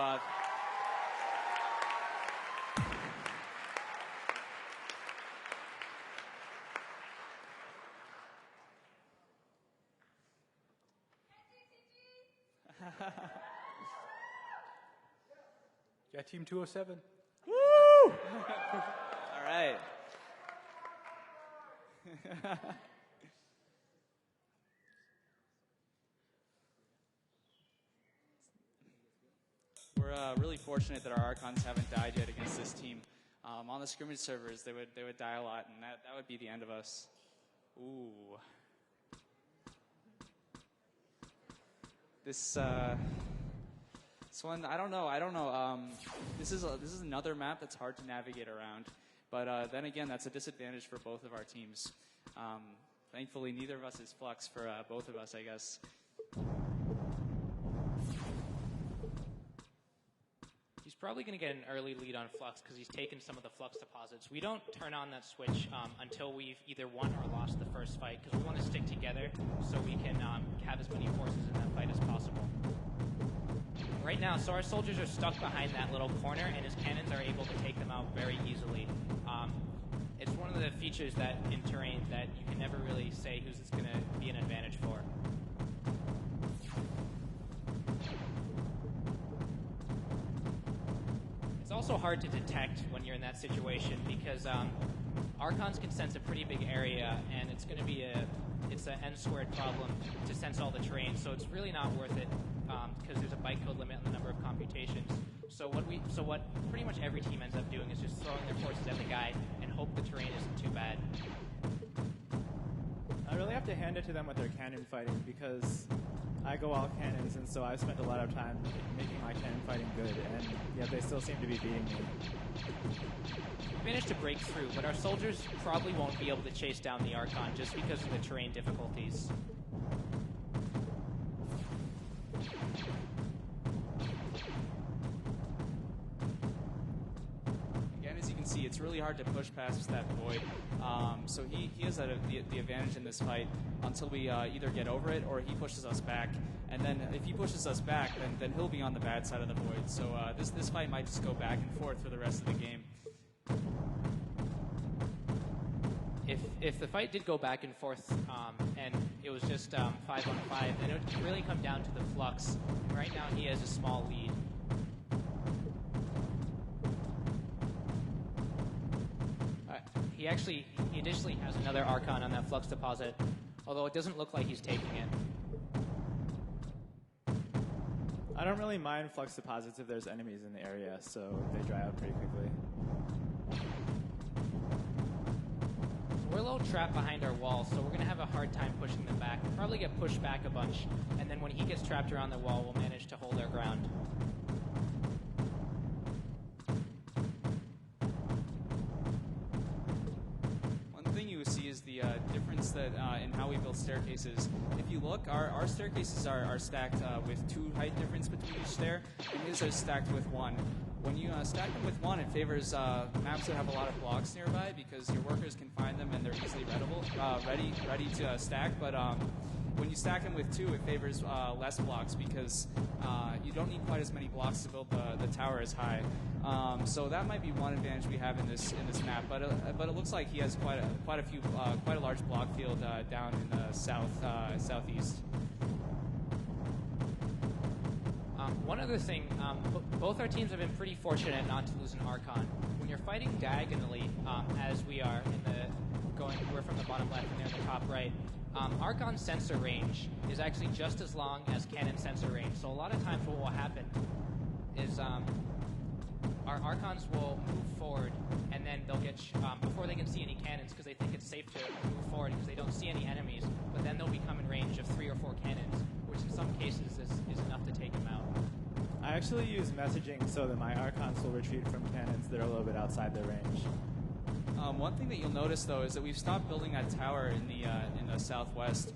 Yeah, Team 207. Woo! All right. We're really fortunate that our Archons haven't died yet against this team. On the scrimmage servers, they would die a lot, and that would be the end of us. Ooh. This one, I don't know. This is another map that's hard to navigate around, but then again, that's a disadvantage for both of our teams. Thankfully, neither of us is flux for both of us, I guess. He's probably going to get an early lead on flux because he's taken some of the flux deposits. We don't turn on that switch until we've either won or lost the first fight because we want to stick together so we can have as many forces in that fight as possible. Right now, so our soldiers are stuck behind that little corner, and his cannons are able to take them out very easily. It's one of the features that in terrain that you can never really say who's it's going to be an advantage for. It's also hard to detect when you're in that situation because Archons can sense a pretty big area, and it's going to be it's an n-squared problem to sense all the terrain, so it's really not worth it because there's a bytecode limit on the number of computations. So what pretty much every team ends up doing is just throwing their forces at the guy and hope the terrain isn't too bad. I really have to hand it to them with their cannon fighting because I go all cannons, and so I've spent a lot of time making my cannon fighting good, and yet they still seem to be beating me. We managed to break through, but our soldiers probably won't be able to chase down the Archon just because of the terrain difficulties. Again, as you can see, it's really hard to push past that void. So he has the advantage in this fight until we either get over it or he pushes us back. And then if he pushes us back, then he'll be on the bad side of the void. So this fight might just go back and forth for the rest of the game. If the fight did go back and forth and it was just 5 on 5, then it would really come down to the flux. Right now he has a small lead. He additionally has another Archon on that flux deposit, although it doesn't look like he's taking it. I don't really mind flux deposits if there's enemies in the area, so they dry out pretty quickly. We're a little trapped behind our wall, so we're going to have a hard time pushing them back. We'll probably get pushed back a bunch, and then when he gets trapped around the wall, we'll manage to hold our ground. The difference that in how we build staircases. If you look, our staircases are stacked with 2 height difference between each stair, and his are stacked with 1. When you stack them with 1, it favors maps that have a lot of blocks nearby because your workers can find them and they're easily ready to stack. But when you stack them with 2, it favors less blocks because you don't need quite as many blocks to build the tower as high. So that might be one advantage we have in this map. But it looks like he has quite a large block field down in the southeast. One other thing, both our teams have been pretty fortunate not to lose an Archon. When you're fighting diagonally, as we are we're from the bottom left and they're in the top right. Archon sensor range is actually just as long as cannon sensor range. So a lot of times what will happen is our Archons will move forward and then they'll get, before they can see any cannons, because they think it's safe to move forward because they don't see any enemies, but then they'll become in range of 3 or 4 cannons, which in some cases is enough to take them out. I actually use messaging so that my Archons will retreat from cannons that are a little bit outside their range. One thing that you'll notice, though, is that we've stopped building that tower in the southwest.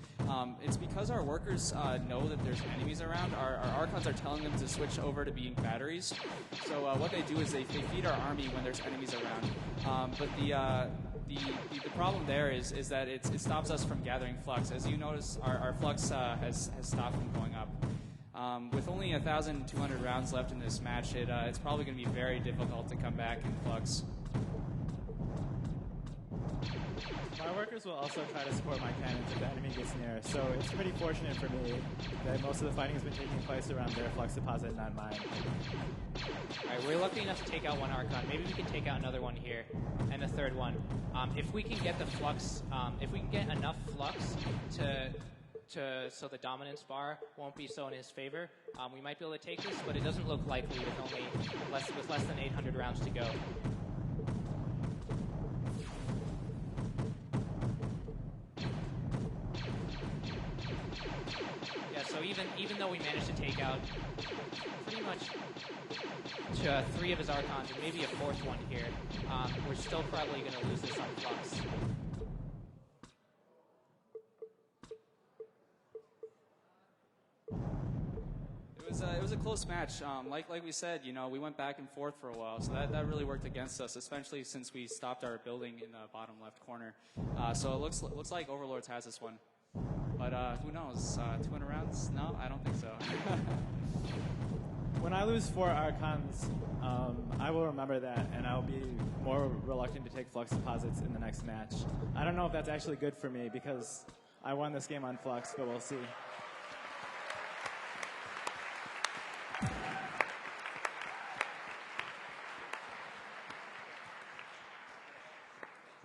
It's because our workers know that there's enemies around. Our Archons are telling them to switch over to being batteries. So what they do is they feed our army when there's enemies around. But the problem there is that it stops us from gathering flux. As you notice, our flux has stopped from going up. With only 1,200 rounds left in this match, it's probably going to be very difficult to come back in flux. My workers will also try to support my cannons if the enemy gets near, so it's pretty fortunate for me that most of the fighting has been taking place around their flux deposit, not mine. Alright, we're lucky enough to take out one Archon. Maybe we can take out another one here, and a third one. If we can get the flux, if we can get enough flux so the dominance bar won't be so in his favor, we might be able to take this, but it doesn't look likely with less than 800 rounds to go. So even though we managed to take out pretty much 3 of his Archons and maybe a 4th one here, we're still probably going to lose this on flux. It was a close match. Like we said, we went back and forth for a while, so that really worked against us, especially since we stopped our building in the bottom left corner. So it looks like Overlords has this one. But who knows? 200 rounds? No, I don't think so. When I lose 4 Archons, I will remember that, and I'll be more reluctant to take flux deposits in the next match. I don't know if that's actually good for me, because I won this game on flux, but we'll see.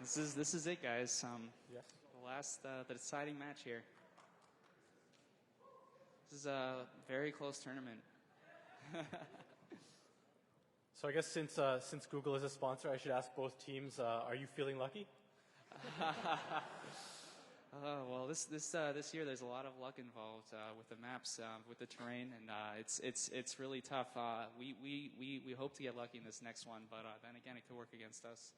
This is it, guys. Yes. The deciding match here. This is a very close tournament. So I guess since Google is a sponsor, I should ask both teams: are you feeling lucky? Well, this year there's a lot of luck involved with the maps, with the terrain, and it's really tough. We hope to get lucky in this next one, but then again, it could work against us.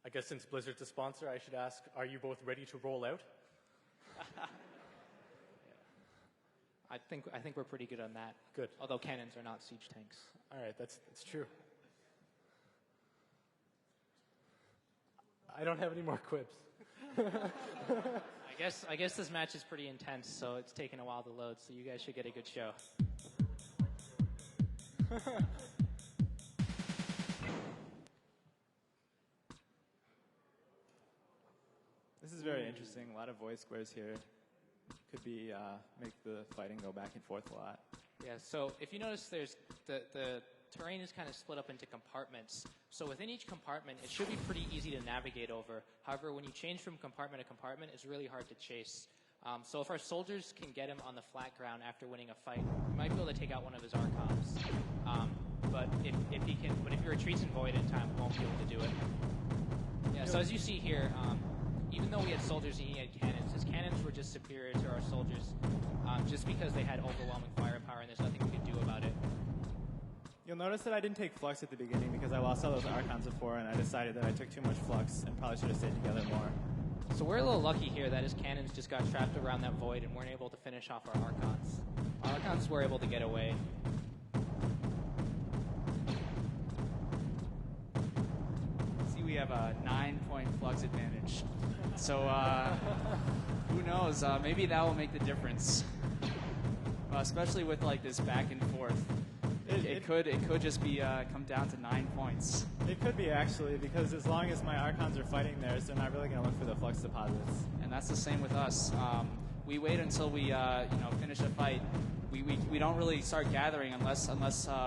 I guess since Blizzard's a sponsor, I should ask: are you both ready to roll out? I think we're pretty good on that. Good. Although cannons are not siege tanks. All right, that's true. I don't have any more quips. I guess this match is pretty intense, so it's taken a while to load. So you guys should get a good show. This is very interesting. A lot of void squares here. Could be make the fighting go back and forth a lot. Yeah. So if you notice, there's the terrain is kind of split up into compartments. So within each compartment, it should be pretty easy to navigate over. However, when you change from compartment to compartment, it's really hard to chase. So if our soldiers can get him on the flat ground after winning a fight, we might be able to take out one of his Archons. But if he retreats in void in time, we won't be able to do it. Yeah. So as you see here, even though we had soldiers and he had cannons, his cannons were just superior to our soldiers, just because they had overwhelming firepower, and there's nothing we could do about it. You'll notice that I didn't take flux at the beginning because I lost all those Archons before, and I decided that I took too much flux and probably should have stayed together more. So we're a little lucky here that his cannons just got trapped around that void and weren't able to finish off our Archons. Our Archons were able to get away. See, we have a 9-point flux advantage. So who knows? Maybe that will make the difference. Especially with like this back and forth. It could just be come down to 9 points. It could be actually, because as long as my Archons are fighting theirs, they're not really going to look for the flux deposits. And that's the same with us. We wait until we finish a fight. We don't really start gathering unless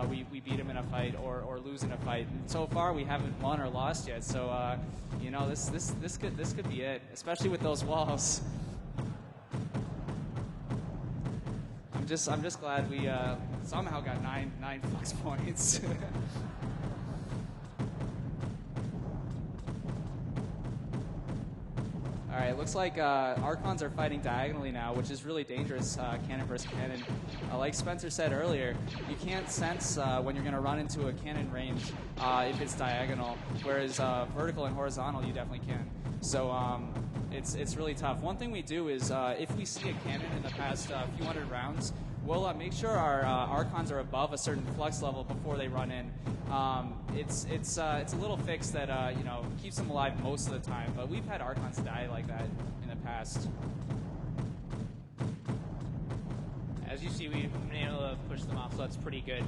we beat them in a fight or lose in a fight. And so far we haven't won or lost yet. So this could be it, especially with those walls. I'm just glad we somehow got nine flux points. All right, looks like Archons are fighting diagonally now, which is really dangerous, cannon versus cannon. Like Spencer said earlier, you can't sense when you're going to run into a cannon range if it's diagonal, whereas vertical and horizontal you definitely can. So it's really tough. One thing we do is if we see a cannon in the past few hundred rounds, we'll make sure our Archons are above a certain flux level before they run in. It's a little fix that keeps them alive most of the time, but we've had Archons die like that in the past. As you see, we've been able to push them off, so that's pretty good.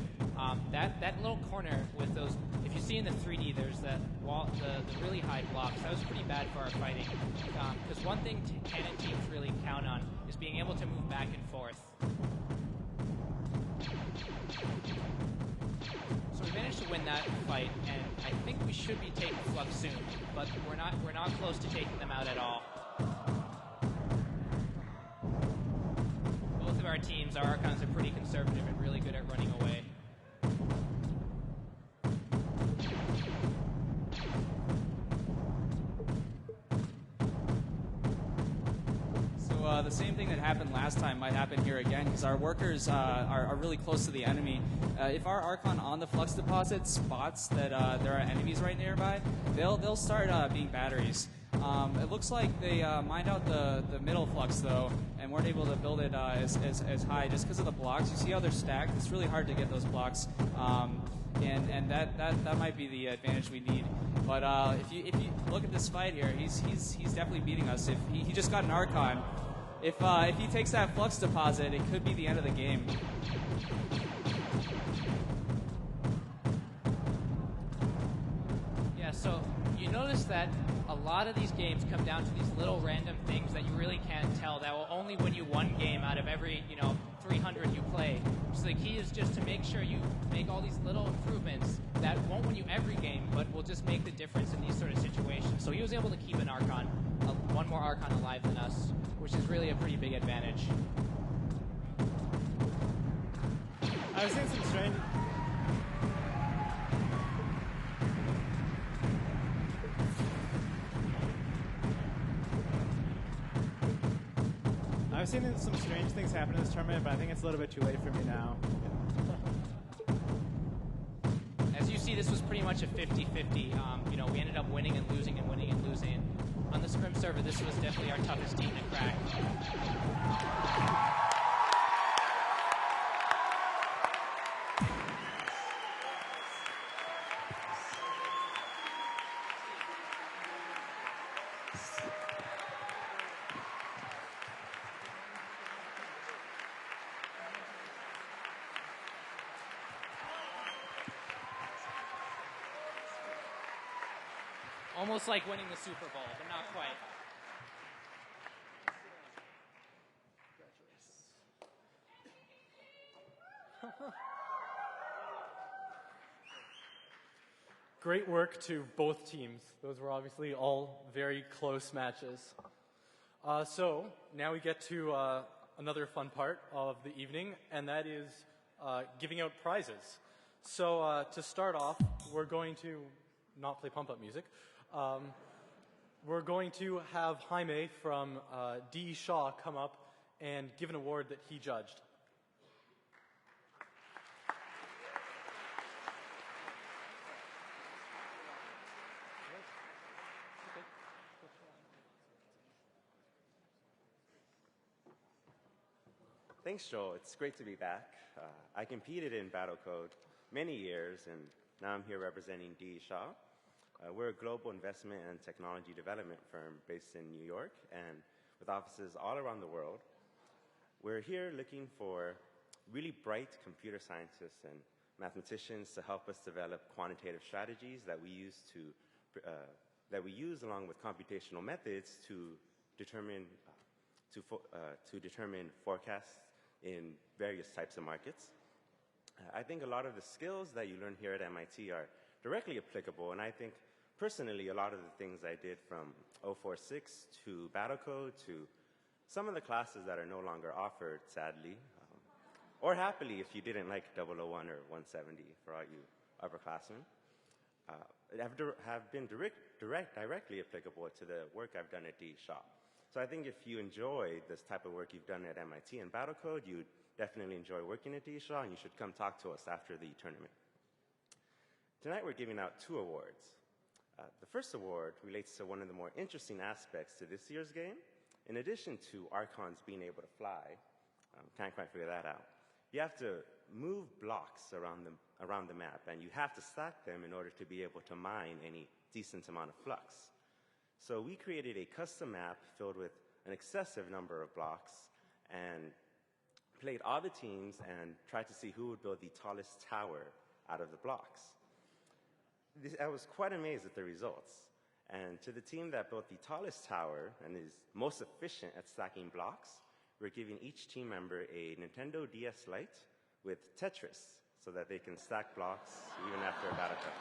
That little corner with those, if you see in the 3D, there's that wall, the really high blocks. That was pretty bad for our fighting. Because one thing cannon teams really count on is being able to move back and forth. So we managed to win that fight, and I think we should be taking flux soon, but we're not close to taking them out at all. Both of our teams, our Archons, are pretty conservative and really good at running away. So the same thing that happened last time might happen here again, because our workers are really close to the enemy. If our Archon on the flux deposit spots that there are enemies right nearby, they'll start being batteries. It looks like they mined out the middle flux though, and weren't able to build it as high just because of the blocks. You see how they're stacked? It's really hard to get those blocks, and that might be the advantage we need. But if you look at this fight here, he's definitely beating us. If he just got an Archon, if he takes that flux deposit, it could be the end of the game. Yeah, so you notice that a lot of these games come down to these little random things that you really can't tell that will only win you one game out of every 300 you play. So the key is just to make sure you make all these little improvements that won't win you every game, but will just make the difference in these sort of situations. So he was able to keep an Archon, one more Archon alive than us, which is really a pretty big advantage. I was seeing some strange... I've seen some strange things happen in this tournament, but I think it's a little bit too late for me now. As you see, this was pretty much a 50-50. We ended up winning and losing and winning and losing. On the Scrim server, this was definitely our toughest team to crack. almost like winning the Super Bowl, but not quite. Great work to both teams. Those were obviously all very close matches. So now we get to another fun part of the evening, and that is giving out prizes. So to start off, we're going to not play pump-up music. We're going to have Jaime from D. Shaw come up and give an award that he judged. Thanks, Joel. It's great to be back. I competed in Battlecode many years, and now I'm here representing D. Shaw. We're a global investment and technology development firm based in New York and with offices all around the world. We're here looking for really bright computer scientists and mathematicians to help us develop quantitative strategies that we use along with computational methods to determine forecasts in various types of markets. I think a lot of the skills that you learn here at MIT are directly applicable, and I think personally a lot of the things I did from 046 to Battlecode to some of the classes that are no longer offered, sadly, or happily if you didn't like 001 or 170 for all you upperclassmen, have been directly applicable to the work I've done at D. Shaw. So I think if you enjoy this type of work you've done at MIT and Battlecode, you'd definitely enjoy working at D. Shaw, and you should come talk to us after the tournament. Tonight we're giving out 2 awards. The first award relates to one of the more interesting aspects to this year's game. In addition to Archons being able to fly, can't quite figure that out, you have to move blocks around the map, and you have to stack them in order to be able to mine any decent amount of flux. So we created a custom map filled with an excessive number of blocks and played all the teams and tried to see who would build the tallest tower out of the blocks. I was quite amazed at the results. And to the team that built the tallest tower and is most efficient at stacking blocks, we're giving each team member a Nintendo DS Lite with Tetris so that they can stack blocks even after a battle cut.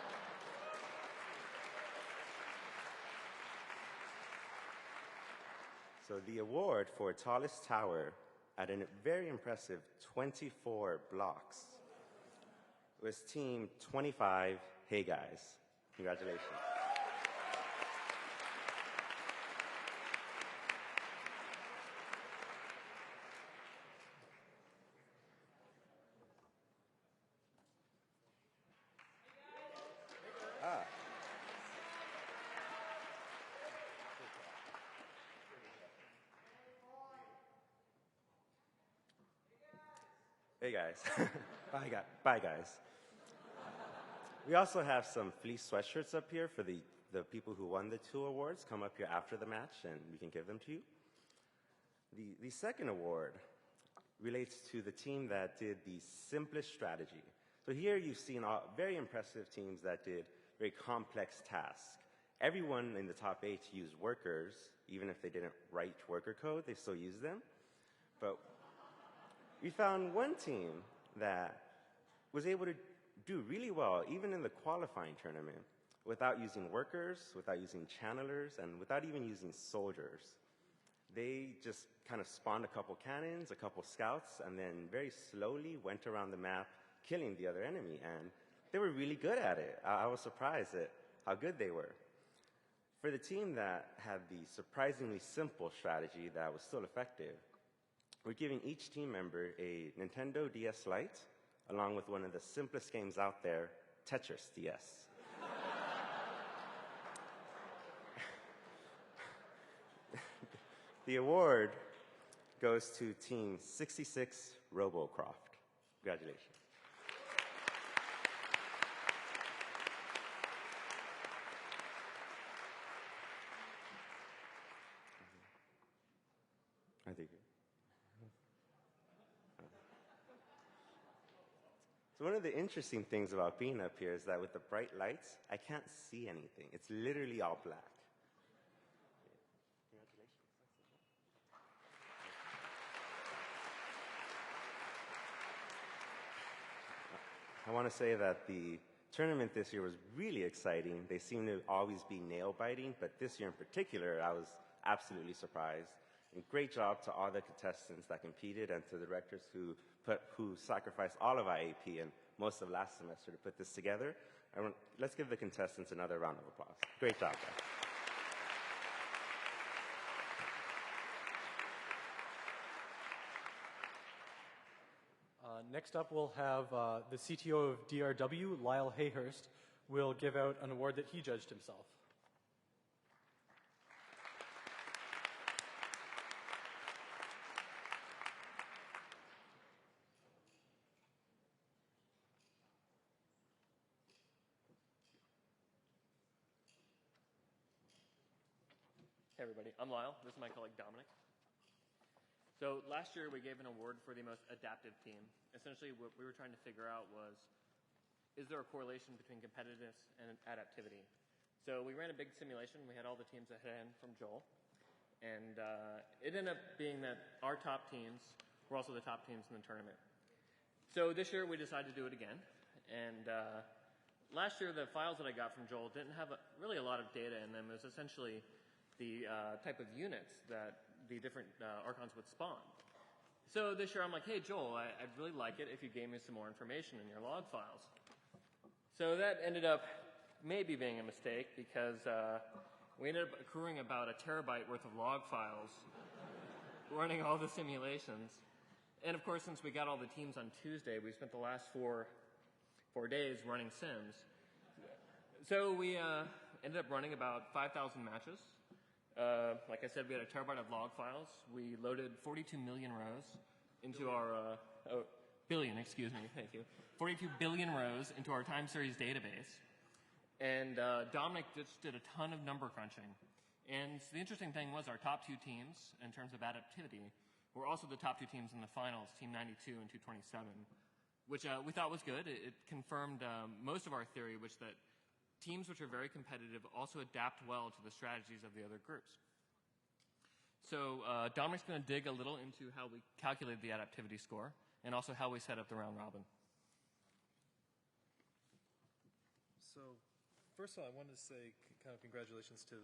So the award for tallest tower at a very impressive 24 blocks was team 25, Hey Guys. Congratulations. Hey guys. Bye guys. We also have some fleece sweatshirts up here for the people who won the 2 awards. Come up here after the match and we can give them to you. The second award relates to the team that did the simplest strategy. So here you've seen very impressive teams that did very complex tasks. Everyone in the top 8 used workers. Even if they didn't write worker code, they still used them. But we found one team that was able to do really well, even in the qualifying tournament, without using workers, without using channelers, and without even using soldiers. They just kind of spawned a couple cannons, a couple scouts, and then very slowly went around the map, killing the other enemy. And they were really good at it. I was surprised at how good they were. For the team that had the surprisingly simple strategy that was still effective, we're giving each team member a Nintendo DS Lite, along with one of the simplest games out there, Tetris DS. The award goes to Team 66 Robocroft. Congratulations. I think. So one of the interesting things about being up here is that with the bright lights, I can't see anything. It's literally all black. I want to say that the tournament this year was really exciting. They seem to always be nail-biting, but this year in particular, I was absolutely surprised. And great job to all the contestants that competed and to the directors who sacrificed all of IAP and most of last semester to put this together. Let's give the contestants another round of applause. Great job, guys. Next up, we'll have the CTO of DRW, Lyle Hayhurst, will give out an award that he judged himself. Hey everybody, I'm Lyle. This is my colleague Dominic. So last year we gave an award for the most adaptive team. Essentially what we were trying to figure out was, is there a correlation between competitiveness and adaptivity? So we ran a big simulation. We had all the teams ahead from Joel. And it ended up being that our top teams were also the top teams in the tournament. So this year we decided to do it again. And last year the files that I got from Joel didn't have really a lot of data in them. It was essentially the type of units that the different Archons would spawn. So this year I'm like, hey Joel, I'd really like it if you gave me some more information in your log files. So that ended up maybe being a mistake because we ended up accruing about 1 terabyte worth of log files running all the simulations. And of course, since we got all the teams on Tuesday, we spent the last four days running sims. So we ended up running about 5,000 matches. Like I said, we had 1 terabyte of log files. We loaded 42 million rows into our, billion, excuse me, thank you. 42 billion rows into our time series database. And Dominic just did a ton of number crunching. And the interesting thing was our top 2 teams, in terms of adaptivity, were also the top 2 teams in the finals, Team 92 and 227, which we thought was good. It confirmed most of our theory, which that teams which are very competitive also adapt well to the strategies of the other groups. So Dominic's going to dig a little into how we calculated the adaptivity score and also how we set up the round robin. So first of all, I wanted to say kind of congratulations to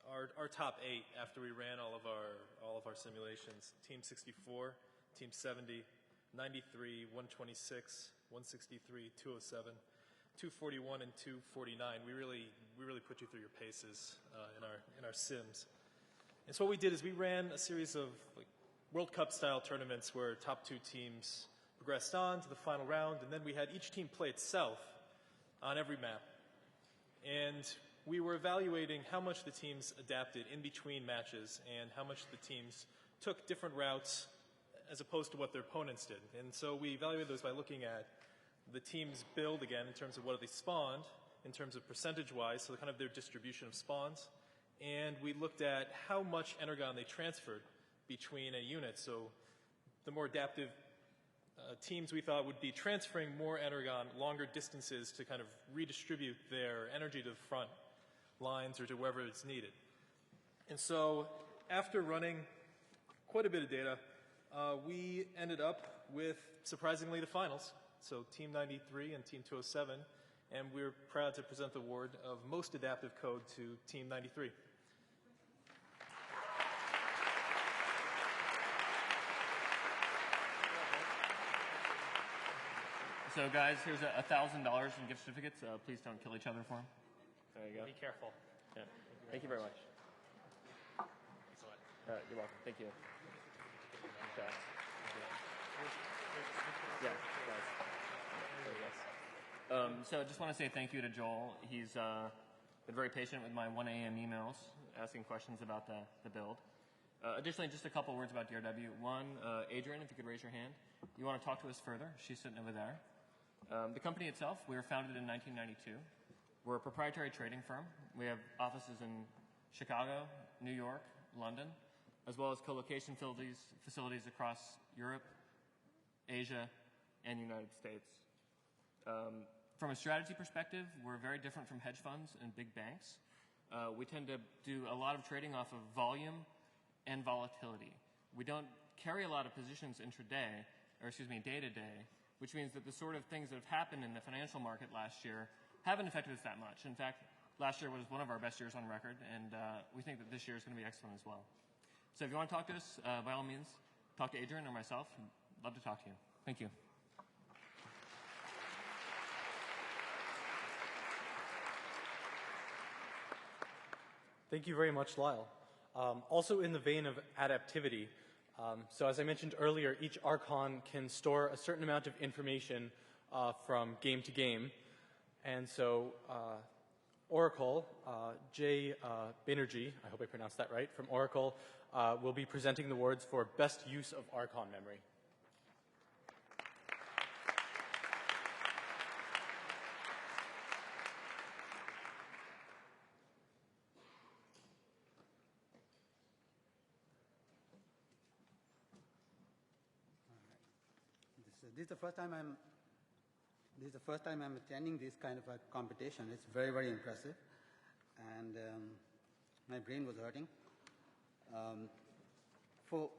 our top 8 after we ran all of our simulations. Team 64, Team 70, 93, 126, 163, 207. 241 and 249, we really put you through your paces in our sims. And so what we did is we ran a series of World Cup style tournaments where top 2 teams progressed on to the final round, and then we had each team play itself on every map. And we were evaluating how much the teams adapted in between matches and how much the teams took different routes as opposed to what their opponents did. And so we evaluated those by looking at the teams build again in terms of what they spawned, in terms of percentage-wise, so kind of their distribution of spawns. And we looked at how much energon they transferred between a unit. So the more adaptive teams we thought would be transferring more energon longer distances to kind of redistribute their energy to the front lines or to wherever it's needed. And so after running quite a bit of data, we ended up with, surprisingly, the finals. So Team 93 and Team 207, and we're proud to present the award of Most Adaptive Code to Team 93. So guys, here's $1,000 in gift certificates. Please don't kill each other for them. There you go. Be careful. Yeah. Thank you very much. Thanks a lot. You're welcome. Thank you. Okay. Yeah, guys. So I just want to say thank you to Joel. He's been very patient with my 1 a.m. emails, asking questions about the build. Additionally, just a couple words about DRW. One, Adrian, if you could raise your hand. You want to talk to us further? She's sitting over there. The company itself, we were founded in 1992. We're a proprietary trading firm. We have offices in Chicago, New York, London, as well as co-location facilities across Europe, Asia, and the United States. From a strategy perspective, we're very different from hedge funds and big banks. We tend to do a lot of trading off of volume and volatility. We don't carry a lot of positions intraday, or excuse me, day to day, which means that the sort of things that have happened in the financial market last year haven't affected us that much. In fact, last year was one of our best years on record, and we think that this year is going to be excellent as well. So if you want to talk to us, by all means, talk to Adrian or myself. I'd love to talk to you. Thank you. Thank you very much, Lyle. Also in the vein of adaptivity, so as I mentioned earlier, each Archon can store a certain amount of information from game to game. And so Oracle, Jay Banerjee, I hope I pronounced that right, from Oracle, will be presenting the awards for best use of Archon memory. This is the first time I'm attending this kind of a competition. It's very, very impressive, and my brain was hurting. So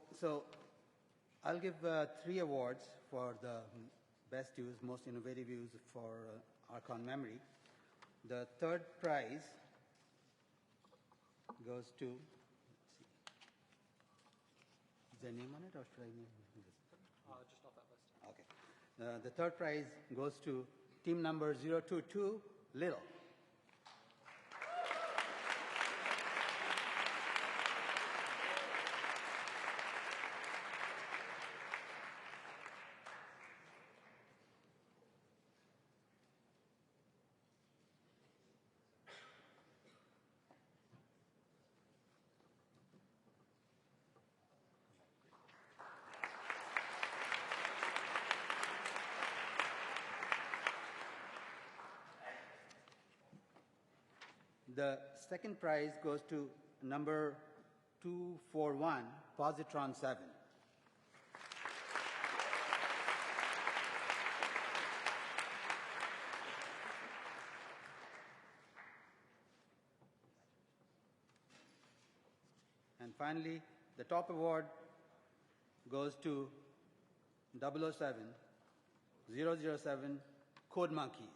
I'll give 3 awards for the best use, most innovative use for Archon memory. The third prize goes to, let's see, is there a name on it, or should I name it? Just off that list. Okay. The third prize goes to team number 022, Little. The second prize goes to number 241, Positron 7. And finally, the top award goes to 007, 007 Code Monkeys.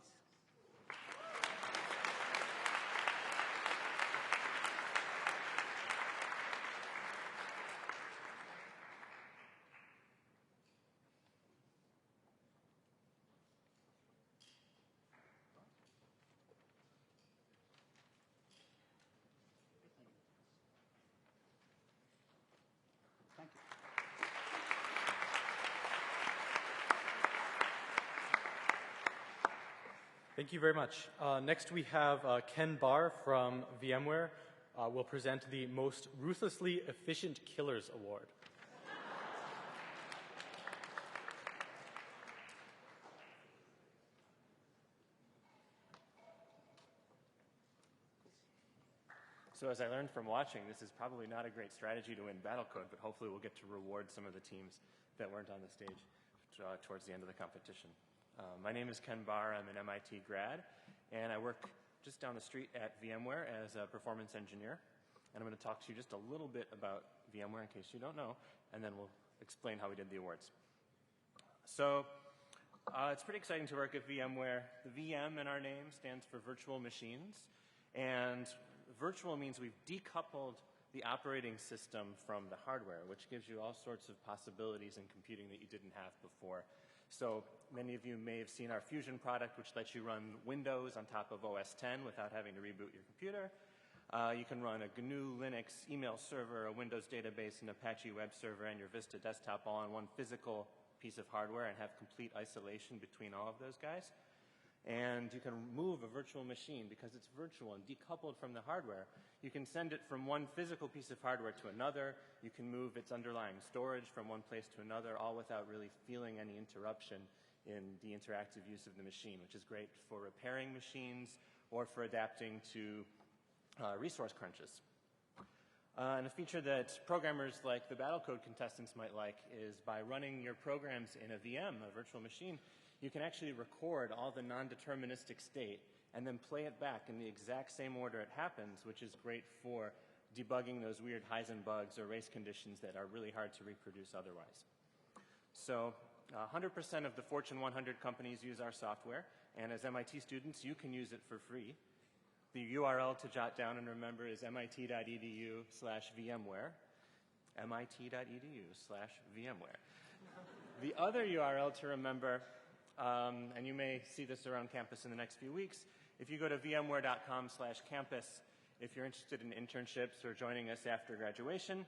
Thank you very much. Next we have Ken Barr from VMware will present the Most Ruthlessly Efficient Killers Award. So as I learned from watching, this is probably not a great strategy to win Battlecode, but hopefully we'll get to reward some of the teams that weren't on the stage towards the end of the competition. My name is Ken Barr. I'm an MIT grad, and I work just down the street at VMware as a performance engineer. And I'm going to talk to you just a little bit about VMware in case you don't know, and then we'll explain how we did the awards. So it's pretty exciting to work at VMware. The VM in our name stands for virtual machines, and virtual means we've decoupled the operating system from the hardware, which gives you all sorts of possibilities in computing that you didn't have before. So many of you may have seen our Fusion product, which lets you run Windows on top of OS X without having to reboot your computer. You can run a GNU Linux email server, a Windows database, an Apache web server, and your Vista desktop all on one physical piece of hardware and have complete isolation between all of those guys. And you can move a virtual machine because it's virtual and decoupled from the hardware. You can send it from one physical piece of hardware to another. You can move its underlying storage from one place to another, all without really feeling any interruption in the interactive use of the machine, which is great for repairing machines or for adapting to resource crunches. And a feature that programmers like the Battlecode contestants might like is by running your programs in a VM, a virtual machine, you can actually record all the non-deterministic state and then play it back in the exact same order it happens, which is great for debugging those weird Heisenbugs or race conditions that are really hard to reproduce otherwise. So 100% of the Fortune 100 companies use our software, and as MIT students, you can use it for free. The URL to jot down and remember is mit.edu/VMware, mit.edu/VMware. The other URL to remember, and you may see this around campus in the next few weeks, if you go to vmware.com/campus, if you're interested in internships or joining us after graduation,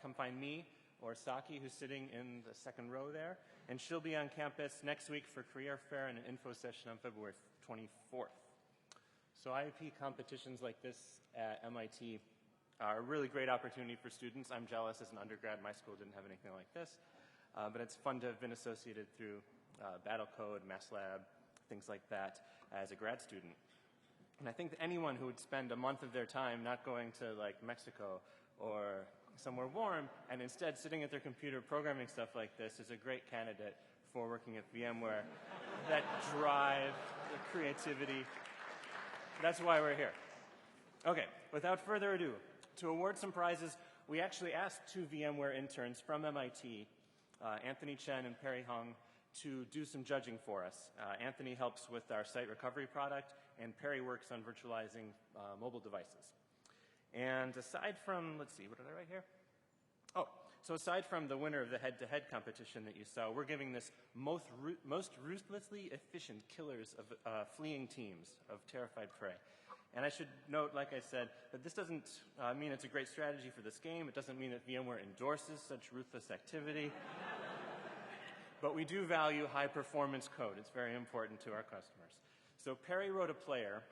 come find me or Saki, who's sitting in the second row there, and she'll be on campus next week for career fair and an info session on February 24th. So IAP competitions like this at MIT are a really great opportunity for students. I'm jealous as an undergrad. My school didn't have anything like this. But it's fun to have been associated through Battlecode, MassLab, things like that as a grad student. And I think that anyone who would spend a month of their time not going to like Mexico or somewhere warm and instead sitting at their computer programming stuff like this is a great candidate for working at VMware. That drive, the creativity, that's why we're here. Okay, without further ado, to award some prizes, we actually asked 2 VMware interns from MIT, Anthony Chen and Perry Hung, to do some judging for us. Anthony helps with our site recovery product, and Perry works on virtualizing mobile devices. And aside from, let's see, what did I write here? Oh, so aside from the winner of the head-to-head competition that you saw, we're giving this most ruthlessly efficient killers of fleeing teams of terrified prey. And I should note, like I said, that this doesn't mean it's a great strategy for this game. It doesn't mean that VMware endorses such ruthless activity. But we do value high-performance code. It's very important to our customers. So Perry wrote a player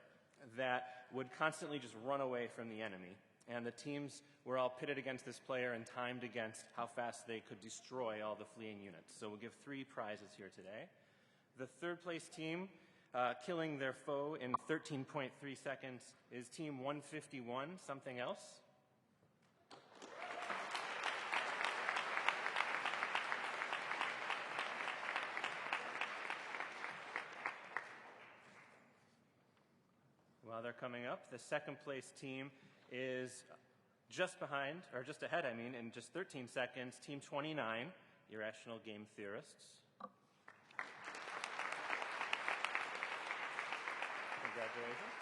that would constantly just run away from the enemy. And the teams were all pitted against this player and timed against how fast they could destroy all the fleeing units. So we'll give 3 prizes here today. The third place team, killing their foe in 13.3 seconds, is team 151, something else. While they're coming up, the second place team is just behind, or just ahead, I mean, in just 13 seconds, team 29, Irrational Game Theorists. Congratulations.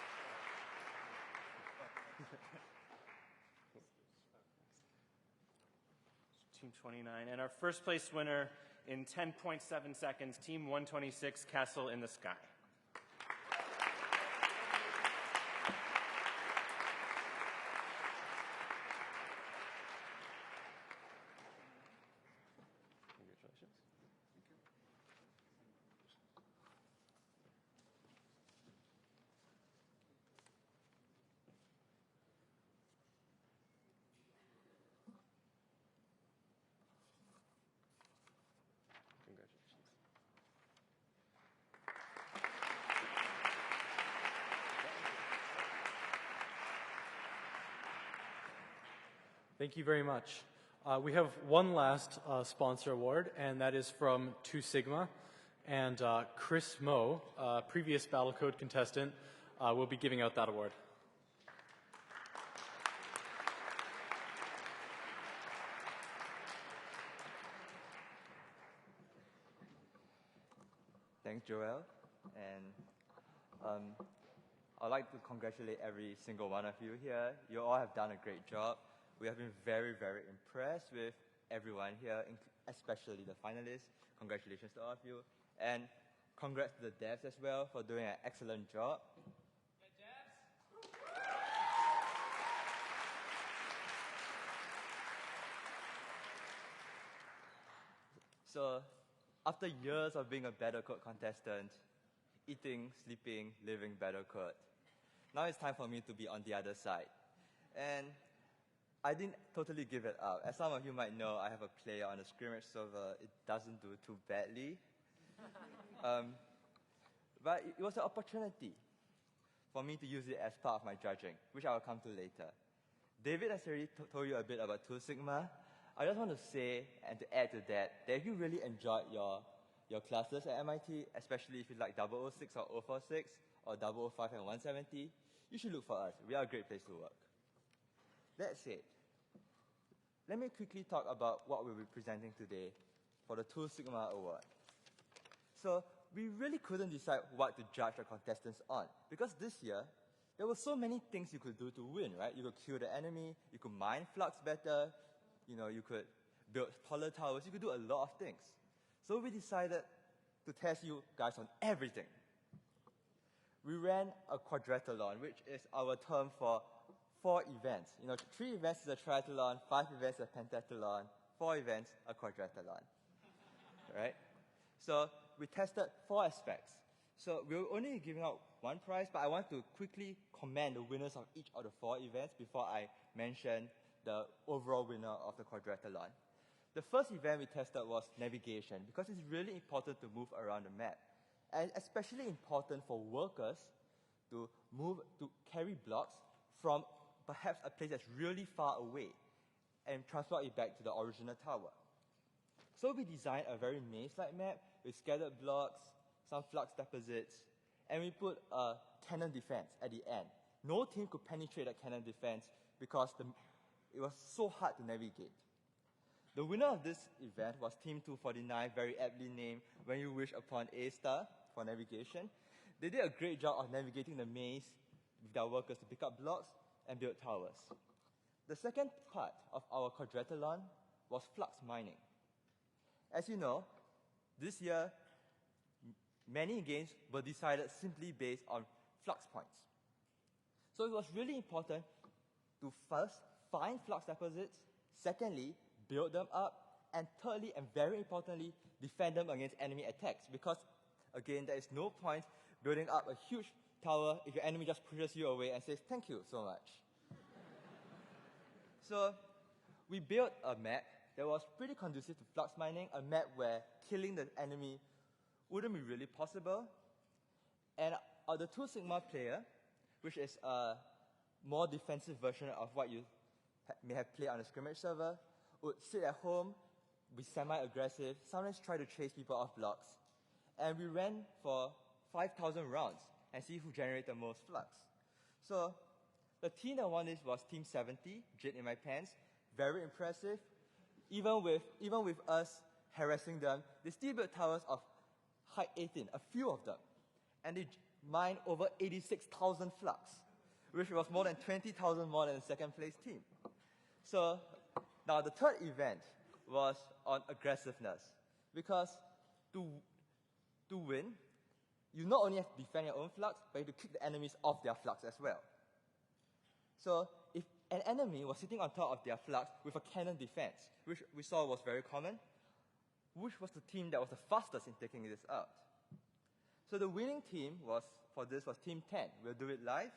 Team 29. And our first place winner in 10.7 seconds, team 126, Castle in the Sky. Thank you very much. We have one last sponsor award, and that is from 2 Sigma. And Chris Moe, previous Battlecode contestant, will be giving out that award. Thanks, Joel. And I'd like to congratulate every single one of you here. You all have done a great job. We have been very, very impressed with everyone here, especially the finalists. Congratulations to all of you. And congrats to the devs as well for doing an excellent job. So, after years of being a Battlecode contestant, eating, sleeping, living Battlecode, now it's time for me to be on the other side. And I didn't totally give it up. As some of you might know, I have a player on the scrimmage server. It doesn't do too badly. But it was an opportunity for me to use it as part of my judging, which I will come to later. David has already told you a bit about 2 Sigma. I just want to say, and to add to that, that if you really enjoyed your your classes at MIT, especially if you like 006 or 046 or 005 and 170, you should look for us. We are a great place to work. That said, let me quickly talk about what we'll be presenting today for the 2 Sigma Award. So we really couldn't decide what to judge the contestants on, because this year, there were so many things you could do to win, right? You could kill the enemy, you could mine flux better, you could build taller towers, you could do a lot of things. So we decided to test you guys on everything. We ran a quadrathlon, which is our term for 4 events. 3 events is a triathlon, 5 events is a pentathlon, 4 events a quadrathlon, right? So we tested 4 aspects. So we were only giving out 1 prize, but I want to quickly commend the winners of each of the 4 events before I mention the overall winner of the quadrathlon. The first event we tested was navigation, because it's really important to move around the map. And especially important for workers to carry blocks from perhaps a place that's really far away and transport it back to the original tower. So we designed a very maze-like map with scattered blocks, some flux deposits, and we put a cannon defense at the end. No team could penetrate that cannon defense because it was so hard to navigate. The winner of this event was Team 249, very aptly named When You Wish Upon A Star for navigation. They did a great job of navigating the maze with their workers to pick up blocks and build towers. The second part of our quadrathlon was flux mining. As you know, this year, many games were decided simply based on flux points. So it was really important to first find flux deposits, secondly, build them up, and thirdly, and very importantly, defend them against enemy attacks. Because, again, there is no point building up a huge tower if your enemy just pushes you away and says, "Thank you so much." So we built a map that was pretty conducive to flux mining, a map where killing the enemy wouldn't be really possible. And the 2 Sigma player, which is a more defensive version of what you may have played on a scrimmage server, would sit at home, be semi-aggressive, sometimes try to chase people off blocks. And we ran for 5,000 rounds and see who generated the most flux. So the team that won this was Team 70, Jade in my pants. Very impressive. Even with us harassing them, they still built towers of height 18, a few of them. And they mined over 86,000 flux, which was more than 20,000 more than the second place team. So now the third event was on aggressiveness. Because to win, you not only have to defend your own flux, but you have to kick the enemies off their flux as well. So if an enemy was sitting on top of their flux with a cannon defense, which we saw was very common, which was the team that was the fastest in taking this out? So the winning team was Team 10. We'll do it live.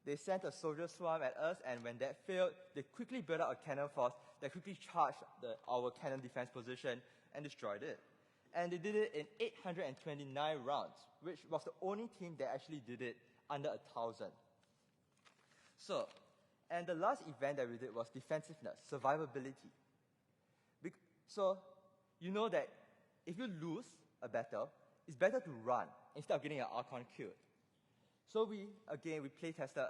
They sent a soldier swarm at us, and when that failed, they quickly built up a cannon force that quickly charged our cannon defense position and destroyed it. And they did it in 829 rounds, which was the only team that actually did it under 1,000. So, and the last event that we did was defensiveness, survivability. So, you know that if you lose a battle, it's better to run instead of getting an Archon killed. So we play tested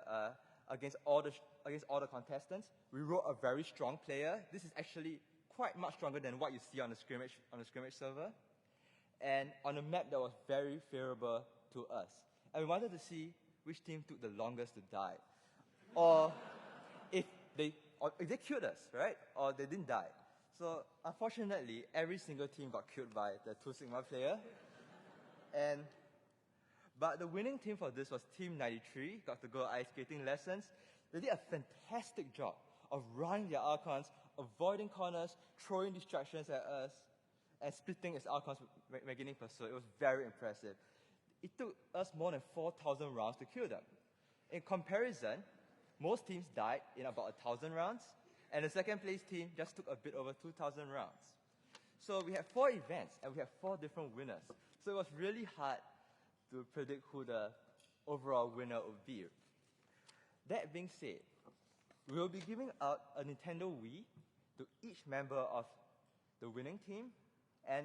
against all the contestants. We wrote a very strong player. This is actually quite much stronger than what you see on the scrimmage server, and on a map that was very favorable to us. And we wanted to see which team took the longest to die, or if they killed us, right? Or they didn't die. So unfortunately, every single team got killed by the 2 Sigma player. But the winning team for this was Team 93, got to go ice skating lessons. They did a fantastic job of running their Archons, avoiding corners, throwing distractions at us, and splitting its Archons with Magnetic Pursuit. It was very impressive. It took us more than 4,000 rounds to kill them. In comparison, most teams died in about 1,000 rounds, and the second place team just took a bit over 2,000 rounds. So we had 4 events, and we had 4 different winners. So it was really hard to predict who the overall winner would be. That being said, we will be giving out a Nintendo Wii to each member of the winning team, and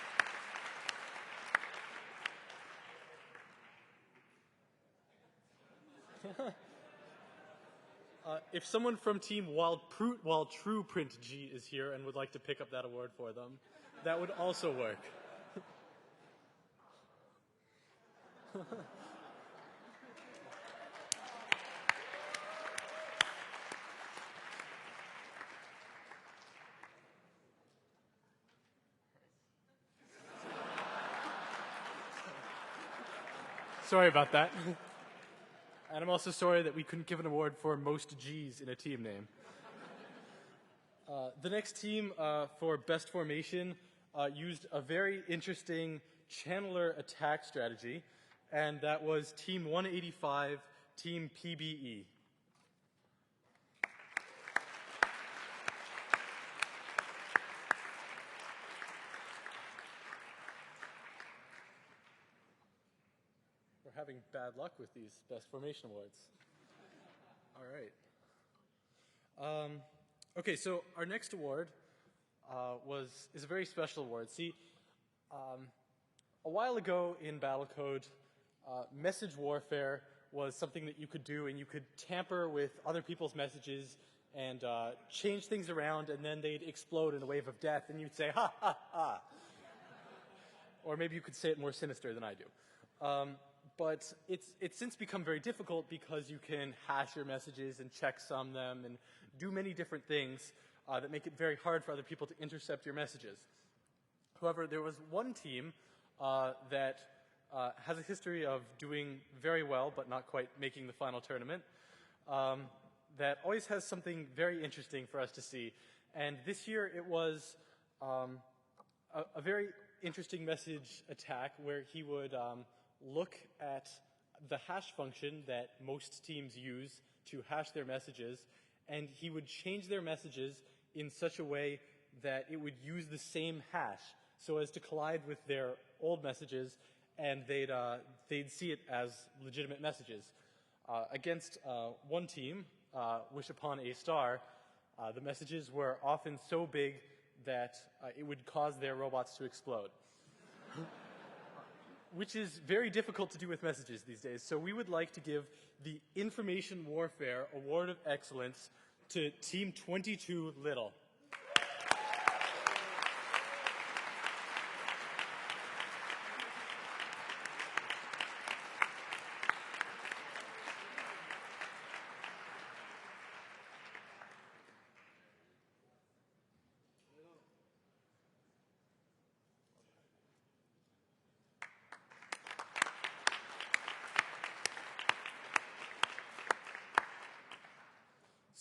If someone from Team Wild True Print G is here and would like to pick up that award for them, that would also work. Sorry about that. And I'm also sorry that we couldn't give an award for most G's in a team name. The next team for best formation used a very interesting channeler attack strategy, and that was Team 185, Team PBE. We're having bad luck with these best formation awards. All right. Okay, so our next award is a very special award. See, a while ago in Battlecode, message warfare was something that you could do, and you could tamper with other people's messages and change things around, and then they'd explode in a wave of death, and you'd say, ha, ha, ha. Or maybe you could say it more sinister than I do. But it's since become very difficult because you can hash your messages and checksum them and do many different things that make it very hard for other people to intercept your messages. However, there was one team that has a history of doing very well but not quite making the final tournament that always has something very interesting for us to see. And this year it was a very interesting message attack where he would look at the hash function that most teams use to hash their messages, and he would change their messages in such a way that it would use the same hash so as to collide with their old messages, and they'd see it as legitimate messages. Against one team, Wish Upon a Star, the messages were often so big that it would cause their robots to explode. Which is very difficult to do with messages these days. So we would like to give the Information Warfare Award of Excellence to Team 22 Little.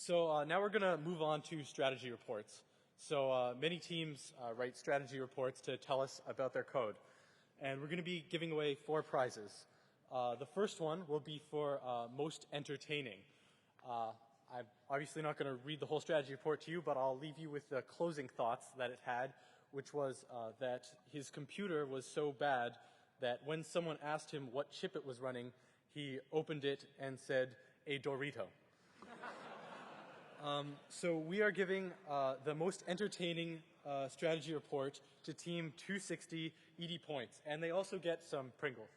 So now we're going to move on to strategy reports. So many teams write strategy reports to tell us about their code. And we're going to be giving away 4 prizes. The first one will be for most entertaining. I'm obviously not going to read the whole strategy report to you, but I'll leave you with the closing thoughts that it had, which was that his computer was so bad that when someone asked him what chip it was running, he opened it and said, "A Dorito." So we are giving the most entertaining strategy report to Team 260 ED points, and they also get some Pringles.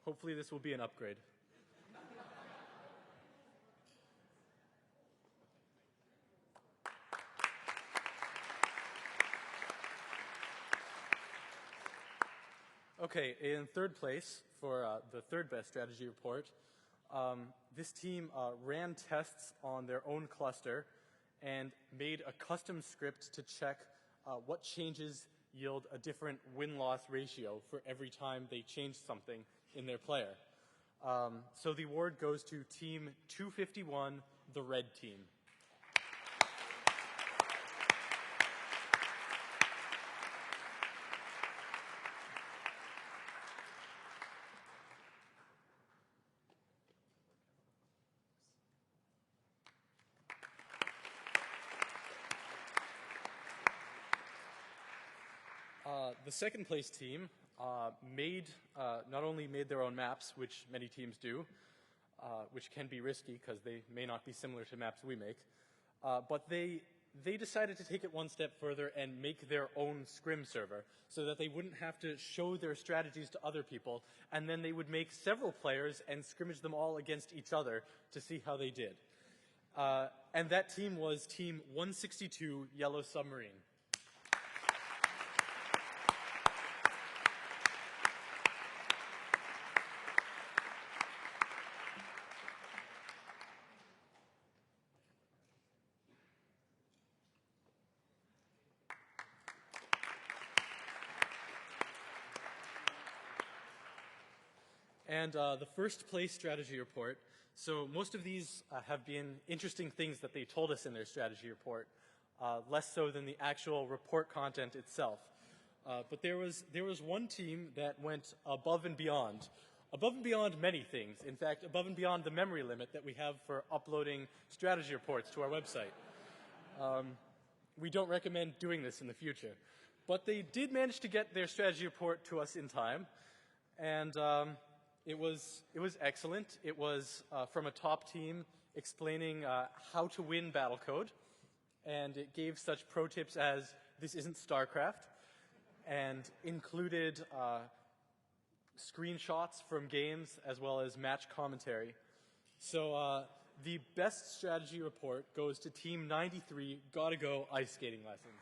Hopefully this will be an upgrade. Okay, in third place for the third best strategy report, this team ran tests on their own cluster and made a custom script to check what changes yield a different win-loss ratio for every time they change something in their player. So the award goes to Team 251, the red team. The second place team not only made their own maps, which many teams do, which can be risky because they may not be similar to maps we make, but they decided to take it one step further and make their own scrim server so that they wouldn't have to show their strategies to other people, and then they would make several players and scrimmage them all against each other to see how they did. And that team was Team 162 Yellow Submarine. And the first place strategy report. So most of these have been interesting things that they told us in their strategy report, less so than the actual report content itself. But there was one team that went above and beyond many things. In fact, above and beyond the memory limit that we have for uploading strategy reports to our website. We don't recommend doing this in the future. But they did manage to get their strategy report to us in time, and it was excellent. It was from a top team explaining how to win Battlecode, and it gave such pro tips as this isn't StarCraft, and included screenshots from games as well as match commentary. So the best strategy report goes to Team 93, Gotta Go Ice Skating Lessons.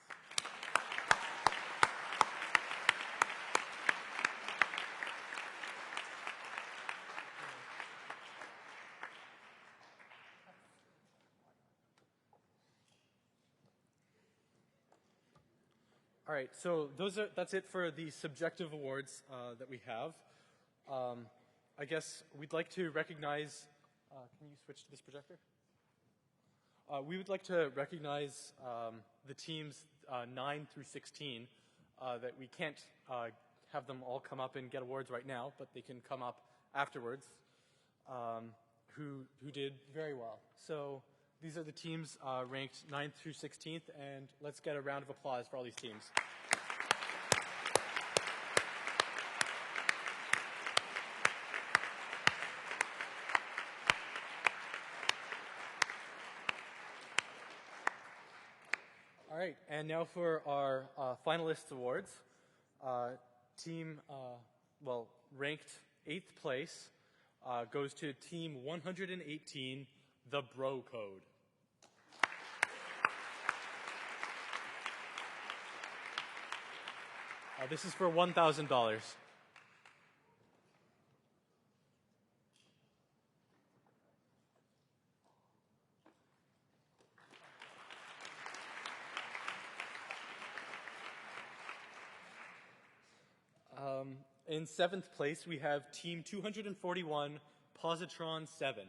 All right, so that's it for the subjective awards that we have. I guess we'd like to recognize, can you switch to this projector? We would like to recognize the teams 9 through 16 that we can't have them all come up and get awards right now, but they can come up afterwards, who did very well. So these are the teams ranked 9th through 16th, and let's get a round of applause for all these teams. All right, and now for our finalists awards. Team, ranked 8th place goes to Team 118, the Bro Code. This is for $1,000. In 7th place, we have Team 241, Positron 7.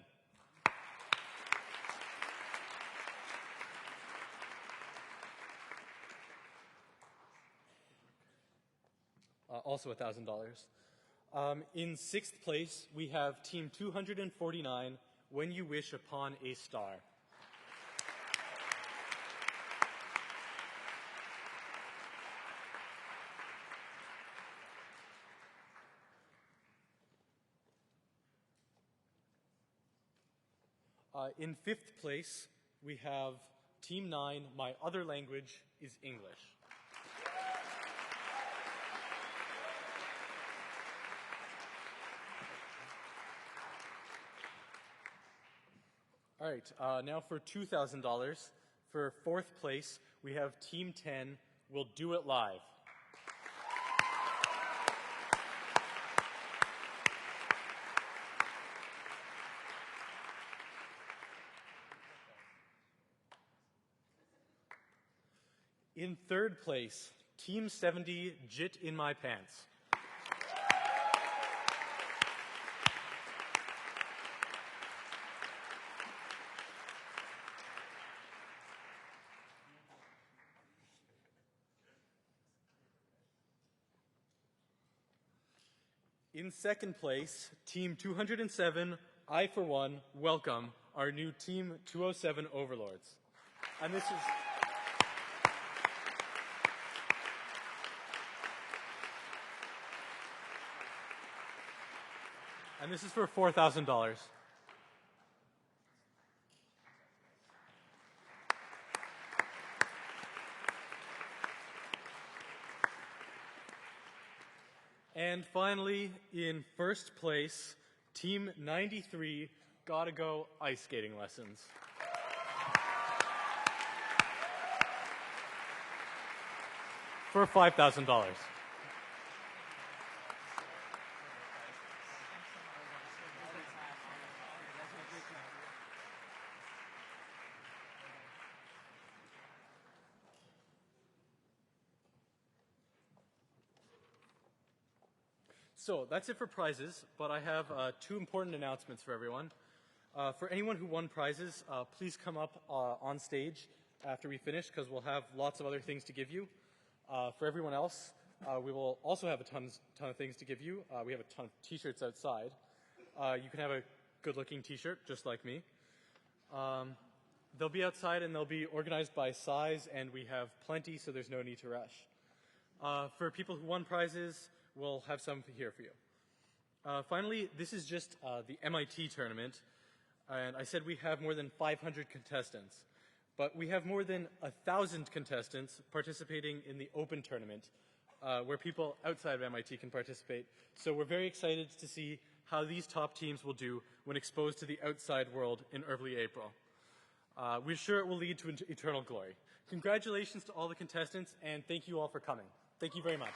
Also $1,000. In 6th place, we have Team 249, When You Wish Upon a Star. In 5th place, we have Team 9, My Other Language is English. All right, now for $2,000. For 4th place, we have Team 10, We'll Do It Live. In 3rd place, Team 70, Jit in My Pants. In 2nd place, Team 207, I For One, welcome our new Team 207 Overlords. And this is... And this is for $4,000. And finally, in 1st place, Team 93, Gotta Go Ice Skating Lessons. For $5,000. So that's it for prizes, but I have 2 important announcements for everyone. For anyone who won prizes, please come up on stage after we finish, because we'll have lots of other things to give you. For everyone else, we will also have a ton of things to give you. We have a ton of t-shirts outside. You can have a good-looking t-shirt, just like me. They'll be outside, and they'll be organized by size, and we have plenty, so there's no need to rush. For people who won prizes, we'll have some here for you. Finally, this is just the MIT tournament, and I said we have more than 500 contestants, but we have more than 1,000 contestants participating in the open tournament, where people outside of MIT can participate. So we're very excited to see how these top teams will do when exposed to the outside world in early April. We're sure it will lead to eternal glory. Congratulations to all the contestants, and thank you all for coming. Thank you very much.